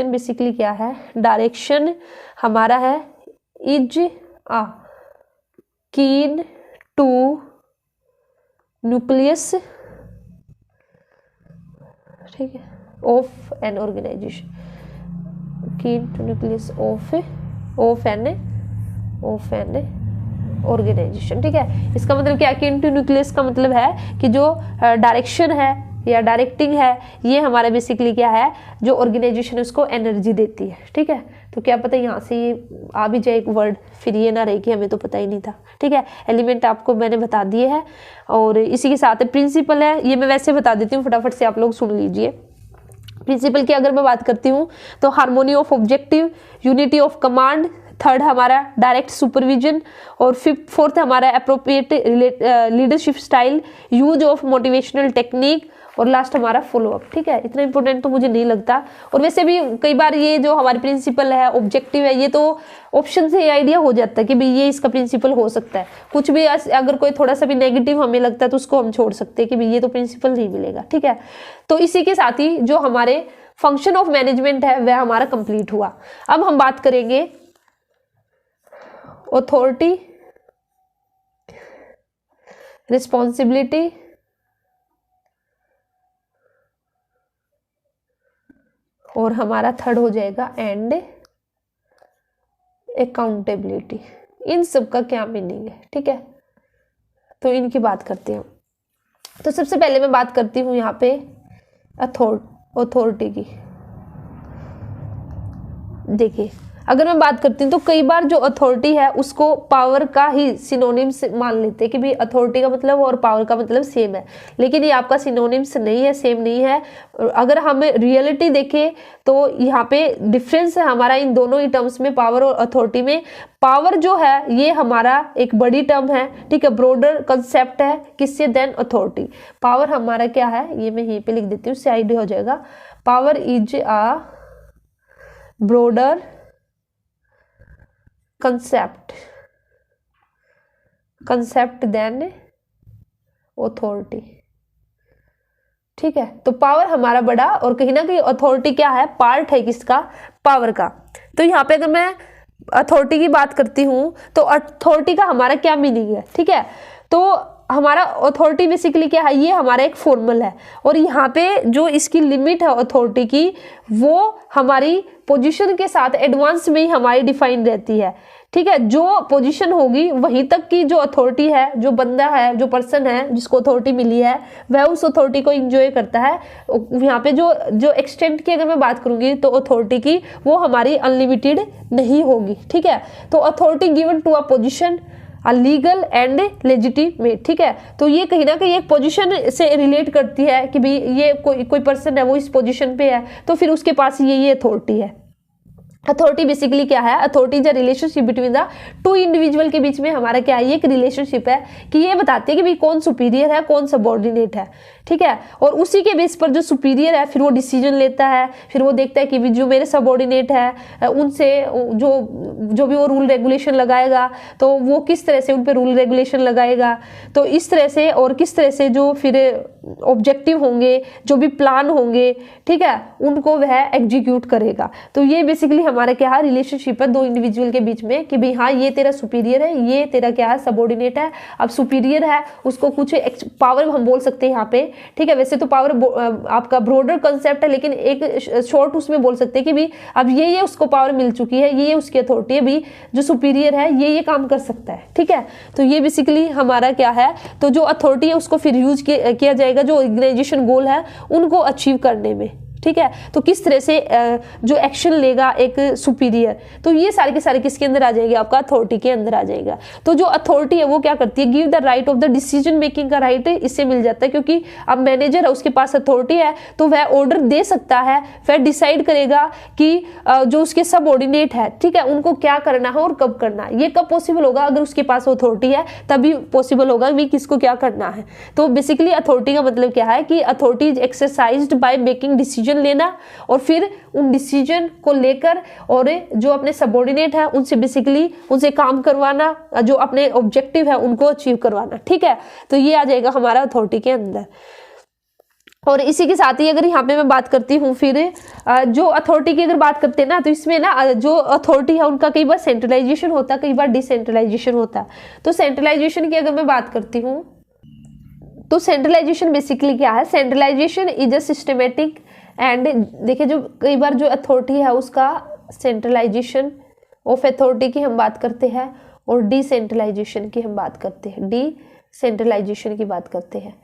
बेसिकली क्या है, डायरेक्शन हमारा है इज आ कीन टू न्यूक्लियस, ठीक है, of an organisation, keen to nucleus of an organisation, ठीक है। इसका मतलब क्या है, कीन टू न्यूक्लियस का मतलब है कि जो डायरेक्शन है या डायरेक्टिंग है, ये हमारा बेसिकली क्या है, जो ऑर्गेनाइजेशन उसको एनर्जी देती है, ठीक है। तो क्या पता यहाँ से ये आ भी जाए एक वर्ड, फिर ये ना रहे कि हमें तो पता ही नहीं था, ठीक है। एलिमेंट आपको मैंने बता दिए हैं, और इसी के साथ प्रिंसिपल है, ये मैं वैसे बता देती हूँ, फटाफट से आप लोग सुन लीजिए। प्रिंसिपल की अगर मैं बात करती हूँ तो harmony of objective, unity of command, third हमारा डायरेक्ट सुपरविजन, और फोर्थ हमारा appropriate leadership style, use of motivational technique, और लास्ट हमारा फॉलोअप, ठीक है। इतना इंपॉर्टेंट तो मुझे नहीं लगता, और वैसे भी कई बार ये जो हमारी प्रिंसिपल है, ऑब्जेक्टिव है, ये तो ऑप्शन से आइडिया हो जाता है कि भाई ये इसका प्रिंसिपल हो सकता है। कुछ भी अगर कोई थोड़ा सा भी नेगेटिव हमें लगता है तो उसको हम छोड़ सकते हैं कि भाई ये तो प्रिंसिपल नहीं मिलेगा, ठीक है। तो इसी के साथ ही जो हमारे फंक्शन ऑफ मैनेजमेंट है वह हमारा कंप्लीट हुआ। अब हम बात करेंगे ऑथोरिटी, रिस्पॉन्सिबिलिटी, और हमारा थर्ड हो जाएगा एंड अकाउंटेबिलिटी। इन सब का क्या मीनिंग है, ठीक है, तो इनकी बात करते हैं। तो सबसे पहले मैं बात करती हूँ यहाँ पे अथॉरिटी की। देखिए अगर मैं बात करती हूँ तो कई बार जो अथॉरिटी है उसको पावर का ही सिनोनिम्स मान लेते हैं कि भाई अथॉरिटी का मतलब और पावर का मतलब सेम है, लेकिन ये आपका सिनोनिम्स नहीं है, सेम नहीं है। अगर हम रियलिटी देखें तो यहाँ पे डिफरेंस है हमारा इन दोनों ही टर्म्स में, पावर और अथॉरिटी में। पावर जो है ये हमारा एक बड़ी टर्म है, ठीक है, ब्रॉडर कंसेप्ट है किससे देन अथॉरिटी। पावर हमारा क्या है, ये मैं यहीं पे लिख देती हूँ, उससे आइडिया हो जाएगा। Power is a broader concept than authority, ठीक है। तो पावर हमारा बड़ा और कहीं ना कहीं अथॉरिटी क्या है, पार्ट है किसका, पावर का। तो यहाँ पे अगर मैं अथॉरिटी की बात करती हूं तो अथॉरिटी का हमारा क्या मीनिंग है, ठीक है। तो हमारा अथॉरिटी बेसिकली क्या है, ये हमारा एक फॉर्मल है और यहाँ पे जो इसकी लिमिट है अथॉरिटी की वो हमारी पोजीशन के साथ एडवांस में ही हमारी डिफाइन रहती है, ठीक है। जो पोजीशन होगी वहीं तक की जो अथॉरिटी है, जो बंदा है, जो पर्सन है जिसको अथॉरिटी मिली है वह उस अथॉरिटी को एंजॉय करता है। यहाँ पे जो एक्सटेंट की अगर मैं बात करूंगी तो अथॉरिटी की वो हमारी अनलिमिटेड नहीं होगी, ठीक है। तो authority given to a position legal and legitimate, ठीक है। तो ये कहीं ना कहीं एक पोजीशन से रिलेट करती है कि भाई ये कोई पर्सन है वो इस पोजीशन पे है तो फिर उसके पास ये अथॉरिटी है। अथॉरिटी बेसिकली क्या है, authority is a relationship between the two individual के बीच में हमारा क्या है, ये एक रिलेशनशिप है कि ये बताती है कि भाई कौन सुपीरियर है कौन सबऑर्डिनेट है, ठीक है। और उसी के बेस पर जो सुपीरियर है फिर वो डिसीजन लेता है, फिर वो देखता है कि जो मेरे सबऑर्डिनेट है उनसे जो भी वो रूल रेगुलेशन लगाएगा तो वो किस तरह से उन पे रूल रेगुलेशन लगाएगा, तो इस तरह से और किस तरह से जो फिर ऑब्जेक्टिव होंगे, जो भी प्लान होंगे, ठीक है, उनको वह एग्जीक्यूट करेगा। तो ये बेसिकली हमारा क्या है, रिलेशनशिप है दो इंडिविजुअल के बीच में कि भाई हाँ ये तेरा सुपीरियर है, ये तेरा क्या है, सबऑर्डिनेट है। अब सुपीरियर है उसको कुछ पावर हम बोल सकते हैं यहाँ पे, ठीक है। वैसे तो पावर आपका ब्रॉडर कंसेप्ट है लेकिन एक शॉर्ट उसमें बोल सकते हैं कि भाई अब ये उसको पावर मिल चुकी है, ये उसकी अथॉरिटी है, भाई जो सुपीरियर है ये काम कर सकता है, ठीक है। तो ये बेसिकली हमारा क्या है, तो जो अथॉरिटी है उसको फिर यूज किया जाएगा जो ऑर्गेनाइजेशन गोल है उनको अचीव करने में, ठीक है। तो किस तरह से जो एक्शन लेगा एक सुपीरियर, तो ये सारे के सारे किसके अंदर आ जाएंगे, आपका अथॉरिटी के अंदर आ जाएगा। तो जो अथॉरिटी है वो क्या करती है, give the right of the decision making का राइट इससे मिल जाता है, क्योंकि अब मैनेजर है उसके पास अथॉरिटी है तो वह ऑर्डर दे सकता है, वह डिसाइड करेगा कि जो उसके सबऑर्डिनेट है, ठीक है, उनको क्या करना है और कब करना है। ये कब पॉसिबल होगा, अगर उसके पास अथॉरिटी है तभी पॉसिबल होगा भी किसको क्या करना है। तो बेसिकली अथॉरिटी का मतलब क्या है कि authority is exercised by making decision लेना और फिर उन डिसीजन को लेकर और जो अपने सबऑर्डिनेट है उनसे बेसिकली उनसे काम करवाना, जो अपने ऑब्जेक्टिव है उनको अचीव करवाना, ठीक है। तो ये आ जाएगा हमारा अथॉरिटी के अंदर। और इसी के साथ ही अगर यहाँ पे मैं बात करती हूँ फिर जो अथॉरिटी की अगर बात करते हैं ना, तो इसमें ना जो अथॉरिटी है उनका कई बार सेंट्रलाइजेशन होता है, कई बार डिसेंट्रलाइजेशन होता है। तो सेंट्रलाइजेशन की अगर मैं बात करती हूँ तो सेंट्रलाइजेशन बेसिकली क्या है, centralisation is a systematic and देखिए जो कई बार जो अथॉरिटी है उसका सेंट्रलाइजेशन ऑफ अथॉरिटी की हम बात करते हैं और डिसेंट्रलाइजेशन की हम बात करते हैं, डिसेंट्रलाइजेशन की बात करते हैं।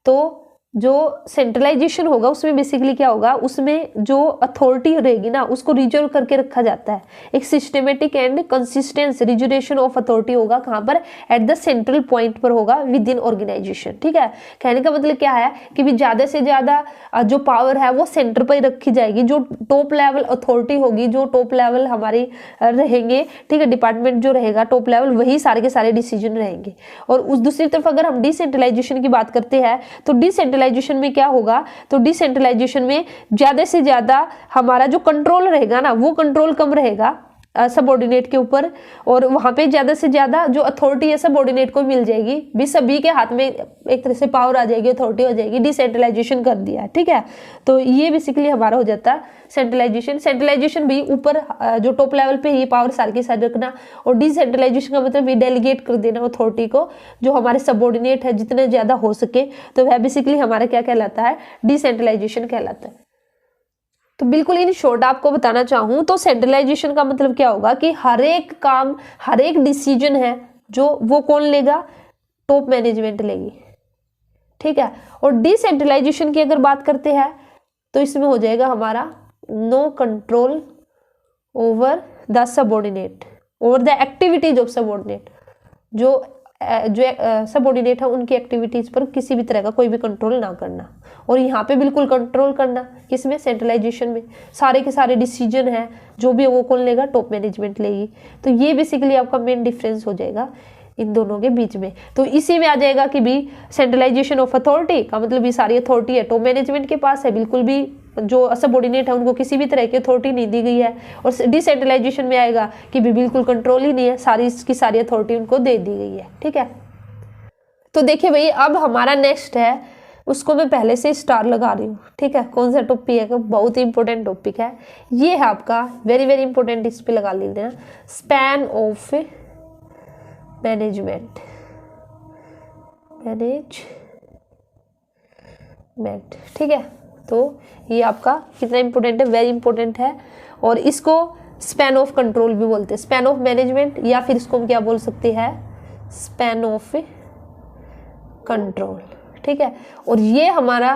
तो जो सेंट्रलाइजेशन होगा उसमें बेसिकली क्या होगा, उसमें जो अथॉरिटी रहेगी ना उसको रिजर्व करके रखा जाता है। एक systematic and consistence reservation of authority होगा, कहाँ पर, एट द सेंट्रल पॉइंट पर होगा विद इन ऑर्गेनाइजेशन, ठीक है। कहने का मतलब क्या है कि भी ज्यादा से ज्यादा जो पावर है वो सेंटर पर ही रखी जाएगी, जो टॉप लेवल अथॉरिटी होगी, जो टॉप लेवल हमारे रहेंगे, ठीक है, डिपार्टमेंट जो रहेगा टॉप लेवल वही सारे के सारे डिसीजन रहेंगे। और उस दूसरी तरफ अगर हम डिसेंट्रलाइजेशन की बात करते हैं तो डिसेंट्रलाइजेशन में क्या होगा, तो डिसेंट्रलाइजेशन में ज्यादा से ज्यादा हमारा जो कंट्रोल रहेगा ना वो कंट्रोल कम रहेगा सबऑर्डिनेट के ऊपर, और वहां पे ज्यादा से ज्यादा जो अथॉरिटी है सबऑर्डिनेट को मिल जाएगी, भी सभी के हाथ में एक तरह से पावर आ जाएगी, अथॉरिटी हो जाएगी, डिसेंट्रलाइजेशन कर दिया है, ठीक है। तो ये बेसिकली हमारा हो जाता है सेंट्रलाइजेशन। सेंट्रलाइजेशन भी ऊपर जो टॉप लेवल पे ही पावर सारे के सारे रखना, और डिसेंट्रलाइजेशन का मतलब भी डेलीगेट कर देना अथॉरिटी को, जो हमारे सबऑर्डिनेट है जितने ज्यादा हो सके, तो वह बेसिकली हमारा क्या कहलाता है, डिसेंट्रलाइजेशन कहलाता है। तो बिल्कुल इन शॉर्ट आपको बताना चाहूँ तो सेंट्रलाइजेशन का मतलब क्या होगा कि हर एक काम, हर एक डिसीजन है जो वो कौन लेगा, टॉप मैनेजमेंट लेगी, ठीक है। और डिसेंट्रलाइजेशन की अगर बात करते हैं तो इसमें हो जाएगा हमारा no control over the subordinate और द एक्टिविटीज ऑफ सबऑर्डिनेट, जो सबऑर्डिनेट है उनकी एक्टिविटीज पर किसी भी तरह का कोई भी कंट्रोल ना करना, और यहाँ पे बिल्कुल कंट्रोल करना किसमें, सेंट्रलाइजेशन में। सारे के सारे डिसीजन है जो भी वो कौन लेगा, टॉप मैनेजमेंट लेगी। तो ये बेसिकली आपका मेन डिफरेंस हो जाएगा इन दोनों के बीच में। तो इसी में आ जाएगा कि भी सेंट्रलाइजेशन ऑफ अथॉरिटी का मतलब ये सारी अथॉरिटी है टॉप मैनेजमेंट के पास है, बिल्कुल भी जो सबऑर्डिनेट है उनको किसी भी तरह की अथॉरिटी नहीं दी गई है। और डिसेंट्रलाइजेशन में आएगा कि भी बिल्कुल कंट्रोल ही नहीं है, सारी की सारी अथॉरिटी उनको दे दी गई है। ठीक है, तो देखिए भाई अब हमारा नेक्स्ट है, उसको मैं पहले से स्टार लगा रही हूँ। ठीक है, कौन सा टॉपिक है, बहुत ही इंपॉर्टेंट टॉपिक है ये, है आपका वेरी वेरी इंपॉर्टेंट, इस पे लगा लीजिए, स्पैन ऑफ मैनेजमेंट, ठीक है। तो ये आपका कितना इंपॉर्टेंट है, वेरी इंपॉर्टेंट है। और इसको स्पैन ऑफ कंट्रोल भी बोलते हैं, स्पैन ऑफ मैनेजमेंट, या फिर इसको हम क्या बोल सकते हैं, स्पैन ऑफ कंट्रोल। ठीक है, और ये हमारा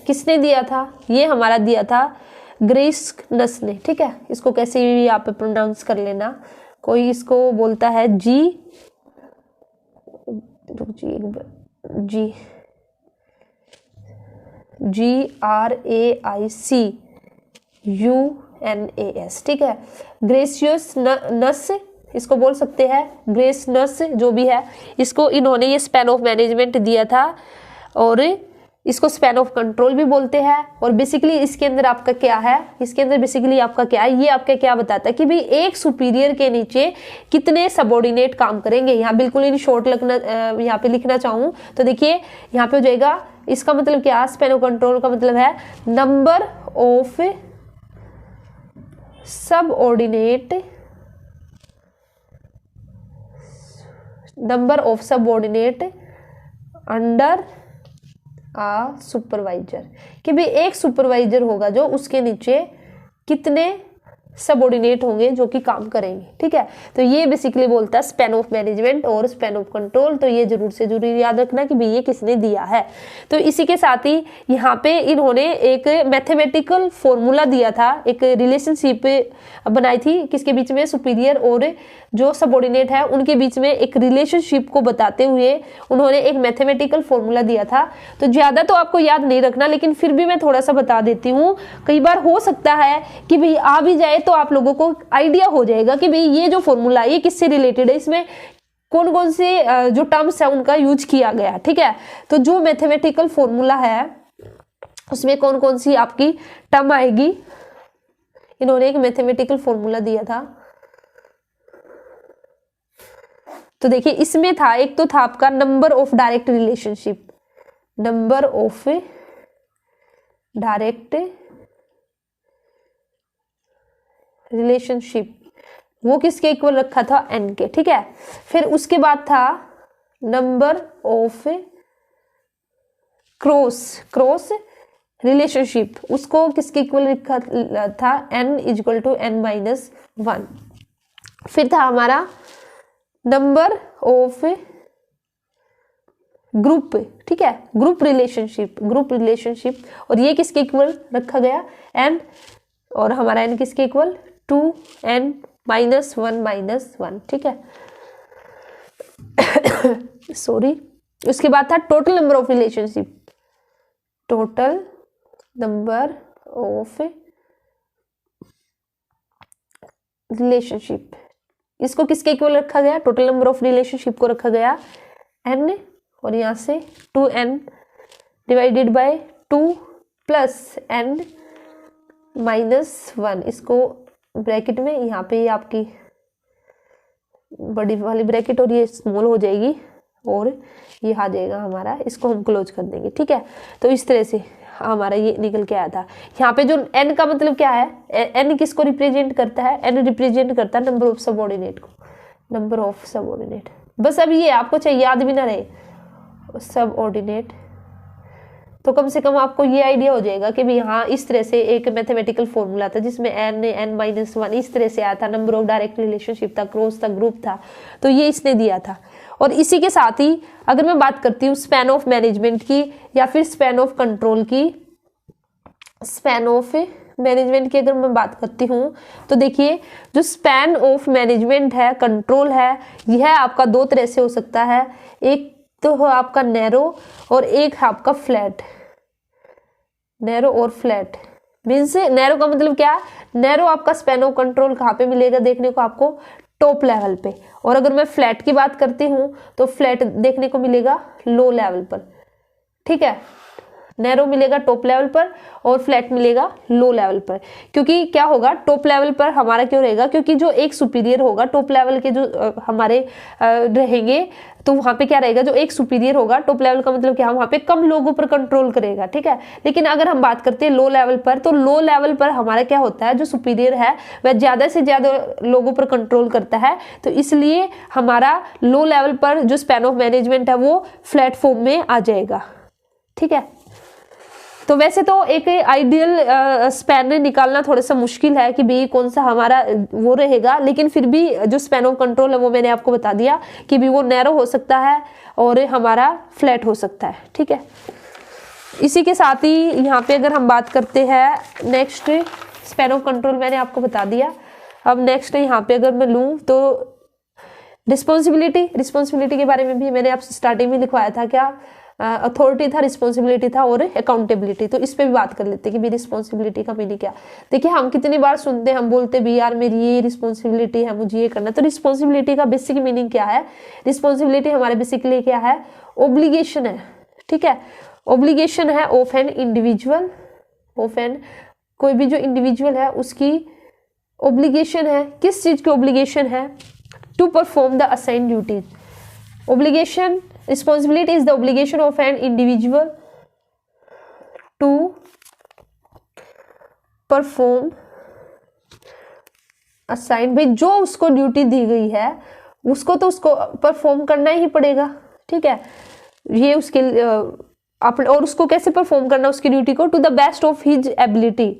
किसने दिया था, ये हमारा दिया था ग्रेस्कनस ने। ठीक है, इसको कैसे भी आप प्रोनाउंस कर लेना, कोई इसको बोलता है GRAICUNUS, ठीक है। ग्रेसियसनस इसको बोल सकते हैं, ग्रेसनस जो भी है, इसको इन्होंने ये स्पैन ऑफ मैनेजमेंट दिया था, और इसको स्पैन ऑफ कंट्रोल भी बोलते हैं। और बेसिकली इसके अंदर आपका क्या है, इसके अंदर बेसिकली आपका क्या है, ये आपका क्या बताता है कि भाई एक सुपीरियर के नीचे कितने सबऑर्डिनेट काम करेंगे। यहाँ बिल्कुल इन शॉर्ट यहाँ पे लिखना चाहूँ तो देखिए यहाँ पे हो जाएगा, इसका मतलब क्या, स्पैन ऑफ कंट्रोल का मतलब है number of subordinate, number of subordinate under a supervisor, कि भाई एक सुपरवाइजर होगा जो उसके नीचे कितने सबऑर्डिनेट होंगे जो कि काम करेंगे। ठीक है, तो ये बेसिकली बोलता है स्पैन ऑफ मैनेजमेंट और स्पैन ऑफ कंट्रोल। तो ये जरूर से जरूर याद रखना कि भाई ये किसने दिया है। तो इसी के साथ ही यहाँ पे इन्होंने एक मैथमेटिकल फॉर्मूला दिया था, एक रिलेशनशिप बनाई थी किसके बीच में, सुपीरियर और जो सबऑर्डिनेट है उनके बीच में एक रिलेशनशिप को बताते हुए उन्होंने एक मैथमेटिकल फॉर्मूला दिया था। तो ज्यादा तो आपको याद नहीं रखना, लेकिन फिर भी मैं थोड़ा सा बता देती हूँ, कई बार हो सकता है कि भाई आ भी जाए तो आप लोगों को आइडिया हो जाएगा कि भाई ये जो फॉर्मूला है ये किससे रिलेटेड है, इसमें कौन कौन से जो टर्म्स है उनका यूज किया गया। ठीक है, तो जो मैथमेटिकल फॉर्मूला है उसमें कौन कौन सी आपकी टर्म आएगी, इन्होंने एक मैथमेटिकल फॉर्मूला दिया था। तो देखिए इसमें था, एक तो था आपका number of direct relationship, number of direct relationship, वो किसके इक्वल रखा था, n के। ठीक है, फिर उसके बाद था नंबर ऑफ क्रॉस रिलेशनशिप, उसको किसके इक्वल रखा था, n इक्वल टू n-1। फिर था हमारा नंबर ऑफ ग्रुप, ठीक है, ग्रुप रिलेशनशिप, और ये किसके इक्वल रखा गया, n, और हमारा n किसके इक्वल 2n-1-1। ठीक है सॉरी। उसके बाद था total number of relationship, total number of relationship, इसको किसके इक्वल रखा गया, टोटल नंबर ऑफ रिलेशनशिप को रखा गया n, और यहाँ से 2n divided by 2 plus n-1, इसको ब्रैकेट में यहाँ पे ये आपकी बड़ी वाली ब्रैकेट और ये स्मॉल हो जाएगी, और ये आ जाएगा हमारा, इसको हम क्लोज कर देंगे। ठीक है, तो इस तरह से हमारा ये निकल के आया था। यहाँ पे जो n का मतलब क्या है, n किसको रिप्रेजेंट करता है, n रिप्रेजेंट करता है नंबर ऑफ सबऑर्डिनेट को, नंबर ऑफ सबऑर्डिनेट। बस अब ये आपको चाहिए याद भी ना रहे सबऑर्डिनेट, तो कम से कम आपको ये आइडिया हो जाएगा कि भी हाँ इस तरह से एक मैथमेटिकल फॉर्मूला था जिसमें n-1 इस तरह से आया था, नंबर ऑफ डायरेक्ट रिलेशनशिप था, क्रॉस था, ग्रुप था, तो ये इसने दिया था। और इसी के साथ ही अगर मैं बात करती हूँ स्पैन ऑफ मैनेजमेंट की या फिर स्पैन ऑफ कंट्रोल की, स्पैन ऑफ मैनेजमेंट की अगर मैं बात करती हूँ तो देखिए जो स्पैन ऑफ मैनेजमेंट है, कंट्रोल है, यह आपका दो तरह से हो सकता है। एक तो है आपका नैरो और एक है आपका फ्लैट। नैरो और फ्लैट मीन्स नैरो का मतलब क्या है, नैरो आपका स्पैन ऑफ कंट्रोल कहाँ पे मिलेगा देखने को आपको, टॉप लेवल पे। और अगर मैं फ्लैट की बात करती हूँ तो फ्लैट देखने को मिलेगा लो लेवल पर, ठीक है। नैरो मिलेगा टॉप लेवल पर और फ्लैट मिलेगा लो लेवल पर। क्योंकि क्या होगा, टॉप लेवल पर हमारा क्यों रहेगा, क्योंकि जो एक सुपीरियर होगा, टॉप लेवल के जो हमारे रहेंगे, तो वहां पे क्या रहेगा, जो एक सुपीरियर होगा, टॉप लेवल का मतलब क्या, वहां पे कम लोगों पर कंट्रोल करेगा, ठीक है। लेकिन अगर हम बात करते हैं लो लेवल पर, तो लो लेवल पर हमारा क्या होता है, जो सुपीरियर है वह ज्यादा से ज्यादा लोगों पर कंट्रोल करता है। तो इसलिए हमारा लो लेवल पर जो स्पैन ऑफ मैनेजमेंट है वो फ्लैट फॉर्म में आ जाएगा, ठीक है। तो वैसे तो एक आइडियल स्पैन निकालना थोड़ा सा मुश्किल है कि भाई कौन सा हमारा वो रहेगा, लेकिन फिर भी जो स्पैन ऑफ कंट्रोल है वो मैंने आपको बता दिया कि भी वो नैरो हो सकता है और हमारा फ्लैट हो सकता है, ठीक है। इसी के साथ ही यहाँ पे अगर हम बात करते हैं नेक्स्ट, स्पैन ऑफ कंट्रोल मैंने आपको बता दिया। अब नेक्स्ट यहाँ पे अगर मैं लूँ तो रिस्पॉन्सिबिलिटी के बारे में भी मैंने आपसे स्टार्टिंग में लिखवाया था, क्या अथॉरिटी था, रिस्पॉन्सिबिलिटी था और अकाउंटेबिलिटी। तो इस पे भी बात कर लेते हैं कि भी रिस्पॉन्सिबिलिटी का मीनिंग क्या। देखिए हम कितनी बार सुनते हैं, हम बोलते भी यार मेरी ये रिस्पॉन्सिबिलिटी है, मुझे ये करना। तो रिस्पॉन्सिबिलिटी का बेसिक मीनिंग क्या है, रिस्पॉन्सिबिलिटी हमारे बेसिकली क्या है, ओब्लिगेशन है, ठीक है। ओब्लिगेशन है of an individual, of an कोई भी जो इंडिविजुअल है उसकी ओब्लिगेशन है, किस चीज की ओब्लिगेशन है, to perform the assigned duties. Obligation, responsibility is the obligation of an individual to perform assigned, भाई जो उसको ड्यूटी दी गई है उसको तो उसको परफॉर्म करना ही पड़ेगा, ठीक है। ये उसके और उसको कैसे परफॉर्म करना उसकी ड्यूटी को, to the best of his ability,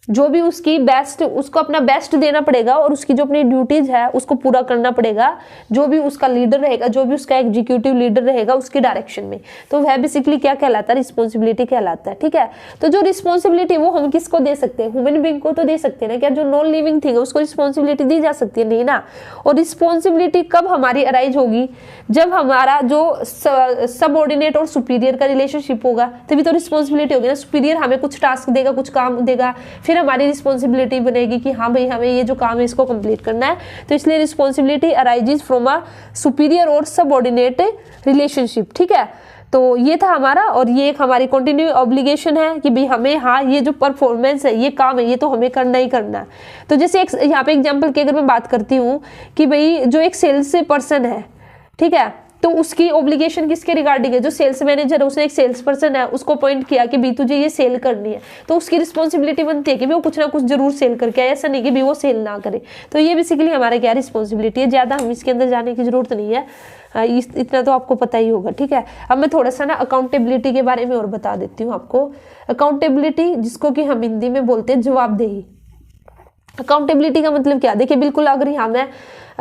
जो भी उसकी बेस्ट, उसको अपना बेस्ट देना पड़ेगा और उसकी जो अपनी ड्यूटीज है उसको पूरा करना पड़ेगा, जो भी उसका लीडर रहेगा, जो भी उसका एग्जीक्यूटिव लीडर रहेगा उसके डायरेक्शन में। तो वह बेसिकली क्या कहलाता है, रिस्पॉन्सिबिलिटी कहलाता है, ठीक है। तो जो रिस्पॉन्सिबिलिटी वो हम किसको दे सकते हैं, ह्यूमन बीइंग को तो दे सकते हैं ना, क्या जो नॉन लिविंग थिंग है उसको रिस्पॉन्सिबिलिटी दी जा सकती है, नहीं ना। और रिस्पॉन्सिबिलिटी कब हमारी अराइज होगी, जब हमारा जो सबऑर्डिनेट और सुपीरियर का रिलेशनशिप होगा, तभी तो रिस्पॉन्सिबिलिटी होगी ना। सुपीरियर हमें कुछ टास्क देगा, कुछ काम देगा, फिर हमारी रिस्पॉन्सिबिलिटी बनेगी कि हाँ भाई हमें ये जो काम है इसको कंप्लीट करना है। तो इसलिए responsibility arises from a superior और सबऑर्डिनेट रिलेशनशिप, ठीक है। तो ये था हमारा, और ये एक हमारी कंटिन्यू ऑब्लिगेशन है कि भाई हमें, हाँ ये जो परफॉर्मेंस है, ये काम है, ये तो हमें करना ही करना है। तो जैसे एक यहाँ पे एग्जाम्पल की अगर मैं बात करती हूँ कि भाई जो एक सेल्स पर्सन है, ठीक है, तो उसकी ऑब्लिगेशन किसके रिगार्डिंग है, जो सेल्स मैनेजर है उसने एक सेल्स पर्सन है उसको अपॉइंट किया कि भी तुझे ये सेल करनी है, तो उसकी रिस्पॉन्सिबिलिटी बनती है कि भी वो कुछ ना कुछ जरूर सेल करके आए, ऐसा नहीं कि भी वो सेल ना करे। तो ये बेसिकली हमारा क्या रिस्पॉन्सिबिलिटी है, ज्यादा हम इसके अंदर जाने की जरूरत नहीं है, इतना तो आपको पता ही होगा, ठीक है। अब मैं थोड़ा सा ना अकाउंटेबिलिटी के बारे में और बता देती हूँ आपको। अकाउंटेबिलिटी जिसको कि हम हिंदी में बोलते हैं जवाबदेही। अकाउंटेबिलिटी का मतलब क्या, देखिए बिल्कुल अगर यहाँ मैं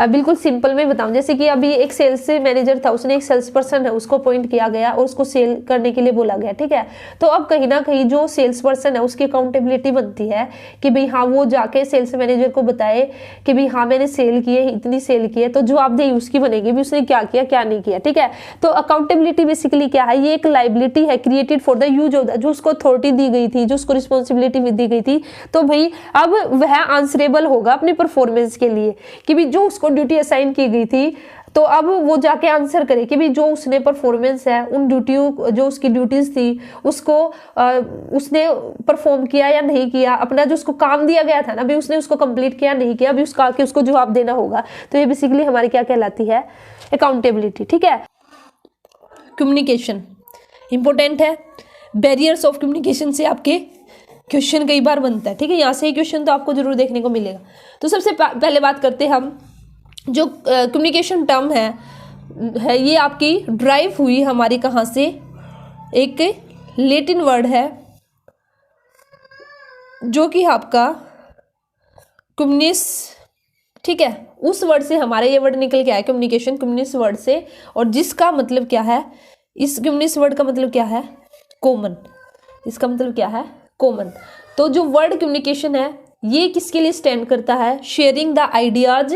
बिल्कुल सिंपल में बताऊं, जैसे कि अभी एक सेल्स मैनेजर था, उसने एक सेल्स पर्सन है उसको अपॉइंट किया गया और उसको सेल करने के लिए बोला गया, ठीक है। तो अब कहीं ना कहीं जो सेल्स पर्सन है उसकी अकाउंटेबिलिटी बनती है कि भाई हाँ वो जाके सेल्स मैनेजर को बताए कि भाई हाँ मैंने सेल की है, इतनी सेल की है, तो जवाबदेही उसकी बनेगी भी उसने क्या किया क्या नहीं किया, ठीक है। तो अकाउंटेबिलिटी बेसिकली क्या है, ये एक लाइबिलिटी है created for the use of the, जो उसको अथॉरिटी दी गई थी, जो उसको रिस्पॉन्सिबिलिटी दी गई थी, तो भाई अब वह आंसरेबल होगा अपनी परफॉर्मेंस के लिए कि भाई जो उसको ड्यूटी असाइन की गई थी, तो अब वो जाके आंसर करे कि भी जो उसने परफॉर्मेंस है, उन ड्यूटियों जो उसकी ड्यूटीज थी उसको उसने परफॉर्म किया या नहीं किया, अपना जो उसको काम दिया गया था ना भी उसने उसको कंप्लीट किया नहीं किया, अभी उसका आके उसको जवाब देना होगा। तो ये बेसिकली हमारी क्या कहलाती है, अकाउंटेबिलिटी, ठीक है। कम्युनिकेशन इंपॉर्टेंट है, बैरियर्स ऑफ कम्युनिकेशन से आपके क्वेश्चन कई बार बनता है, ठीक है, यहाँ से क्वेश्चन तो आपको जरूर देखने को मिलेगा। तो सबसे पहले बात करते हैं हम, जो कम्युनिकेशन टर्म है ये आपकी ड्राइव हुई हमारी कहाँ से, एक लैटिन वर्ड है जो कि आपका कम्युनिस, ठीक है, उस वर्ड से हमारा ये वर्ड निकल के आया कम्युनिकेशन, कम्युनिस वर्ड से, और जिसका मतलब क्या है, इस कम्युनिस वर्ड का मतलब क्या है, कॉमन, इसका मतलब क्या है, कॉमन। तो जो वर्ड कम्युनिकेशन है ये किसके लिए स्टैंड करता है, sharing the ideas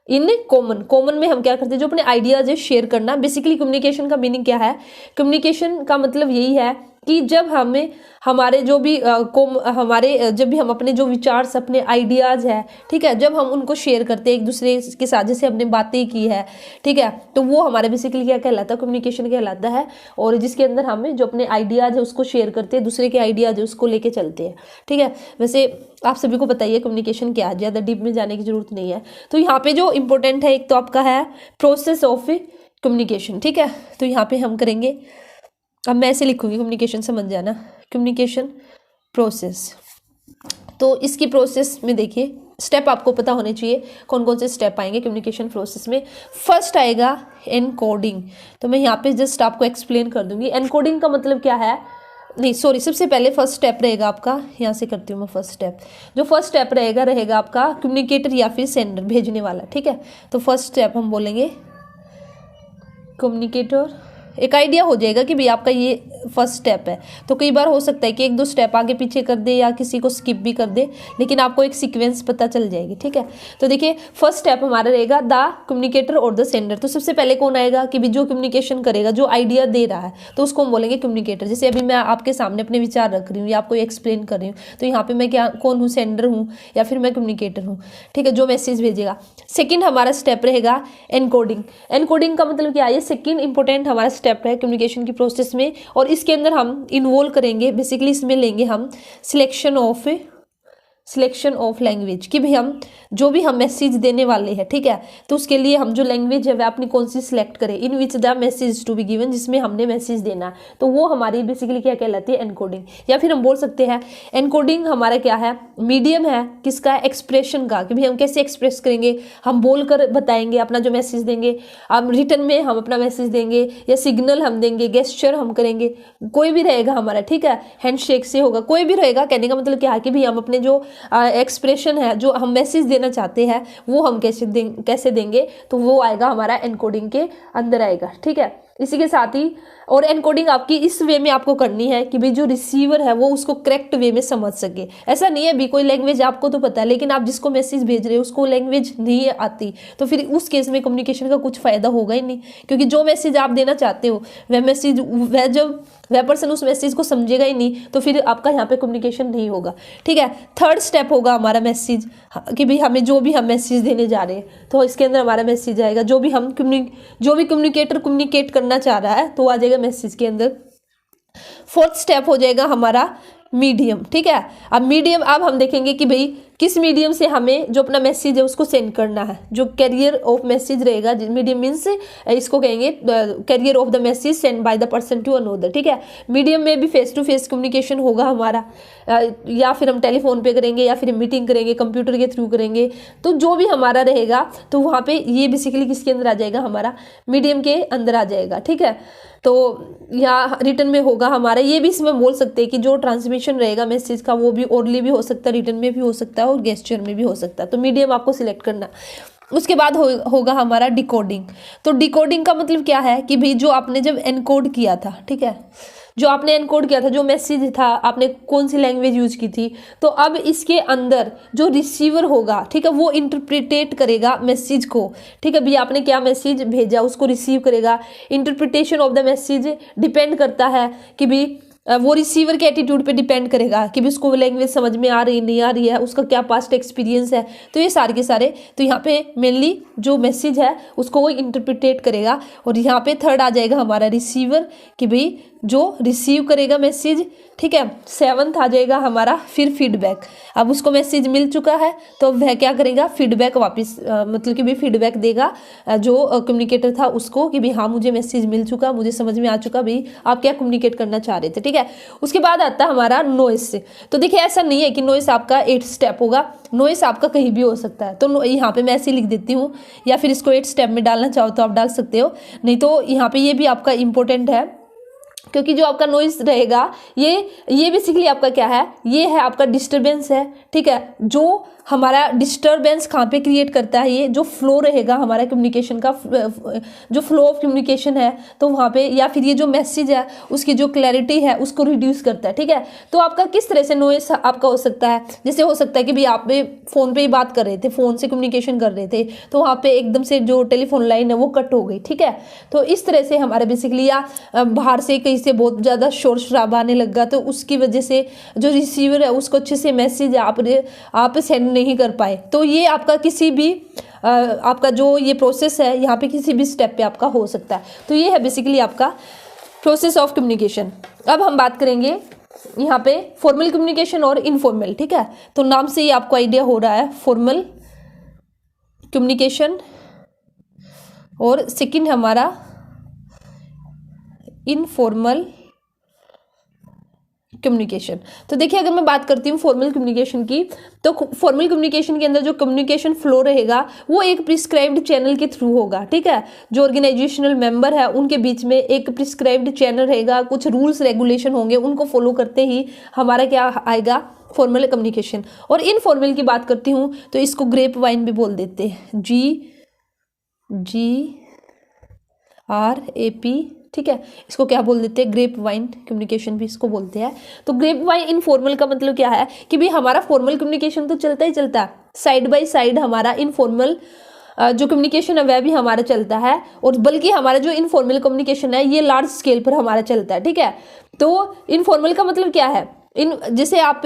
in common. Common में हम क्या करते हैं, जो अपने आइडियाज है शेयर करना। बेसिकली कम्युनिकेशन का मीनिंग क्या है, कम्युनिकेशन का मतलब यही है कि जब हमें हमारे जो भी जब भी हम अपने जो विचार अपने आइडियाज है, ठीक है, जब हम उनको शेयर करते हैं एक दूसरे के साथ, जैसे हमने बातें की है, ठीक है, तो वो हमारे बेसिकली क्या कहलाता है, कम्युनिकेशन कहलाता है। और जिसके अंदर हमें जो अपने आइडियाज है उसको शेयर करते हैं, दूसरे के आइडियाज है उसको लेके चलते हैं, ठीक है। वैसे आप सभी को पता ही है कम्युनिकेशन क्या है, ज़्यादा डीप में जाने की जरूरत नहीं है। तो यहाँ पे जो इंपॉर्टेंट है एक तो आपका है प्रोसेस ऑफ कम्युनिकेशन, ठीक है। तो यहाँ पे हम करेंगे, अब मैं ऐसे लिखूंगी, कम्युनिकेशन समझ जाना, कम्युनिकेशन प्रोसेस। तो इसकी प्रोसेस में देखिए स्टेप आपको पता होने चाहिए, कौन कौन से स्टेप आएंगे कम्युनिकेशन प्रोसेस में। फर्स्ट आएगा एनकोडिंग। तो मैं यहाँ पे जस्ट आपको एक्सप्लेन कर दूंगी एनकोडिंग का मतलब क्या है। नहीं सॉरी, सबसे पहले फर्स्ट स्टेप रहेगा आपका, यहाँ से करती हूँ मैं फर्स्ट स्टेप। जो फर्स्ट स्टेप रहेगा आपका कम्युनिकेटर या फिर सेंडर, भेजने वाला, ठीक है। तो फर्स्ट स्टेप हम बोलेंगे कम्युनिकेटर। एक आइडिया हो जाएगा कि भाई आपका ये फर्स्ट स्टेप है। तो कई बार हो सकता है कि एक दो स्टेप आगे पीछे कर दे या किसी को स्किप भी कर दे, लेकिन आपको एक सीक्वेंस पता चल जाएगी, ठीक है। तो देखिए फर्स्ट स्टेप हमारा रहेगा द कम्युनिकेटर और द सेंडर। तो सबसे पहले कौन आएगा कि भाई जो कम्युनिकेशन करेगा, जो आइडिया दे रहा है, तो उसको हम बोलेंगे कम्युनिकेटर। जैसे अभी मैं आपके सामने अपने विचार रख रही हूँ या आपको एक्सप्लेन कर रही हूँ, तो यहाँ पे मैं क्या कौन हूँ, सेंडर हूँ या फिर मैं कम्युनिकेटर हूँ, ठीक है, जो मैसेज भेजेगा। सेकेंड हमारा स्टेप रहेगा एनकोडिंग। एनकोडिंग का मतलब क्या है, ये सेकेंड इंपॉर्टेंट हमारा स्टेप है कम्युनिकेशन की प्रोसेस में। और इसके अंदर हम इन्वॉल्व करेंगे, बेसिकली इसमें लेंगे हम सिलेक्शन ऑफ लैंग्वेज, कि भाई हम जो भी हम मैसेज देने वाले हैं, ठीक है, तो उसके लिए हम जो लैंग्वेज है वह अपनी कौन सी सिलेक्ट करें, in which the message to be given, जिसमें हमने मैसेज देना है। तो वो हमारी बेसिकली क्या कहलाती है, एनकोडिंग। या फिर हम बोल सकते हैं एनकोडिंग हमारा क्या है, मीडियम है किसका, एक्सप्रेशन का, कि भाई हम कैसे एक्सप्रेस करेंगे, हम बोल कर बताएंगे अपना जो मैसेज देंगे, अब रिटर्न में हम अपना मैसेज देंगे या सिग्नल हम देंगे, गेस्चर हम करेंगे, कोई भी रहेगा हमारा, ठीक है, हैंडशेक से होगा, कोई भी रहेगा। कहने का मतलब क्या है कि भाई हम अपने जो एक्सप्रेशन है, जो हम मैसेज देना चाहते हैं, वो हम कैसे देंगे, तो वो आएगा हमारा एनकोडिंग के अंदर आएगा, ठीक है। इसी के साथ ही और एनकोडिंग आपकी इस वे में आपको करनी है कि भाई जो रिसीवर है वो उसको करेक्ट वे में समझ सके। ऐसा नहीं है भी कोई लैंग्वेज आपको तो पता है लेकिन आप जिसको मैसेज भेज रहे हो उसको लैंग्वेज नहीं आती, तो फिर उस केस में कम्युनिकेशन का कुछ फायदा होगा ही नहीं, क्योंकि जो मैसेज आप देना चाहते हो वह पर्सन उस मैसेज को समझेगा ही नहीं, तो फिर आपका यहाँ पे कम्युनिकेशन नहीं होगा, ठीक है। थर्ड स्टेप होगा हमारा मैसेज, कि भाई हमें जो भी हम मैसेज देने जा रहे हैं, तो इसके अंदर हमारा मैसेज आएगा, जो भी कम्युनिकेटर कम्युनिकेट करना चाह रहा है तो आ जाएगा मैसेज के अंदर। फोर्थ स्टेप हो जाएगा हमारा मीडियम, ठीक है। अब मीडियम, अब हम देखेंगे कि भाई किस मीडियम से हमें जो अपना मैसेज है उसको सेंड करना है। जो कैरियर ऑफ मैसेज रहेगा, मीडियम मीन्स इसको कहेंगे carrier of the message send by the person to another, ठीक है। मीडियम में भी फेस टू फेस कम्युनिकेशन होगा हमारा, या फिर हम टेलीफोन पे करेंगे या फिर मीटिंग करेंगे, कंप्यूटर के थ्रू करेंगे, तो जो भी हमारा रहेगा तो वहाँ पे ये बेसिकली किसके अंदर आ जाएगा, हमारा मीडियम के अंदर आ जाएगा, ठीक है। तो या रिटर्न में होगा हमारा, ये भी इसमें बोल सकते हैं कि जो ट्रांसमिशन रहेगा मैसेज का वो भी ओरली भी हो सकता है, रिटर्न में भी हो सकता है और गेस्चर में भी हो सकता है। तो मीडियम आपको सिलेक्ट करना। उसके बाद होगा हमारा डिकोडिंग। तो डिकोडिंग का मतलब क्या है कि भाई जो आपने जब एनकोड किया था, ठीक है, जो आपने एनकोड किया था, जो मैसेज था, आपने कौन सी लैंग्वेज यूज की थी, तो अब इसके अंदर जो रिसीवर होगा, ठीक है, वो इंटरप्रिटेट करेगा मैसेज को, ठीक है। भाई आपने क्या मैसेज भेजा उसको रिसीव करेगा। Interpretation of the message depend करता है कि भाई वो रिसीवर के एटीट्यूड पे डिपेंड करेगा कि भी उसको लैंग्वेज समझ में आ रही नहीं आ रही है, उसका क्या पास्ट एक्सपीरियंस है, तो ये सारे के सारे। तो यहाँ पे मेनली जो मैसेज है उसको वो इंटरप्रिटेट करेगा। और यहाँ पे थर्ड आ जाएगा हमारा रिसीवर, कि भाई जो रिसीव करेगा मैसेज, ठीक है। सेवंथ आ जाएगा हमारा फिर फीडबैक। अब उसको मैसेज मिल चुका है तो वह क्या करेगा, फीडबैक वापस मतलब कि भाई फीडबैक देगा जो कम्युनिकेटर था उसको, कि भाई हाँ मुझे मैसेज मिल चुका, मुझे समझ में आ चुका भाई आप क्या कम्युनिकेट करना चाह रहे थे, ठीक है। उसके बाद आता है हमारा नॉइस। तो देखिए ऐसा नहीं है कि नॉइस आपका 8 स्टेप होगा, नॉइस आपका कहीं भी हो सकता है। तो यहाँ पे मैं ऐसे लिख देती हूँ, या फिर इसको 8 स्टेप में डालना चाहो तो आप डाल सकते हो, नहीं तो यहाँ पे ये भी आपका इंपॉर्टेंट है, क्योंकि जो आपका नॉइस रहेगा ये बेसिकली आपका क्या है, ये है आपका डिस्टरबेंस है, ठीक है, जो हमारा डिस्टरबेंस कहाँ पे क्रिएट करता है, ये जो फ्लो रहेगा हमारा कम्युनिकेशन का, जो फ्लो ऑफ कम्युनिकेशन है, तो वहाँ पे, या फिर ये जो मैसेज है उसकी जो क्लैरिटी है उसको रिड्यूस करता है। ठीक है, तो आपका किस तरह से नॉइस आपका हो सकता है, जैसे हो सकता है कि भाई आप फ़ोन पे ही बात कर रहे थे, फ़ोन से कम्युनिकेशन कर रहे थे, तो वहाँ पे एकदम से जो टेलीफोन लाइन है वो कट हो गई। ठीक है, तो इस तरह से हमारा बेसिकली, या बाहर से कहीं से बहुत ज़्यादा शोर शराबा आने लगा, तो उसकी वजह से जो रिसीवर है उसको अच्छे से मैसेज आप सेंड नहीं कर पाए। तो ये आपका किसी भी आपका जो ये प्रोसेस है यहाँ पे किसी भी स्टेप पे आपका हो सकता है। तो ये है बेसिकली आपका प्रोसेस ऑफ कम्युनिकेशन। अब हम बात करेंगे यहाँ पे फॉर्मल कम्युनिकेशन और इनफॉर्मल। ठीक है, तो नाम से ही आपको आइडिया हो रहा है, फॉर्मल कम्युनिकेशन और सेकंड हमारा इनफॉर्मल कम्युनिकेशन। तो देखिए, अगर मैं बात करती हूँ फॉर्मल कम्युनिकेशन की, तो फॉर्मल कम्युनिकेशन के अंदर जो कम्युनिकेशन फ्लो रहेगा वो एक प्रिस्क्राइब्ड चैनल के थ्रू होगा। ठीक है, जो ऑर्गेनाइजेशनल मेंबर है उनके बीच में एक प्रिस्क्राइब्ड चैनल रहेगा, कुछ रूल्स रेगुलेशन होंगे, उनको फॉलो करते ही हमारा क्या आएगा, फॉर्मल कम्युनिकेशन। और इनफॉर्मल की बात करती हूँ तो इसको ग्रेप वाइन भी बोल देते हैं, GRAP। ठीक है, इसको क्या बोल देते हैं, ग्रेप वाइन कम्युनिकेशन भी इसको बोलते हैं। तो ग्रेप वाइन इनफॉर्मल का मतलब क्या है कि भाई हमारा फॉर्मल कम्युनिकेशन तो चलता ही चलता है, साइड बाय साइड हमारा इनफॉर्मल जो कम्युनिकेशन है वह भी हमारा चलता है, और बल्कि हमारा जो इनफॉर्मल कम्युनिकेशन है ये लार्ज स्केल पर हमारा चलता है। ठीक है, तो इनफॉर्मल का मतलब क्या है, जैसे आप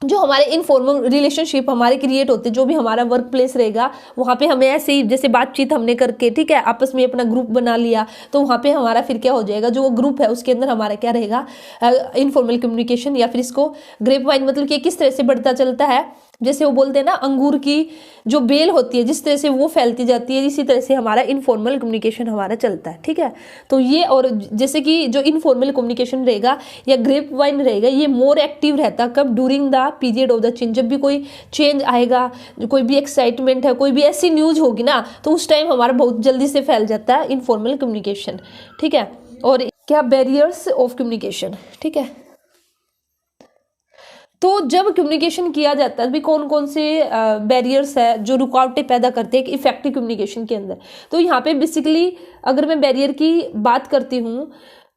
जो हमारे इनफॉर्मल रिलेशनशिप हमारे क्रिएट होते, जो भी हमारा वर्क प्लेस रहेगा वहाँ पे हमें ऐसे ही जैसे बातचीत हमने करके, ठीक है, आपस में अपना ग्रुप बना लिया, तो वहाँ पे हमारा फिर क्या हो जाएगा, जो वो ग्रुप है उसके अंदर हमारा क्या रहेगा, इनफॉर्मल कम्युनिकेशन। या फिर इसको ग्रेप वाइन मतलब कि किस तरह से बढ़ता चलता है, जैसे वो बोलते हैं ना, अंगूर की जो बेल होती है जिस तरह से वो फैलती जाती है, इसी तरह से हमारा इनफॉर्मल कम्युनिकेशन हमारा चलता है। ठीक है, तो ये, और जैसे कि जो इनफॉर्मल कम्युनिकेशन रहेगा या ग्रेप वाइन रहेगा, ये मोर एक्टिव रहता कब, during the period of the change. जब भी कोई चेंज आएगा, कोई भी एक्साइटमेंट है, कोई भी ऐसी न्यूज होगी ना, तो उस टाइम हमारा बहुत जल्दी से फैल जाता है इनफॉर्मल कम्युनिकेशन। ठीक है, और क्या, बैरियर्स ऑफ कम्युनिकेशन। ठीक है, तो जब कम्युनिकेशन किया जाता है भी कौन कौन से बैरियर्स है जो रुकावटें पैदा करते हैं इफेक्टिव कम्युनिकेशन के अंदर। तो यहाँ पे बेसिकली अगर मैं बैरियर की बात करती हूँ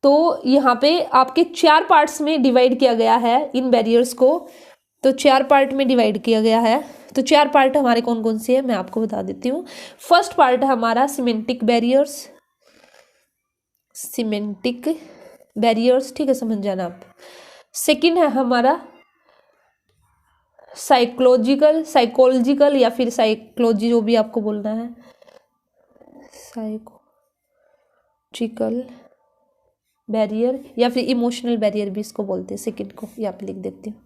तो यहाँ पे आपके 4 पार्ट्स में डिवाइड किया गया है इन बैरियर्स को। तो 4 पार्ट में डिवाइड किया गया है। तो 4 पार्ट हमारे कौन कौन से हैं मैं आपको बता देती हूँ। फर्स्ट पार्ट है हमारा सिमेंटिक बैरियर्स, ठीक है, समझ जाना आप। सेकंड है हमारा साइकोलॉजिकल या फिर साइकोलॉजी, जो भी आपको बोलना है, साइकोलॉजिकल बैरियर या फिर इमोशनल बैरियर भी इसको बोलते हैं। सेकंड को यहाँ पे लिख देती हूँ,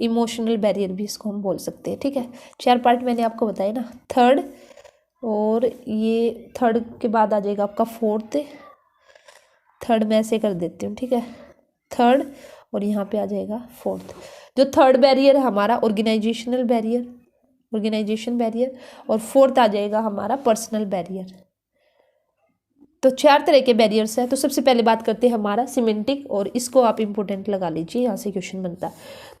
इमोशनल बैरियर भी इसको हम बोल सकते हैं। ठीक है, 4 पार्ट मैंने आपको बताया ना। थर्ड, और ये थर्ड के बाद आ जाएगा आपका फोर्थ। थर्ड मैं ऐसे कर देती हूँ, ठीक है, थर्ड, और यहाँ पे आ जाएगा फोर्थ। जो थर्ड बैरियर है हमारा ऑर्गेनाइजेशन बैरियर, और फोर्थ आ जाएगा हमारा पर्सनल बैरियर। तो 4 तरह के बैरियर्स है। तो सबसे पहले बात करते हैं हमारा सिमेंटिक, और इसको आप इंपॉर्टेंट लगा लीजिए, यहाँ से क्वेश्चन बनता है।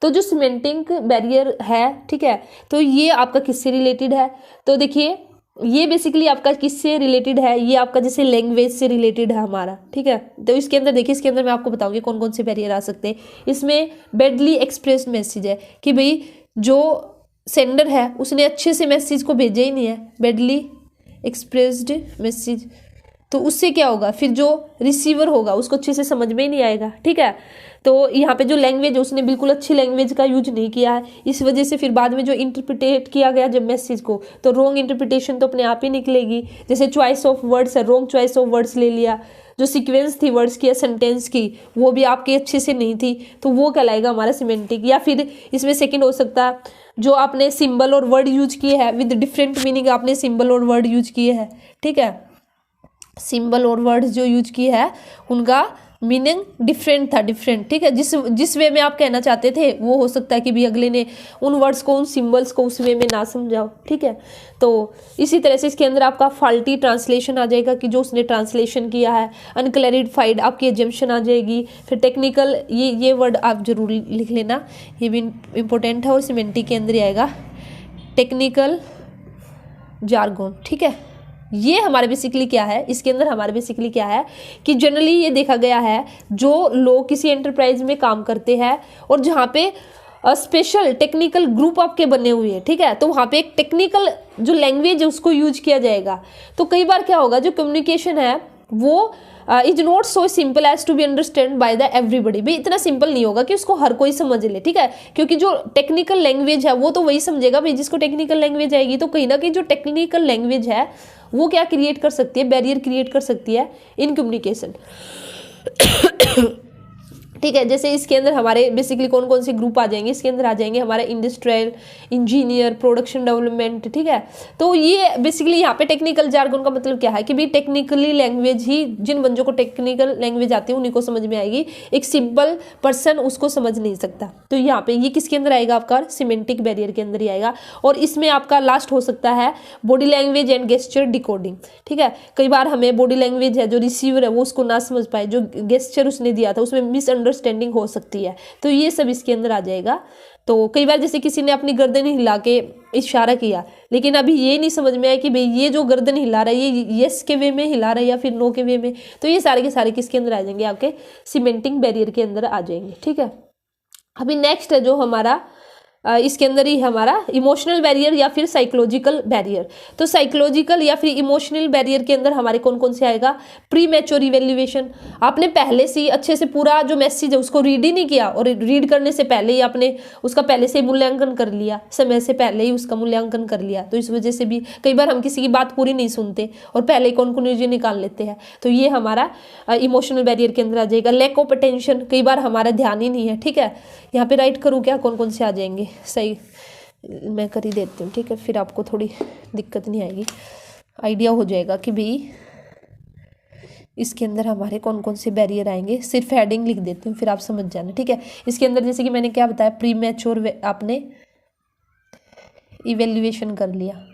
तो जो सिमेंटिक बैरियर है, ठीक है, तो ये आपका किससे रिलेटेड है। तो देखिए, ये बेसिकली आपका किससे रिलेटेड है, ये आपका जैसे लैंग्वेज से रिलेटेड है हमारा। ठीक है, तो इसके अंदर देखिए, इसके अंदर मैं आपको बताऊंगी कौन कौन से बैरियर आ सकते हैं। इसमें बैडली एक्सप्रेस्ड मैसेज है कि भाई जो सेंडर है उसने अच्छे से मैसेज को भेजा ही नहीं है, बैडली एक्सप्रेस्ड मैसेज, तो उससे क्या होगा, फिर जो रिसीवर होगा उसको अच्छे से समझ में ही नहीं आएगा। ठीक है, तो यहाँ पे जो लैंग्वेज है उसने बिल्कुल अच्छी लैंग्वेज का यूज नहीं किया है, इस वजह से फिर बाद में जो इंटरप्रिटेट किया गया जब मैसेज को, तो रॉन्ग इंटरप्रिटेशन तो अपने आप ही निकलेगी। जैसे चॉइस ऑफ वर्ड्स है, रॉन्ग चॉइस ऑफ वर्ड्स ले लिया, जो सीक्वेंस थी वर्ड्स की या सेंटेंस की वो भी आपकी अच्छे से नहीं थी, तो वो कहलाएगा हमारा सिमेंटिक। या फिर इसमें सेकेंड हो सकता है जो आपने सिंबल और वर्ड यूज किए हैं विद डिफरेंट मीनिंग, आपने सिंबल और वर्ड यूज किए हैं। ठीक है, सिंबल और वर्ड्स जो यूज किए हैं उनका मीनिंग डिफरेंट था, डिफरेंट, ठीक है। जिस वे में आप कहना चाहते थे वो हो सकता है कि भी अगले ने उन वर्ड्स को, उन सिंबल्स को उस वे में ना समझाओ, ठीक है। तो इसी तरह से इसके अंदर आपका फॉल्टी ट्रांसलेशन आ जाएगा कि जो उसने ट्रांसलेशन किया है, अनक्लैरिफाइड आपकी एजम्पशन आ जाएगी। फिर टेक्निकल, ये वर्ड आप जरूर लिख लेना, ये भी इंपॉर्टेंट है और सिमेंटिक के अंदर ही आएगा, टेक्निकल जार्गोन, ठीक है। ये हमारे बेसिकली क्या है, इसके अंदर हमारे बेसिकली क्या है कि जनरली ये देखा गया है जो लोग किसी एंटरप्राइज में काम करते हैं और जहाँ पे स्पेशल टेक्निकल ग्रुप आपके बने हुए हैं, ठीक है, तो वहाँ पे एक टेक्निकल जो लैंग्वेज है उसको यूज किया जाएगा। तो कई बार क्या होगा, जो कम्युनिकेशन है वो is not so simple as to be understand by the everybody. भाई इतना सिंपल नहीं होगा कि उसको हर कोई समझ ले, ठीक है, क्योंकि जो टेक्निकल लैंग्वेज है वो तो वही समझेगा भाई जिसको टेक्निकल लैंग्वेज आएगी। तो कहीं ना कहीं जो टेक्निकल लैंग्वेज है वो क्या क्रिएट कर सकती है, बैरियर क्रिएट कर सकती है इन कम्युनिकेशन, ठीक है। जैसे इसके अंदर हमारे बेसिकली कौन कौन से ग्रुप आ जाएंगे, इसके अंदर आ जाएंगे हमारे इंडस्ट्रियल, इंजीनियर, प्रोडक्शन डेवलपमेंट, ठीक है। तो ये बेसिकली यहाँ पे टेक्निकल जार्गन का मतलब क्या है कि भी टेक्निकली लैंग्वेज ही, जिन बंदों को टेक्निकल लैंग्वेज आती है उन्हीं को समझ में आएगी, एक सिंपल पर्सन उसको समझ नहीं सकता। तो यहाँ पे ये किसके अंदर आएगा, आपका सिमेंटिक बैरियर के अंदर ही आएगा। और इसमें आपका लास्ट हो सकता है body language and gesture decoding, ठीक है। कई बार हमें बॉडी लैंग्वेज है जो रिसीवर है वो उसको ना समझ पाए, जो गेस्चर उसने दिया था उसमें मिसअंडरस्टैंडिंग हो सकती है, तो ये सब इसके अंदर आ जाएगा। तो कई बार जैसे किसी ने अपनी गर्दन हिला के इशारा किया, लेकिन अभी ये नहीं समझ में आया कि भाई ये जो गर्दन हिला रहा है ये यस के वे में हिला रहा है या फिर नो के वे में, तो ये सारे के सारे किसके अंदर आ जाएंगे, आपके सीमेंटिंग बैरियर के अंदर आ जाएंगे, ठीक है। अभी नेक्स्ट है जो हमारा इसके अंदर ही हमारा इमोशनल बैरियर या फिर साइकोलॉजिकल बैरियर। तो साइकोलॉजिकल या फिर इमोशनल बैरियर के अंदर हमारे कौन कौन से आएगा, प्री मैच्योर इवेल्युएशन। आपने पहले से ही अच्छे से पूरा जो मैसेज है उसको रीड ही नहीं किया और रीड करने से पहले ही आपने उसका पहले से मूल्यांकन कर लिया, समय से पहले ही उसका मूल्यांकन कर लिया। तो इस वजह से भी कई बार हम किसी की बात पूरी नहीं सुनते और पहले ही कंक्लूजन निकाल लेते हैं, तो ये हमारा इमोशनल बैरियर के अंदर आ जाएगा। लैक ऑफ अटेंशन, कई बार हमारा ध्यान ही नहीं है, ठीक है। यहाँ पे राइट करूँ क्या, कौन कौन से आ जाएंगे, सही मैं कर ही देती हूँ, ठीक है, फिर आपको थोड़ी दिक्कत नहीं आएगी, आइडिया हो जाएगा कि भाई इसके अंदर हमारे कौन कौन से बैरियर आएंगे। सिर्फ हेडिंग लिख देती हूँ फिर आप समझ जाना, ठीक है। इसके अंदर जैसे कि मैंने क्या बताया, प्री मैच्योर आपने इवेल्युएशन कर लिया,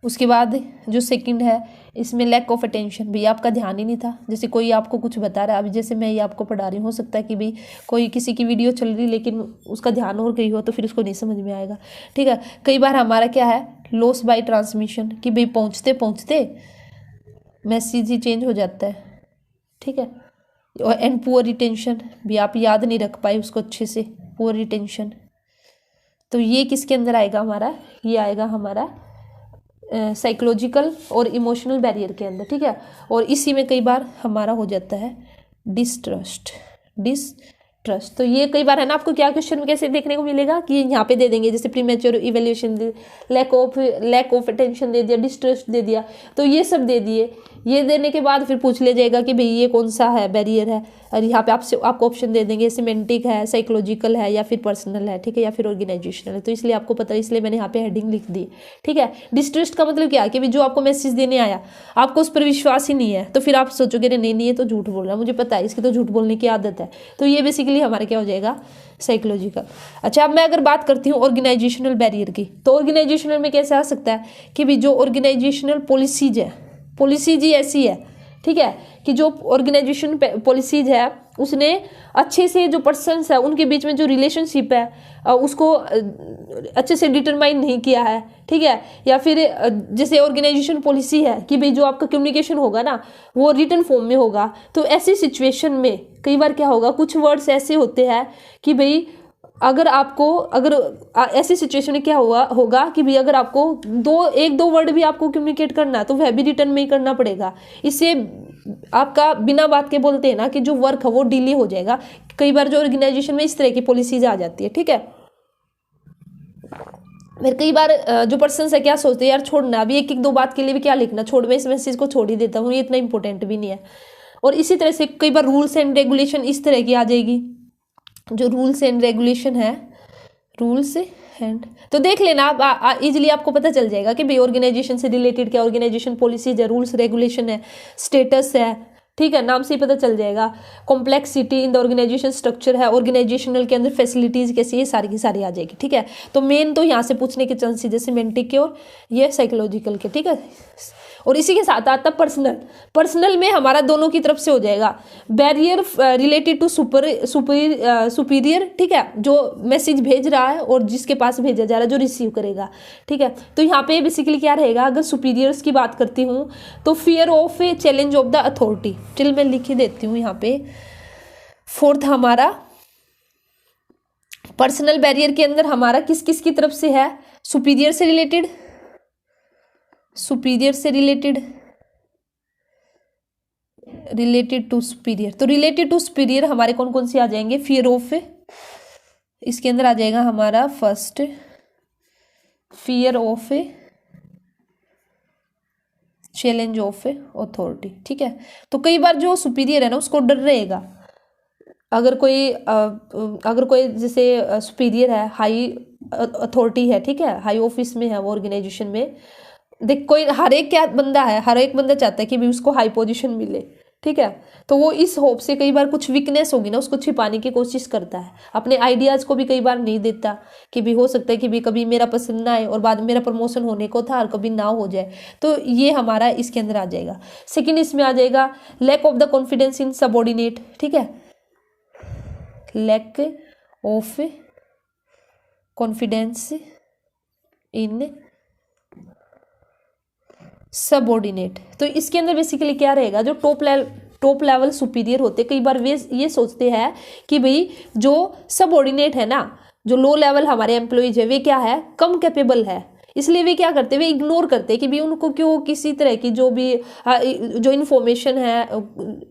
उसके बाद जो सेकंड है इसमें लैक ऑफ अटेंशन, भी आपका ध्यान ही नहीं था। जैसे कोई आपको कुछ बता रहा है, अभी जैसे मैं ये आपको पढ़ा रही हूँ, हो सकता है कि भाई कोई किसी की वीडियो चल रही लेकिन उसका ध्यान और गई हो तो फिर उसको नहीं समझ में आएगा, ठीक है। कई बार हमारा क्या है, लॉस बाय ट्रांसमिशन, कि भाई पहुँचते पहुँचते मैसेज ही चेंज हो जाता है, ठीक है। और एंड पुअर रिटेंशन, भी आप याद नहीं रख पाए उसको अच्छे से, पुअर रिटेंशन। तो ये किसके अंदर आएगा हमारा, ये आएगा हमारा साइकोलॉजिकल और इमोशनल बैरियर के अंदर, ठीक है। और इसी में कई बार हमारा हो जाता है डिस्ट्रस्ट। तो ये कई बार है ना, आपको क्या क्वेश्चन में कैसे देखने को मिलेगा कि यहाँ पे दे देंगे, जैसे premature evaluation, lack of attention दे दिया, डिस्ट्रस्ट दे दिया, तो ये सब दे दिए। ये देने के बाद फिर पूछ लिया जाएगा कि भाई ये कौन सा है बैरियर है, और यहाँ पे आपको ऑप्शन दे देंगे सिमेंटिक है, साइकोलॉजिकल है या फिर पर्सनल है, ठीक है, या फिर ऑर्गेनाइजेशनल है। तो इसलिए आपको पता है, इसलिए मैंने यहाँ पे हेडिंग लिख दी, ठीक है। डिस्ट्रस्ट का मतलब क्या है कि जो आपको मैसेज देने आया आपको उस पर विश्वास ही नहीं है, तो फिर आप सोचोगे नहीं ये तो झूठ बोल रहा है, मुझे पता है इसकी तो झूठ बोलने की आदत है। तो ये बेसिकली हमारे क्या हो जाएगा, साइकोलॉजिकल। अच्छा, अब मैं अगर बात करती हूँ ऑर्गेनाइजेशनल बैरियर की, तो ऑर्गेनाइजेशनल में कैसे आ सकता है कि भी जो ऑर्गेनाइजेशनल पॉलिसीज है, पॉलिसीज ही ऐसी है, ठीक है, कि जो ऑर्गेनाइजेशन पॉलिसीज है उसने अच्छे से जो पर्सन्स है उनके बीच में जो रिलेशनशिप है उसको अच्छे से डिटरमाइन नहीं किया है, ठीक है। या फिर जैसे ऑर्गेनाइजेशन पॉलिसी है कि भाई जो आपका कम्युनिकेशन होगा ना वो रिटन फॉर्म में होगा, तो ऐसी सिचुएशन में कई बार क्या होगा, कुछ वर्ड्स ऐसे होते हैं कि भाई अगर ऐसी सिचुएशन में क्या होगा कि भाई अगर आपको एक दो वर्ड भी आपको कम्युनिकेट करना है तो वह भी रिटर्न में ही करना पड़ेगा। इससे आपका बिना बात के बोलते हैं ना कि जो वर्क है वो डिले हो जाएगा। कई बार जो ऑर्गेनाइजेशन में इस तरह की पॉलिसीज आ जाती है, ठीक है। फिर कई बार जो पर्सन है क्या सोचते हैं, यार छोड़ना, अभी एक दो बात के लिए भी क्या लिखना, छोड़, मैं इस मैसेज को छोड़ ही देता हूँ, ये इतना इंपॉर्टेंट भी नहीं है। और इसी तरह से कई बार रूल्स एंड रेगुलेशन इस तरह की आ जाएगी, जो रूल्स एंड रेगुलेशन है, रूल्स एंड, तो देख लेना आप इजीली आपको पता चल जाएगा कि भाई ऑर्गेनाइजेशन से रिलेटेड क्या ऑर्गेनाइजेशन पॉलिसीज है, रूल्स रेगुलेशन है, स्टेटस है, ठीक है, नाम से ही पता चल जाएगा। Complexity in the organisation structure है, ऑर्गेनाइजेशनल के अंदर फैसिलिटीज कैसी, ये सारी की सारी आ जाएगी। ठीक है, तो मेन तो यहाँ से पूछने के चांसेस जैसे मेंटिक के और ये साइकोलॉजिकल के। ठीक है, और इसी के साथ आता पर्सनल। पर्सनल में हमारा दोनों की तरफ से हो जाएगा। बैरियर रिलेटेड टू सुपीरियर, ठीक है, जो मैसेज भेज रहा है और जिसके पास भेजा जा रहा है, जो रिसीव करेगा। ठीक है, तो यहाँ पे बेसिकली क्या रहेगा, अगर सुपीरियर्स की बात करती हूँ तो fear of a challenge of the authority. चलिए मैं लिख ही देती हूँ यहाँ पे। फोर्थ हमारा पर्सनल बैरियर के अंदर हमारा किस किस की तरफ से है, सुपीरियर से रिलेटेड, सुपीरियर से रिलेटेड टू सुपीरियर। तो रिलेटेड टू सुपीरियर हमारे कौन कौन से आ जाएंगे, फियर ऑफ, इसके अंदर आ जाएगा हमारा first fear of challenge of authority. ठीक है, तो कई बार जो सुपीरियर है ना उसको डर रहेगा। अगर कोई जैसे सुपीरियर है, हाई अथॉरिटी है, ठीक है, हाई ऑफिस में है वो ऑर्गेनाइजेशन में, देख कोई हर एक क्या बंदा है, हर एक बंदा चाहता है कि भी उसको हाई पोजीशन मिले। ठीक है, तो वो इस होप से कई बार कुछ वीकनेस होगी ना उसको छिपाने की कोशिश करता है, अपने आइडियाज़ को भी कई बार नहीं देता कि भी हो सकता है कि भी कभी मेरा पसंद ना आए और बाद में मेरा प्रमोशन होने को था और कभी ना हो जाए। तो ये हमारा इसके अंदर आ जाएगा। सेकंड इसमें आ जाएगा lack of the confidence in subordinate. ठीक है, lack of confidence in subordinate. तो इसके अंदर बेसिकली क्या रहेगा, जो टॉप लेवल सुपीरियर होते कई बार वे ये सोचते हैं कि भाई जो सबऑर्डिनेट है ना, जो लो लेवल हमारे एम्प्लॉयज है, वे क्या है, कम कैपेबल है, इसलिए वे क्या करते हैं, वे इग्नोर करते हैं कि भी उनको क्यों किसी तरह की जो भी जो इन्फॉर्मेशन है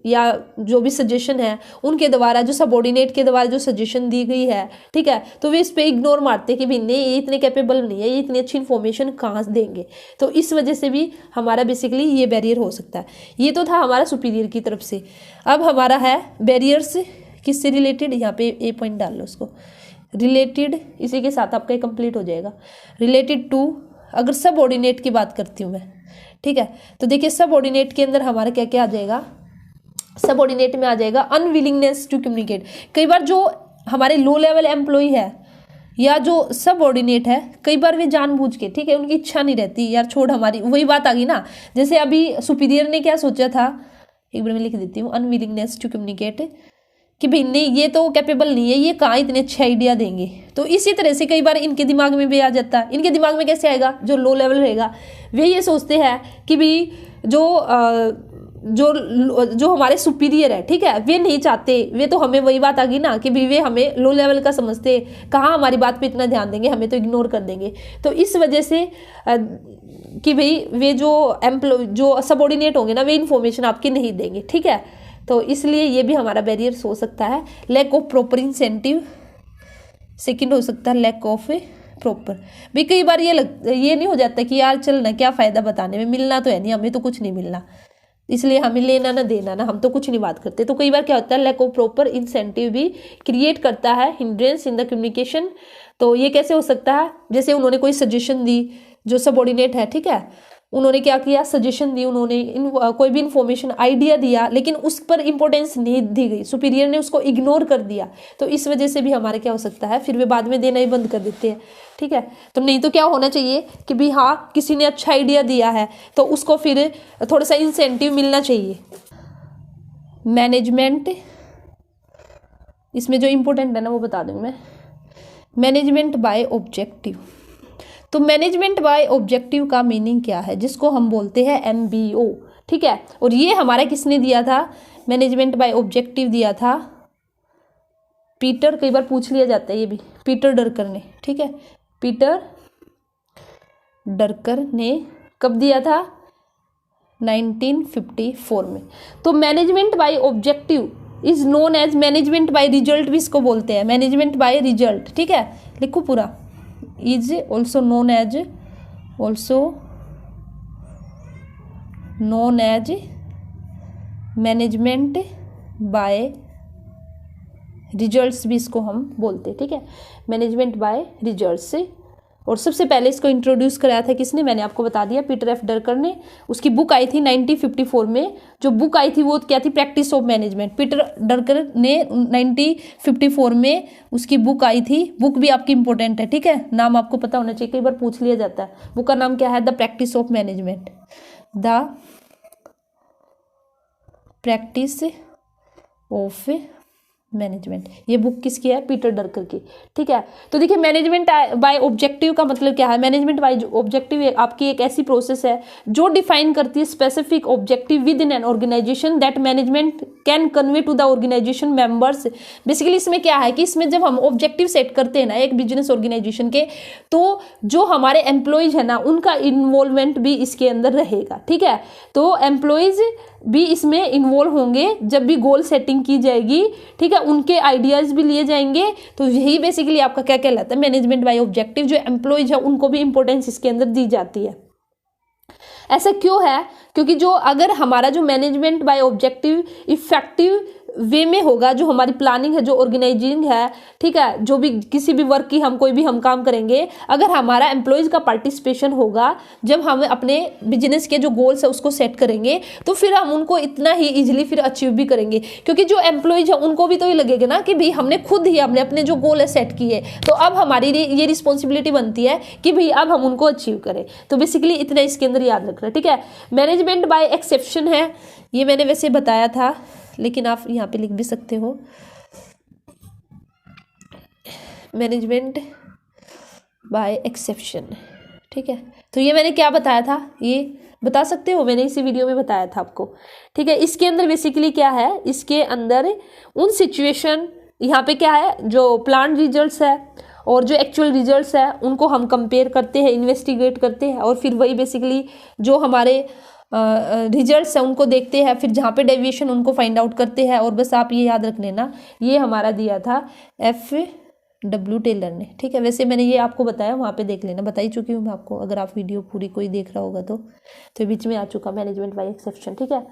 या जो भी सजेशन है उनके द्वारा, जो सबऑर्डिनेट के द्वारा जो सजेशन दी गई है, ठीक है, तो वे इस पे इग्नोर मारते हैं कि भी नहीं ये इतने कैपेबल नहीं है, ये इतनी अच्छी इन्फॉर्मेशन कहाँ से देंगे। तो इस वजह से भी हमारा बेसिकली ये बैरियर हो सकता है। ये तो था हमारा सुपीरियर की तरफ से। अब हमारा है बैरियर्स किससे रिलेटेड, यहाँ पे ए पॉइंट डाल लो उसको, रिलेटेड, इसी के साथ आपका कंप्लीट हो जाएगा। रिलेटेड टू, अगर सबऑर्डिनेट की बात करती हूँ मैं, ठीक है, तो देखिए सबऑर्डिनेट के अंदर हमारा क्या क्या आ जाएगा, सबऑर्डिनेट में आ जाएगा अनविलिंगनेस टू कम्युनिकेट। कई बार जो हमारे लो लेवल एम्प्लॉय है या जो सबऑर्डिनेट है, कई बार वे जानबूझ के, ठीक है, उनकी इच्छा नहीं रहती यार छोड़, हमारी वही बात आ गई ना, जैसे अभी सुपीरियर ने क्या सोचा था, एक बार मैं लिख देती हूँ, अनविलिंगनेस टू कम्युनिकेट, कि भाई नहीं ये तो कैपेबल नहीं है, ये कहाँ इतने अच्छे आइडिया देंगे। तो इसी तरह से कई बार इनके दिमाग में भी आ जाता है। इनके दिमाग में कैसे आएगा, जो लो लेवल रहेगा वे ये सोचते हैं कि भाई जो हमारे सुपीरियर है, ठीक है, वे नहीं चाहते, वे तो हमें, वही बात आ गई ना कि भाई वे हमें लो लेवल का समझते, कहाँ हमारी बात पे इतना ध्यान देंगे, हमें तो इग्नोर कर देंगे। तो इस वजह से कि भाई वे जो सबऑर्डिनेट होंगे ना, वे इन्फॉर्मेशन आपकी नहीं देंगे। ठीक है, तो इसलिए ये भी हमारा बैरियर हो सकता है। Lack of proper incentive, second हो सकता है लैक ऑफ प्रॉपर। भाई कई बार ये नहीं हो जाता कि यार चल ना, क्या फ़ायदा बताने में, मिलना तो है नहीं, हमें तो कुछ नहीं मिलना, इसलिए हमें लेना ना देना ना, हम तो कुछ नहीं बात करते। तो कई बार क्या होता है, लैक ऑफ प्रॉपर इंसेंटिव भी क्रिएट करता है हिंड्रेंस इन द कम्युनिकेशन। तो ये कैसे हो सकता है, जैसे उन्होंने कोई सजेशन दी, जो सबऑर्डिनेट है, ठीक है, उन्होंने क्या किया, सजेशन दी, उन्होंने कोई भी इंफॉर्मेशन आइडिया दिया, लेकिन उस पर इंपॉर्टेंस नहीं दी गई, सुपीरियर ने उसको इग्नोर कर दिया। तो इस वजह से भी हमारे क्या हो सकता है, फिर वे बाद में देना ही बंद कर देते हैं। ठीक है, तो नहीं तो क्या होना चाहिए कि भी हाँ किसी ने अच्छा आइडिया दिया है तो उसको फिर थोड़ा सा इंसेंटिव मिलना चाहिए। मैनेजमेंट, इसमें जो इम्पोर्टेंट है ना वो बता दूँ मैं, मैनेजमेंट बाय ऑब्जेक्टिव। तो मैनेजमेंट बाय ऑब्जेक्टिव का मीनिंग क्या है, जिसको हम बोलते हैं MBO। ठीक है, और ये हमारा किसने दिया था, मैनेजमेंट बाय ऑब्जेक्टिव दिया था पीटर, कई बार पूछ लिया जाता है ये भी, पीटर ड्रकर ने। ठीक है, पीटर ड्रकर ने कब दिया था, 1954 में। तो management by objective is known as management by result भी इसको बोलते हैं, मैनेजमेंट बाय रिजल्ट। ठीक है, लिखो पूरा, is also known as management by results भी इसको हम बोलते हैं। ठीक है, मैनेजमेंट बाय रिजल्ट्स और सबसे पहले इसको इंट्रोड्यूस कराया था किसने, मैंने आपको बता दिया, पीटर एफ डरकर ने। उसकी बुक आई थी 1954 में, जो बुक आई थी वो क्या थी, प्रैक्टिस ऑफ मैनेजमेंट। पीटर डरकर ने 1954 में उसकी बुक आई थी। बुक भी आपकी इंपॉर्टेंट है, ठीक है, नाम आपको पता होना चाहिए, कई बार पूछ लिया जाता है। बुक का नाम क्या है, the practice of management, the practice of management. ये बुक किसकी है, पीटर डरकर की, ठीक है। तो देखिए मैनेजमेंट बाय ऑब्जेक्टिव का मतलब क्या है, मैनेजमेंट बाय ऑब्जेक्टिव आपकी एक ऐसी प्रोसेस है जो डिफाइन करती है specific objective within an organisation that management can convey to the organisation members. Basically इसमें क्या है कि इसमें जब हम ऑब्जेक्टिव सेट करते हैं ना एक बिजनेस ऑर्गेनाइजेशन के, तो जो हमारे एम्प्लॉयज है ना उनका इन्वॉल्वमेंट भी इसके अंदर रहेगा, ठीक है। तो एम्प्लॉयज भी इसमें इन्वॉल्व होंगे जब भी गोल सेटिंग की जाएगी, ठीक है, उनके आइडियाज भी लिए जाएंगे। तो यही बेसिकली आपका क्या कहलाता है, मैनेजमेंट बाय ऑब्जेक्टिव। जो एम्प्लॉयज है उनको भी इंपॉर्टेंस इसके अंदर दी जाती है। ऐसा क्यों है, क्योंकि जो अगर हमारा जो management by objective effective way में होगा, जो हमारी प्लानिंग है, जो ऑर्गेनाइजिंग है, ठीक है, जो भी किसी भी वर्क की हम कोई भी हम काम करेंगे, अगर हमारा एम्प्लॉयज का पार्टिसिपेशन होगा जब हम अपने बिजनेस के जो गोल्स है उसको सेट करेंगे, तो फिर हम उनको इतना ही इजीली फिर अचीव भी करेंगे। क्योंकि जो एम्प्लॉयज है उनको भी तो ये लगेगा ना कि भाई हमने खुद ही हमने अपने जो गोल है सेट किए, तो अब हमारी ये रिस्पॉन्सिबिलिटी बनती है कि भाई अब हम उनको अचीव करें। तो बेसिकली इतना इसके अंदर याद रखना, ठीक है। मैनेजमेंट बाय एक्सेप्शन है, ये मैंने वैसे बताया था, लेकिन आप यहाँ पे लिख भी सकते हो मैनेजमेंट बाय एक्सेप्शन, ठीक है। तो ये मैंने क्या बताया था, ये बता सकते हो, मैंने इसी वीडियो में बताया था आपको, ठीक है। इसके अंदर बेसिकली क्या है, इसके अंदर उन सिचुएशन, यहाँ पे क्या है, जो प्लान रिजल्ट्स है और जो एक्चुअल रिजल्ट्स है उनको हम कंपेयर करते हैं, इन्वेस्टिगेट करते हैं, और फिर वही बेसिकली जो हमारे रिजल्ट्स है उनको देखते हैं, फिर जहाँ पे डेविएशन उनको फाइंड आउट करते हैं। और बस आप ये याद रख लेना, ये हमारा दिया था FW टेलर ने, ठीक है। वैसे मैंने ये आपको बताया, वहाँ पे देख लेना, बता ही चुकी हूँ मैं आपको, अगर आप वीडियो पूरी कोई देख रहा होगा तो बीच में आ चुका मैनेजमेंट बाय एक्सेप्शन, ठीक है।